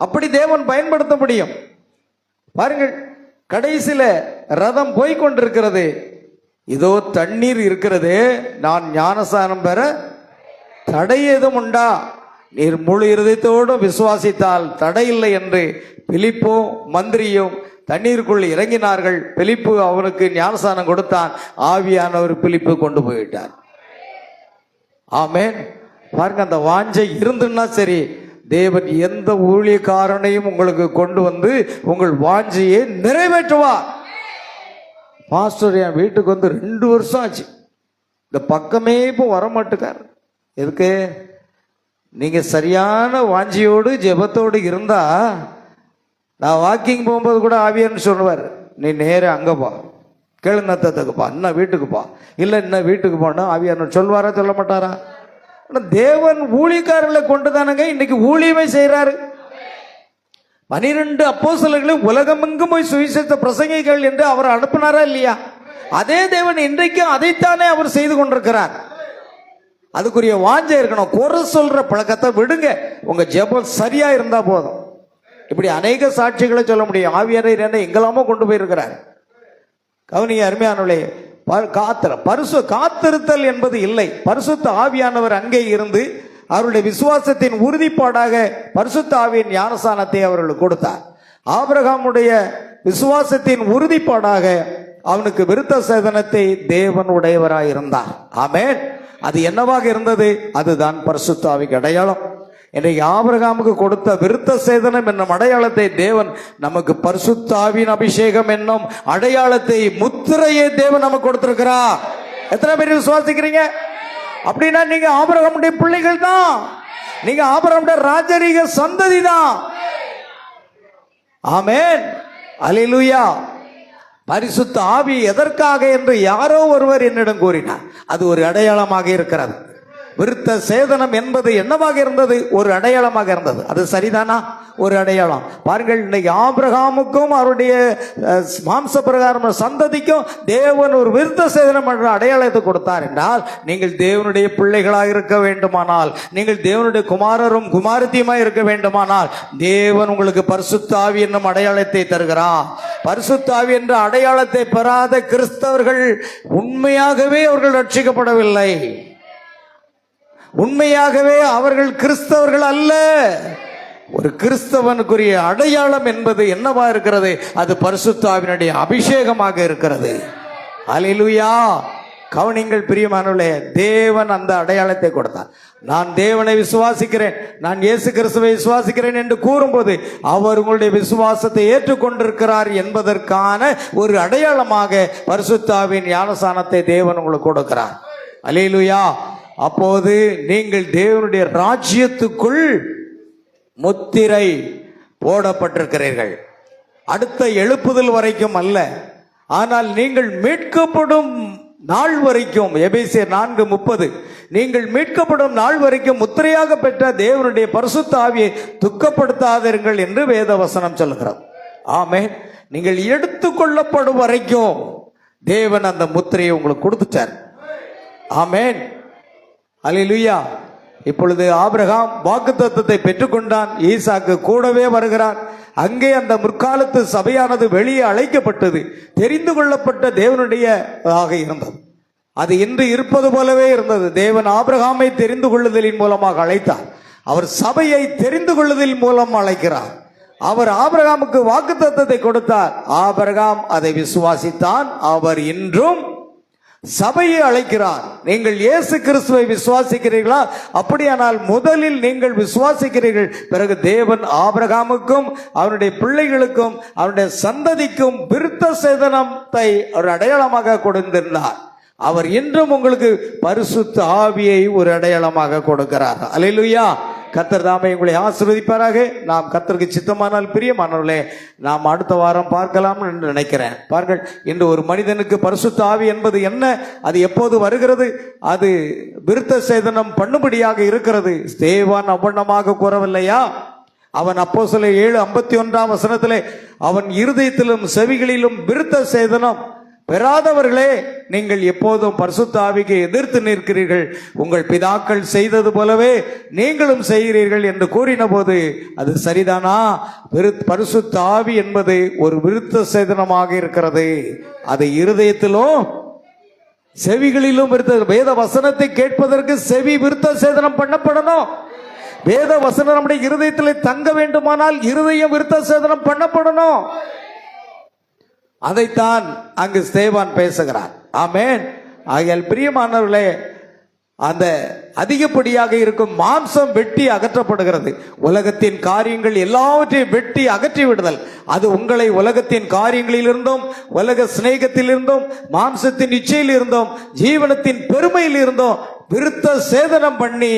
அப்படி தேவன் பயன்படுத்த முடியும். பாருங்கள், கடைசியில ரதம் போய்கொண்டிருக்கிறது. இதோ தண்ணீர் இருக்கிறது, நான் ஞானஸ்நானம் பெற தடை ஏதும் உண்டா? நீர் முழு இருதயத்தோடு விசுவாசித்தால் தடையில்லை என்று பிலிப்பும் மந்திரியும் தண்ணீருக்குள் இறங்கினார்கள். பிலிப்பு அவனுக்கு ஞானஸ்நானம் கொடுத்தான். ஆவியானவர் பிலிப்பு கொண்டு போய்விட்டார். ஆமென். பாருங்க, அந்த வாஞ்சை இருந்துன்னா சரி, தேவன் எந்த ஊழியக்காரனையும் உங்களுக்கு கொண்டு வந்து உங்கள் வாஞ்சையை நிறைவேற்றுவார். பாஸ்டர் என் வீட்டுக்கு வந்து 2 வருஷம் ஆச்சு, இந்த பக்கமே இப்போ வரமாட்டுக்கார். எதுக்கு? நீங்க சரியான வாஞ்சியோடு ஜெபத்தோடு இருந்தா, நான் வாக்கிங் போகும்போது கூட ஆவியான்னு சொல்லுவார், நீ நேர அங்கே போ, கேளுநத்தத்துக்குப்பா, இன்னும் வீட்டுக்குப்பா, இல்லை இன்னும் வீட்டுக்கு போனா ஆவியானவர் சொல்வாரா சொல்ல மாட்டாரா? தேவன் ஊழியக்காரர்களை கொண்டு தானங்க இன்னைக்கு ஊழியமே செய்யறாரு. 12 அப்போஸ்தலர்களையும் உலகமெங்கும் போய் சுவிசேஷ பிரசங்கிகள் என்று அவர் அனுப்பினாரா இல்லையா? அதே தேவன் இன்றைக்கும் அதைத்தானே அவர் செய்து கொண்டிருக்கிறார். அதுக்குரிய வாஞ்சை இருக்கணும். குறை சொல்ற பழக்கத்தை விடுங்க. உங்க ஜெபம் சரியா இருந்தா போதும். இப்படி அநேக சாட்சிகளை சொல்ல முடியும். ஆவியானவர் என்ன எங்கெல்லாமோ கொண்டு போயிருக்கிறார். கவனிங்க அருமையானவர்களே, காத்திருத்தல் என்பது இல்லை. பரிசுத்த ஆவியானவர் அங்கே இருந்து அவருடைய விசுவாசத்தின் உறுதிப்பாடாக பரிசுத்த ஆவியின் ஞானஸ்நானத்தை அவர்களுக்கு கொடுத்தார். ஆபிரகாமுடைய விசுவாசத்தின் உறுதிப்பாடாக அவனுக்கு விருத்த சேதனத்தை தேவன் உடையவராய் இருந்தார். ஆமென். அது என்னவாக இருந்தது? அதுதான் பரிசுத்த ஆவிக்கு அடையாளம். இன்றைக்கு ஆபிரகாமுக்கு கொடுத்த விருத்த சேதனம் என்னும் அடையாளத்தை தேவன் நமக்கு பரிசுத்த ஆவியின் அபிஷேகம் என்னும் அடையாளத்தை, முத்திரையை தேவன் நமக்கு கொடுத்திருக்கிறார். எத்தனை பேர் விசுவாசிக்கிறீங்க? அப்படின்னா நீங்க ஆபிரகாமுடைய பிள்ளைகள் தான். நீங்க ஆபிரகாமுடைய ராஜரீக சந்ததி தான். ஆமென், அல்லேலூயா. பரிசுத்த ஆவி எதற்காக என்று யாரோ ஒருவர் என்னிடம் கூறினார். அது ஒரு அடையாளமாக இருக்கிறது. விருத்த சேதனம் என்பது என்னவாக இருந்தது? ஒரு அடையாளமாக இருந்தது. அது சரிதானா? ஒரு அடையாளம். பாருங்கள், இன்னைக்கு ஆபிரகாமுக்கும் அவருடைய மாம்ச பிரகாரம் சந்ததிக்கும் தேவன் ஒரு விருத்த சேதனம் என்ற அடையாளத்தை கொடுத்தார் என்றால், நீங்கள் தேவனுடைய பிள்ளைகளாக இருக்க வேண்டுமானால், நீங்கள் தேவனுடைய குமாரரும் குமாரத்தியுமாய் இருக்க வேண்டுமானால், தேவன் உங்களுக்கு பரிசுத்த ஆவி என்னும் அடையாளத்தை தருகிறார். பரிசுத்த ஆவி என்ற அடையாளத்தை பெறாத கிறிஸ்தவர்கள் உண்மையாகவே அவர்கள் ரட்சிக்கப்படவில்லை. உண்மையாகவே அவர்கள் கிறிஸ்தவர்கள் அல்ல. ஒரு கிறிஸ்தவனுக்குரிய அடையாளம் என்பது என்னவா இருக்கிறது? அது பரிசுத்த ஆவியினுடைய அபிஷேகமாக இருக்கிறது. அல்லேலூயா. கவனிங்கள் பிரியமானவர்களே, தேவன் அந்த அடையாளத்தை கொடுத்தார். நான் தேவனை விசுவாசிக்கிறேன், நான் இயேசு கிறிஸ்துவை விசுவாசிக்கிறேன் என்று கூறும்போது அவர் உங்களுடைய விசுவாசத்தை ஏற்றுக்கொண்டிருக்கிறார் என்பதற்கான ஒரு அடையாளமாக பரிசுத்த ஆவியின் ஞானஸ்நானத்தை தேவன் உங்களுக்கு கொடுக்கிறார். அல்லேலூயா. அப்போது நீங்கள் தேவனுடைய ராஜ்யத்துக்குள் முத்திரை போடப்பட்டிருக்கிறீர்கள். அடுத்த எழுப்புதல் வரைக்கும் அல்ல, ஆனால் நீங்கள் மீட்கப்படும் நாள் வரைக்கும். எபேசியர் 4:30, நீங்கள் மீட்கப்படும் நாள் வரைக்கும் முத்திரையாக பெற்ற தேவனுடைய பரிசுத்த ஆவியை துக்கப்படுத்தாதீர்கள் என்று வேத வசனம் சொல்லுகிறது. ஆமென். நீங்கள் எடுத்துக்கொள்ளப்படும் வரைக்கும் தேவன் அந்த முத்திரையை உங்களுக்கு கொடுத்துட்டார். ஆமென், அல்லேலூயா. இப்பொழுது ஆபிரகாம் வாக்குத்தத்தத்தை பெற்றுக்கொண்டான். ஈசாக்கு கூடவே வருகிறார். அங்கே அந்த முற்காலத்து சபையானது வெளியே அழைக்கப்பட்டது. தெரிந்து கொள்ளப்பட்ட தேவனுடைய இருந்தது. அது இன்று இருப்பது போலவே இருந்தது. தேவன் ஆபிரகாமை தெரிந்து கொள்ளுதலின் மூலமாக அழைத்தார். அவர் சபையை தெரிந்து கொள்ளுதலின் மூலம் அழைக்கிறார். அவர் ஆபிரகாமுக்கு வாக்குத்தத்தத்தை கொடுத்தார். ஆபிரகாம் அதை விசுவாசித்தான். அவர் இன்றும் சபையை அழைக்கிறார். நீங்கள் இயேசு கிறிஸ்துவை விசுவாசிக்கிறீர்களா? அப்படியானால் முதலில் நீங்கள் விசுவாசிக்கிறீர்கள். பிறகு தேவன் ஆபிரகாமுக்கும் அவருடைய பிள்ளைகளுக்கும் அவருடைய சந்ததிக்கும் விருத்த சேதனத்தை ஒரு அடையாளமாக கொடுத்திருந்தார். அவர் இன்றும் உங்களுக்கு பரிசுத்த ஆவியை ஒரு அடையாளமாக கொடுக்கிறார். அல்லேலூயா. கர்த்தர் தாமே உங்களை ஆசீர்வதிப்பாராக. நாம் கர்த்தருக்கு சித்தமானால் பிரியமானவர்களே, நாம் அடுத்த வாரம் பார்க்கலாம் என்று நினைக்கிறேன். பாருங்கள், இன்று ஒரு மனிதனுக்கு பரிசுத்த ஆவி என்பது என்ன, அது எப்போது வருகிறது, அது விருத்த சேதனம் பண்ணும்படியாக இருக்கிறது. ஸ்தேவான் அவ்வண்ணமாக கூறவில்லையா? அவன் அப்போஸ்தலர் 7:51 அவன் இருதயத்திலும் செவிகளிலும் விருத்த சேதனம் பெறாதவர்களே, நீங்கள் எப்போதும் பரிசுத்த ஆவிக்கு எதிர்த்து நிற்கிறீர்கள், உங்கள் பிதாக்கள் செய்தது போலவே நீங்களும் செய்கிறீர்கள் என்று கூறின போது அது சரிதானா? பரிசுத்த ஆவி என்பது ஒரு விருத்த சேதனமாக இருக்கிறது. அது இருதயத்திலும் செவிகளிலும் வேத வசனத்தை கேட்பதற்கு செவி விருத்த சேதனம் பண்ணப்படணும். வேத வசனம் நம்முடைய இருதயத்தில் தங்க வேண்டுமானால் இருதயம் விருத்த சேதனம் பண்ணப்படணும். அதைத்தான் அங்கு ஸ்தேவான் பேசுகிறார். ஆமென். ஆகையால் பிரியமானவர்களே, அந்த அதிகப்படியாக இருக்கும் மாம்சம் வெட்டி அகற்றப்படுகிறது. உலகத்தின் காரியங்கள் எல்லாவற்றையும் வெட்டி அகற்றி விடுதல், அது உங்களை உலகத்தின் காரியங்களிலிருந்தும் உலக சிநேகத்திலிருந்தும் மாம்சத்தின் இச்சையிலிருந்தும் ஜீவனத்தின் பெருமையிலிருந்தும் விருத்த சேதனம் பண்ணி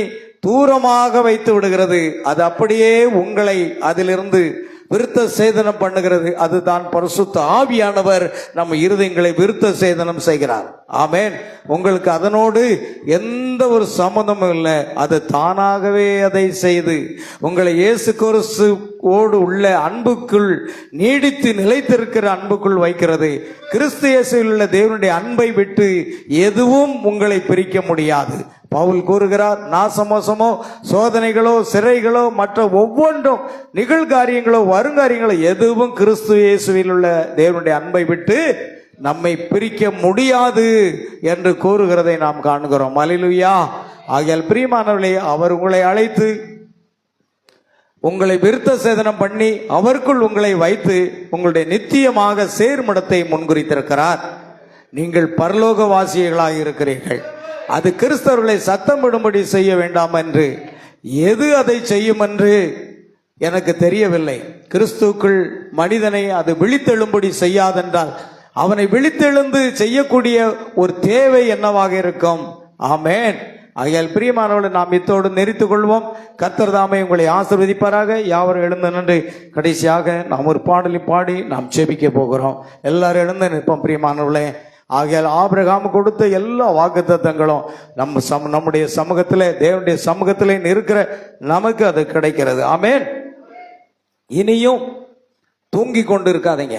தூரமாக வைத்து விடுகிறது. அது அப்படியே உங்களை அதிலிருந்து விருத்த சேதனம் பண்ணுகிறது. அதுதான் பரிசுத்த ஆவியானவர் நம்ம இருதயங்களை விருத்த சேதனம் செய்கிறார். ஆமென். உங்களுக்கு அதனோடு எந்த ஒரு சம்மந்தமும் இல்லை. அது தானாகவே அதை செய்து உங்களை இயேசு கிறிஸ்துவோடு உள்ள அன்புக்குள் நீடித்து நிலைத்திருக்கிற அன்புக்குள் வைக்கிறது. கிறிஸ்து இயேசுவில் உள்ள தேவனுடைய அன்பை விட்டு எதுவும் உங்களை பிரிக்க முடியாது. பவுல் கூறுகிறார், நாசமோசமோ சோதனைகளோ சிறைகளோ மற்ற ஒவ்வொன்றும் நிகழ்காரியங்களோ வருங்காரியங்களோ எதுவும் கிறிஸ்து இயேசுவில் உள்ள தேவனுடைய அன்பை விட்டு நம்மை பிரிக்க முடியாது என்று கூறுகிறதை நாம் காண்கிறோம். அல்லேலூயா. ஆகையால் பிரியமானவர்களே, அவர் உங்களை அழைத்து உங்களை விருத்த சேதனம் பண்ணி அவருக்குள் உங்களை வைத்து உங்களுடைய நித்தியமாக சேர்மிடத்தை முன்குறித்திருக்கிறார். நீங்கள் பரலோகவாசிகளாக இருக்கிறீர்கள். அது கிறிஸ்தவர்களை சத்தமிடும்படி செய்ய வேண்டாம் என்று, எது அதை செய்யும் என்று எனக்கு தெரியவில்லை. கிறிஸ்துக்குள் மனிதனை அது விழித்தெழும்படி செய்யாதென்றால் அவனை விழித்தெழுந்து செய்யக்கூடிய ஒரு தேவை என்னவாக இருக்கும்? ஆமென். ஆகையால் பிரியமானவர்கள், நாம் இத்தோடு நெறித்துக் கொள்வோம். கர்த்தர் தாமே உங்களை ஆசீர்வதிப்பாராக. யாவரும் எழுந்து நின்று கடைசியாக நாம் ஒரு பாடலை பாடி நாம் ஜெபிக்க போகிறோம். எல்லாரும் எழுந்து நிற்போம் பிரியமானவர்களே. ஆகையால் ஆபிரகாம் கொடுத்த எல்லா வாக்குத்தத்தங்களும் நம்முடைய சமூகத்திலே, தேவனுடைய சமூகத்திலே இருக்கிற நமக்கு அது கிடைக்கிறது. ஆமென். இனியும் தூங்கி கொண்டு இருக்காதீங்க.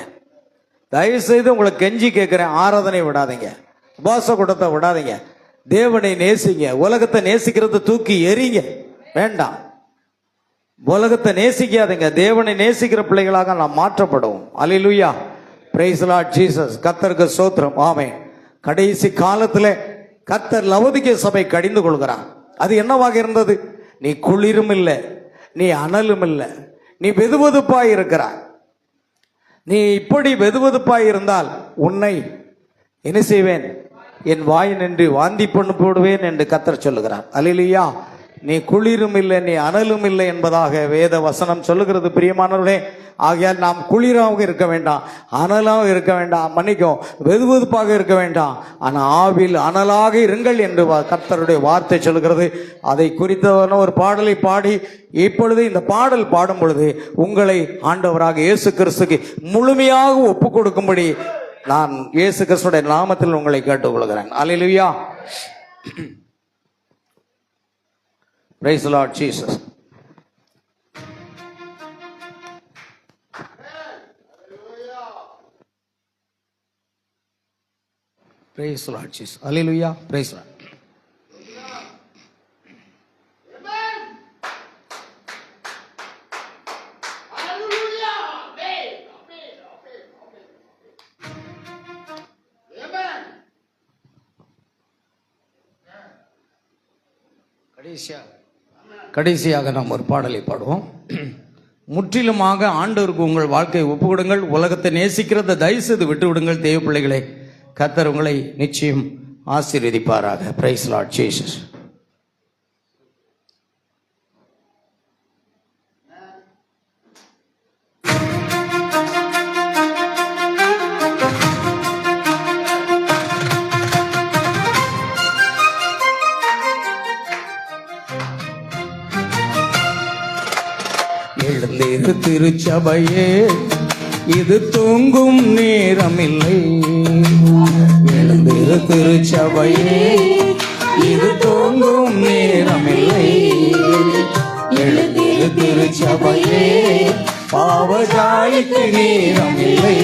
தயவு செய்து உங்களை கெஞ்சி கேட்கிறேன், ஆராதனை விடாதீங்க, உபாச கூட்டத்தை விடாதீங்க. தேவனை நேசிங்க. உலகத்தை நேசிக்கிறது தூக்கி எறிங்க, வேண்டாம். உலகத்தை நேசிக்காதீங்க. தேவனை நேசிக்கிற பிள்ளைகளாக நாம் மாற்றப்படுவோம். அல்லேலூயா. Praise the Lord Jesus. கர்த்தருக்கு ஸ்தோத்திரம். ஆமென். கடைசி காலத்துல கர்த்தர் லவோதிக்கேய சபை கடிந்து கொள்கிறார். அது என்னவாக இருந்தது? நீ குளிரும் இல்லை, நீ அனலும் இல்லை, நீ வெதுவெதுப்பாய் இருக்கிறாய். நீ இப்படி வெதுவெதுப்பாய் இருந்தால் உன்னை என்ன செய்வேன்? என் வாய் நின்று வாந்தி பண்ணு போடுவேன் என்று கர்த்தர் சொல்லுகிறார். அல்லேலூயா. நீ குளிரும் இல்லை, நீ அனலும் இல்லை என்பதாக வேத வசனம் சொல்லுகிறது. பிரியமானவர்களே, ஆகையால் நாம் குளிராக இருக்க வேண்டாம், அனலாக இருக்க வேண்டாம், மன்னிக்கும் வெதுவெதுப்பாக இருக்க வேண்டாம், ஆனால் ஆவில் அனலாக இருங்கள் என்று கர்த்தருடைய வார்த்தை சொல்லுகிறது. அதை குறித்தவன ஒரு பாடலை பாடி இப்பொழுது இந்த பாடல் பாடும் பொழுது உங்களை ஆண்டவராக இயேசு கிறிஸ்துக்கு முழுமையாக ஒப்பு கொடுக்கும்படி நான் இயேசு கிறிஸ்துடைய நாமத்தில் உங்களை கேட்டுக்கொள்கிறேன். அல்லேலூயா. Praise the Lord Jesus. Praise the Lord Jesus. Hallelujah. Praise the Lord. கடைசியாக நாம் ஒரு பாடலை பாடுவோம். முற்றிலுமாக ஆண்டவருக்கு உங்கள் வாழ்க்கையை ஒப்புக்கொடுங்கள். உலகத்தை நேசிக்கிறத தயவு செய்து விட்டு விடுங்கள். தேவ பிள்ளைகளை, கர்த்தர் உங்களை நிச்சயம் ஆசீர்வதிப்பாராக. Praise the Lord Jesus. எழுந்தேறு திருச்சபையே, இது தூங்கும் நேரமில்லை. எழுந்தேறு திருச்சபையே, இது தூங்கும் நேரமில்லை. எழுந்தேறு திருச்சபையே, பாவஜாலிக்கு நேரமில்லை.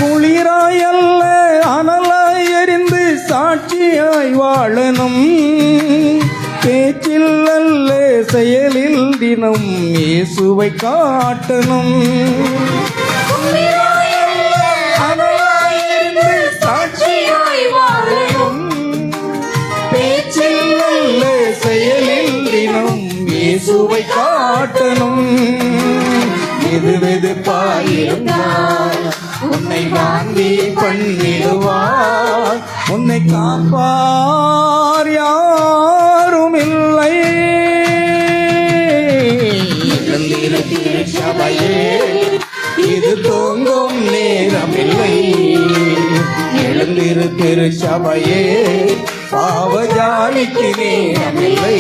குளிராயல்ல அனலாய் எரிந்து சாட்சியாய் வாழணும். பேச்சில் அல்ல செயலில் தினம் இயேசுவை காட்டணும். அனலாய் எரிந்து சாட்சியாய் வாழணும். பேச்சில் அல்ல செயலில் தினம் இயேசுவை காட்டணும். வெது வெதுப்பாயிருந்தால் உன்னை வாங்கி பண்ணிடுவார். உன்னை காப்பார் யாரும் இல்லை. திருச்சபையே, இது திருச்சபையே பாவஜாலிக்கு நேரமில்லை.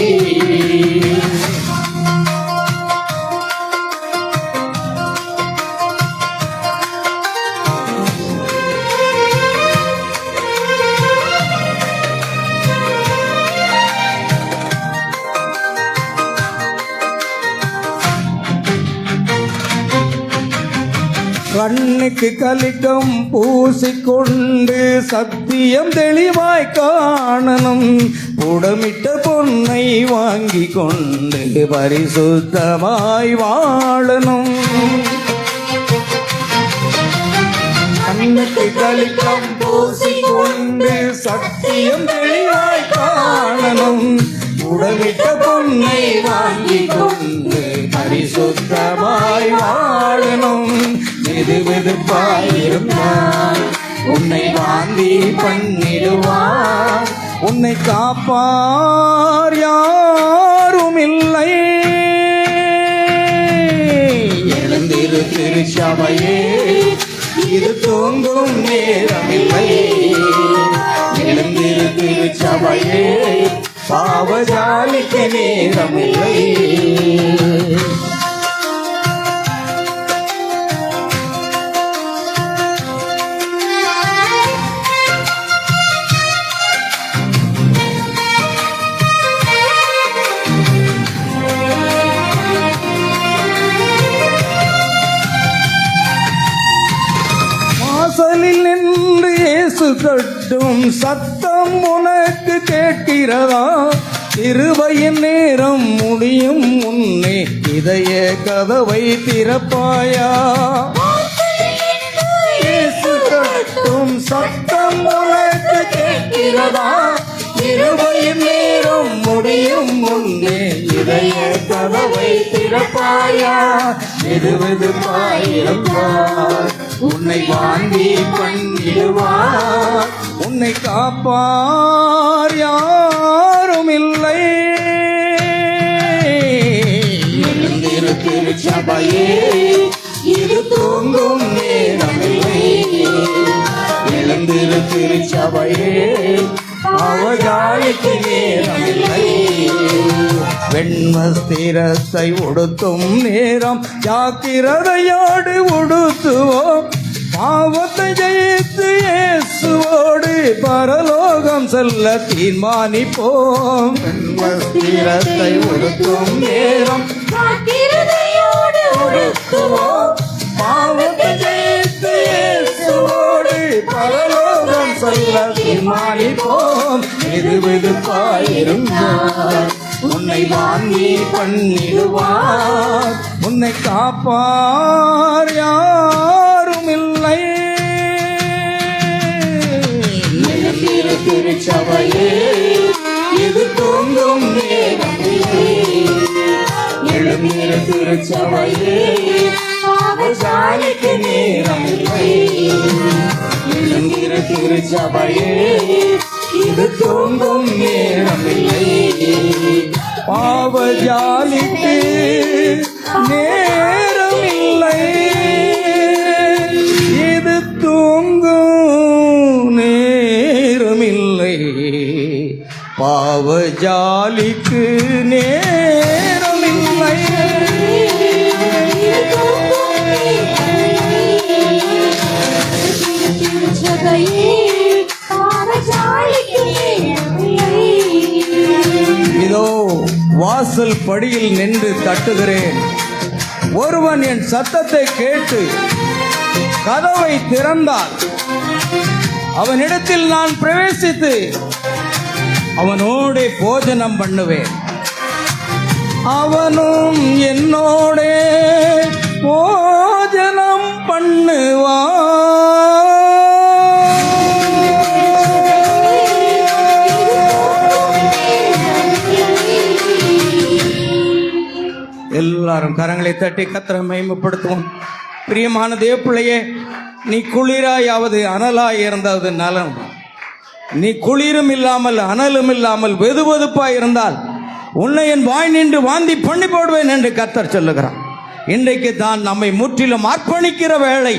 கண்ணுக்கு கலிக்கம் பூசிக்கொண்டு சத்தியம் தெளிவாய் காணணும். புடமிட்ட பொன்னை வாங்கி கொண்டு பரிசுத்தமாய் வாழணும். கண்ணுக்கு கலிக்கம் பூசிக்கொண்டு சத்தியம் தெளிவாய் காணணும். புடமிட்ட பொன்னை வாங்கி கொண்டு பரிசுத்தமாய் வாழணும். வெதுவெதுப்பாயிருந்தார் உன்னை வாந்தி பண்ணிடுவார். உன்னை காப்பார் யாரும் இல்லை. எழுந்திரு திருச்சபையே இது தூங்கும் நேரமில்லை. எழுந்திரு திருச்சபையே பாவஜாலிக்கு நேரமில்லை. வாசலில் நின்று இயேசு தட்டும் சத்தம் உனக்கு கேட்கிறதா? கிருபையின் நேரம் முடியும் முன்னே இதய கதவை திறப்பாயா? இயேசு தட்டும் சத்தம் உனக்கு கேட்கிறதா? கிருபையின் நேரம் முடியும் முன்னே இதய கதவை திறப்பாயா? வெதுவெதுப்பாயிருப்பார் உன்னை வாங்கி பண்ணிடுவார். உன்னை காப்பார் யாரும் இல்லை. எழுந்திரு திருச்சபையே இது தூங்கும் நேரமில்லை. எழுந்திரு திருச்சபையே அவஜாலிக்கு நேரமில்லை. வெண்வஸ்திரத்தை உடுத்தும் நேரம் ஜாக்கிரதையோடு உடுத்துவோம். பாவத்தை ஜெயித்து இயேசுவோடு பரலோகம் செல்ல தீர்மானிப்போம். வெண்வஸ்திரத்தை உடுத்தும் நேரம் ஜாக்கிரதையோடு உடுத்துவோம். பாவத்தை ஜெயித்து இயேசுவோடு பரலோகம் செல்ல தீர்மானிப்போம். வெதுவெதுப்பாயிருந்தார் உன்னை வாங்கி பண்ணிடுவார். உன்னை காப்பார் யாரும் இல்லை. எழுந்திரு திருச்சபையே இது தூங்கும் நேரமில்லை. எழுந்திரு திருச்சபையே பாவஜாலிக்கு நேரமில்லை. எழுந்திரு திருச்சபையே இது தூங்கும் நேரமில்லை. பாவஜாலிக்கு நேரமில்லை. இது தூங்கும் நேரமில்லை. பாவஜாலிக்கு நேரமில்லை. இதோ வாசல் படியில் நின்று தட்டுகிறேன். ஒருவன் என் சத்தத்தை கேட்டு கதவை திறந்தால் அவனிடத்தில் நான் பிரவேசித்து அவனோடே போஜனம் பண்ணுவேன். அவனும் என்னோடே போஜனம் பண்ணுவான். எல்லாரும் கரங்களை தட்டி கர்த்தரை மகிமைப்படுத்துவோம். பிரியமான தேவப்பிள்ளையே, நீ குளிராயாவது அனலாய் இருந்தாவது நலம். நீ குளிரும் இல்லாமல் அனலும் இல்லாமல் வெதுவெதுப்பாய் இருந்தால் உன்னை என் வாய் நின்று வாந்தி பண்ணி போடுவேன் என்று கர்த்தர் சொல்லுகிறார். இன்றைக்கு தான் நம்மை முற்றிலும் அர்ப்பணிக்கிற வேளை.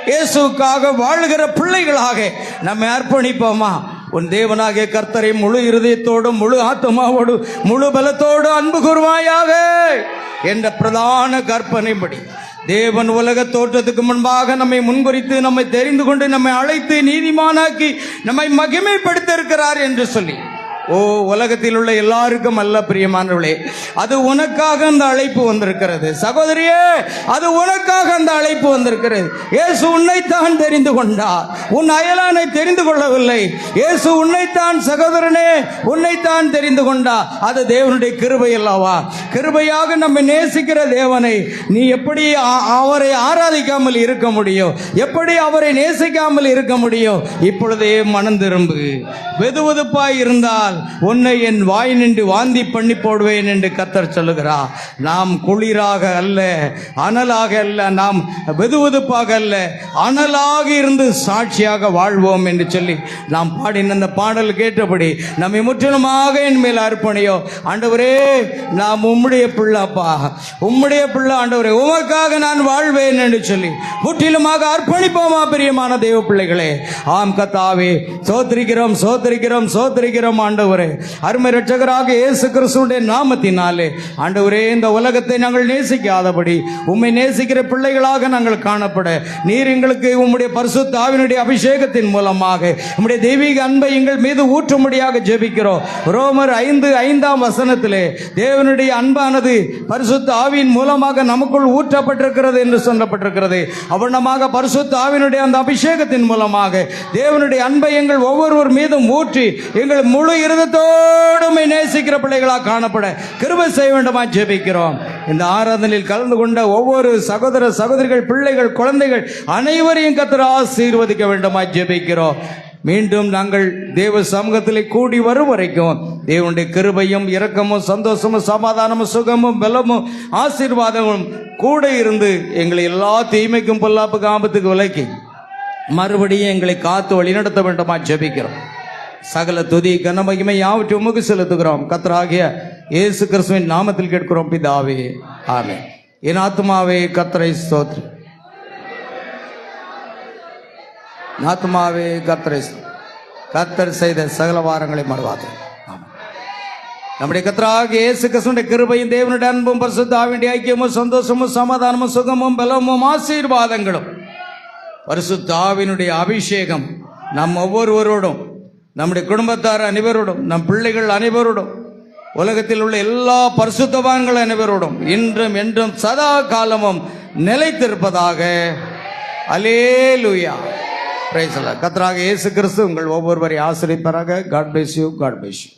இயேசுவுக்காக வாழுகிற பிள்ளைகளாக நம்மை அர்ப்பணிப்போமா? உன் தேவனாகிய கர்த்தரை முழு இருதயத்தோடு, முழு ஆத்மாவோடு, முழு பலத்தோடு அன்பு கூர்வாயாக என்ற பிரதான கற்பனைப்படி தேவன் உலக தோற்றத்துக்கு முன்பாக நம்மை முன்குறித்து, நம்மை தெரிந்து கொண்டு, நம்மை அழைத்து நீதிமானாக்கி நம்மை மகிமைப்படுத்த இருக்கிறார் என்று சொல்லி, ஓ உலகத்தில் உள்ள எல்லாருக்கும் அல்ல பிரியமானவர்களே, அது உனக்காக அந்த அழைப்பு வந்திருக்கிறது. சகோதரியே, அது உனக்காக அந்த அழைப்பு வந்திருக்கிறது. இயேசு உன்னைத்தான் தெரிந்து கொண்டார், உன் அயலானை தெரிந்து கொள்ளவில்லை. இயேசு உன்னைத்தான், சகோதரனே, உன்னைத்தான் தெரிந்து கொண்டார். அது தேவனுடைய கிருபை அல்லவா? கிருபையாக நம்மை நேசிக்கிற தேவனை நீ எப்படி அவரை ஆராதிக்காமல் இருக்க முடியும்? எப்படி அவரை நேசிக்காமல் இருக்க முடியும்? இப்பொழுதே மனம் திரும்பு. வெதுவெதுப்பாய் இருந்தால் உன்னை என் வாய் நின்று வாந்தி பண்ணி போடுவேன் என்று கர்த்தர் சொல்லுகிறார். நாம் குளிராக அல்ல, அனலாக அல்ல, நாம் வெதுவெதுப்பாக அல்ல, அனலாக இருந்து சாட்சியாக வாழ்வோம் என்று சொல்லி நாம் பாடின அந்த பாடல் கேட்டபடி நம்மை முற்றிலுமாக என் மேல் அர்ப்பணியோ. ஆண்டவரே, நாம் உம்முடைய பிள்ளைப்பா, உம்முடைய பிள்ளை ஆண்டவரே, உமக்காக நான் வாழ்வேன் என்று சொல்லி முற்றிலுமாக அர்ப்பணிப்போமா பிரியமான தேவ பிள்ளைகளே? ஆம் கர்த்தாவே, சோத்திரிக்கிறோம், சோத்திரிக்கிறோம், சோத்திரிக்கிறோம் ஆண்டவரே. அருமை இரட்சகராக இயேசு கிறிஸ்துவின் நாமத்தினாலே ஆண்டவரே, இந்த உலகத்தை நாங்கள் நேசிக்காதபடி உம்மை நேசிக்கிற பிள்ளைகளாக நாங்கள் காணப்பட நீர் எங்களுக்கு உம்முடைய பரிசுத்த ஆவியினுடைய அபிஷேகத்தின் மூலமாக உம்முடைய தெய்வீக அன்பை எங்கள் மீது ஊற்றும்படியாக ஜெபிக்கிறோம். ரோமர் 5:5 தேவனுடைய அன்பானது பரிசுத்த ஆவியின் மூலமாக நமக்குள் ஊற்றப்பட்டிருக்கிறது என்று சொல்லப்பட்டிருக்கிறது. அவனமாக பரிசுத்த ஆவியினுடைய அந்த அபிஷேகத்தின் மூலமாக தேவனுடைய அன்பை எங்கள் ஒவ்வொருவர் மீதும் ஊற்றி எங்கள் முழு இருதத்தோடு நேசிக்கிற பிள்ளைகளாக காணப்பட கிருபை செய்ய வேண்டுமா ஜெபிக்கிறோம். இந்த ஆராதனையில் கலந்து கொண்ட ஒவ்வொரு சகோதர சகோதரிகள், பிள்ளைகள், குழந்தைகள் அனைவரையும் கர்த்தர் ஆசீர்வதிக்க வேண்டுமா ஜெபிக்கிறோம். மீண்டும் நாங்கள் தேவ சமூகத்திலே கூடி வரும் வரைக்கும் தேவனுடைய கிருபையும் இரக்கமும் சந்தோஷமும் சமாதானமும் சுகமும் பலமும் ஆசீர்வாதமும் கூட இருந்து எங்களை எல்லா தீமைக்கும் பொல்லாப்புக்கு ஆபத்துக்கு விலக்கி மறுபடியும் எங்களை காத்து வழிநடத்த வேண்டுமா ஜெபிக்கிறோம். சகல துதி கனமகிமை யாவற்றையும் உமக்கு செலுத்துகிறோம். கர்த்தராகிய இயேசு கிறிஸ்துவின் நாமத்தில் கேட்கிறோம் பிதாவே, ஆமென். என் ஆத்துமாவே கர்த்தரை ஸ்தோத்திரி, ஆத்துமாவே கர்த்தரை ஸ்தோத்திரி. கர்த்தர் செய்த சகல வாரங்களை மறவாதே. நம்முடைய கர்த்தராகிய இயேசு கிறிஸ்துவின் கிருபையும் தேவனுடைய அன்பும் பரிசுத்த ஆவியுடைய ஐக்கியமும் சந்தோஷமும் சமாதானமும் சுகமும் பலமும் ஆசீர்வாதங்களும் பரிசுத்த ஆவியினுடைய அபிஷேகம் நம் ஒவ்வொருவரோடும், நம்முடைய குடும்பத்தார் அனைவரோடும், நம் பிள்ளைகள் அனைவரோடும், உலகத்தில் உள்ள எல்லா பரிசுத்தவான்கள் அனைவரோடும் இன்றும் என்றும் சதா காலமும் நிலைத்திருப்பதாக. அல்லேலூயா. Praise the Lord. கர்த்தராகிய இயேசு கிறிஸ்து உங்கள் ஒவ்வொருவரை ஆசீர்வதிப்பாராக. God bless you. God bless you.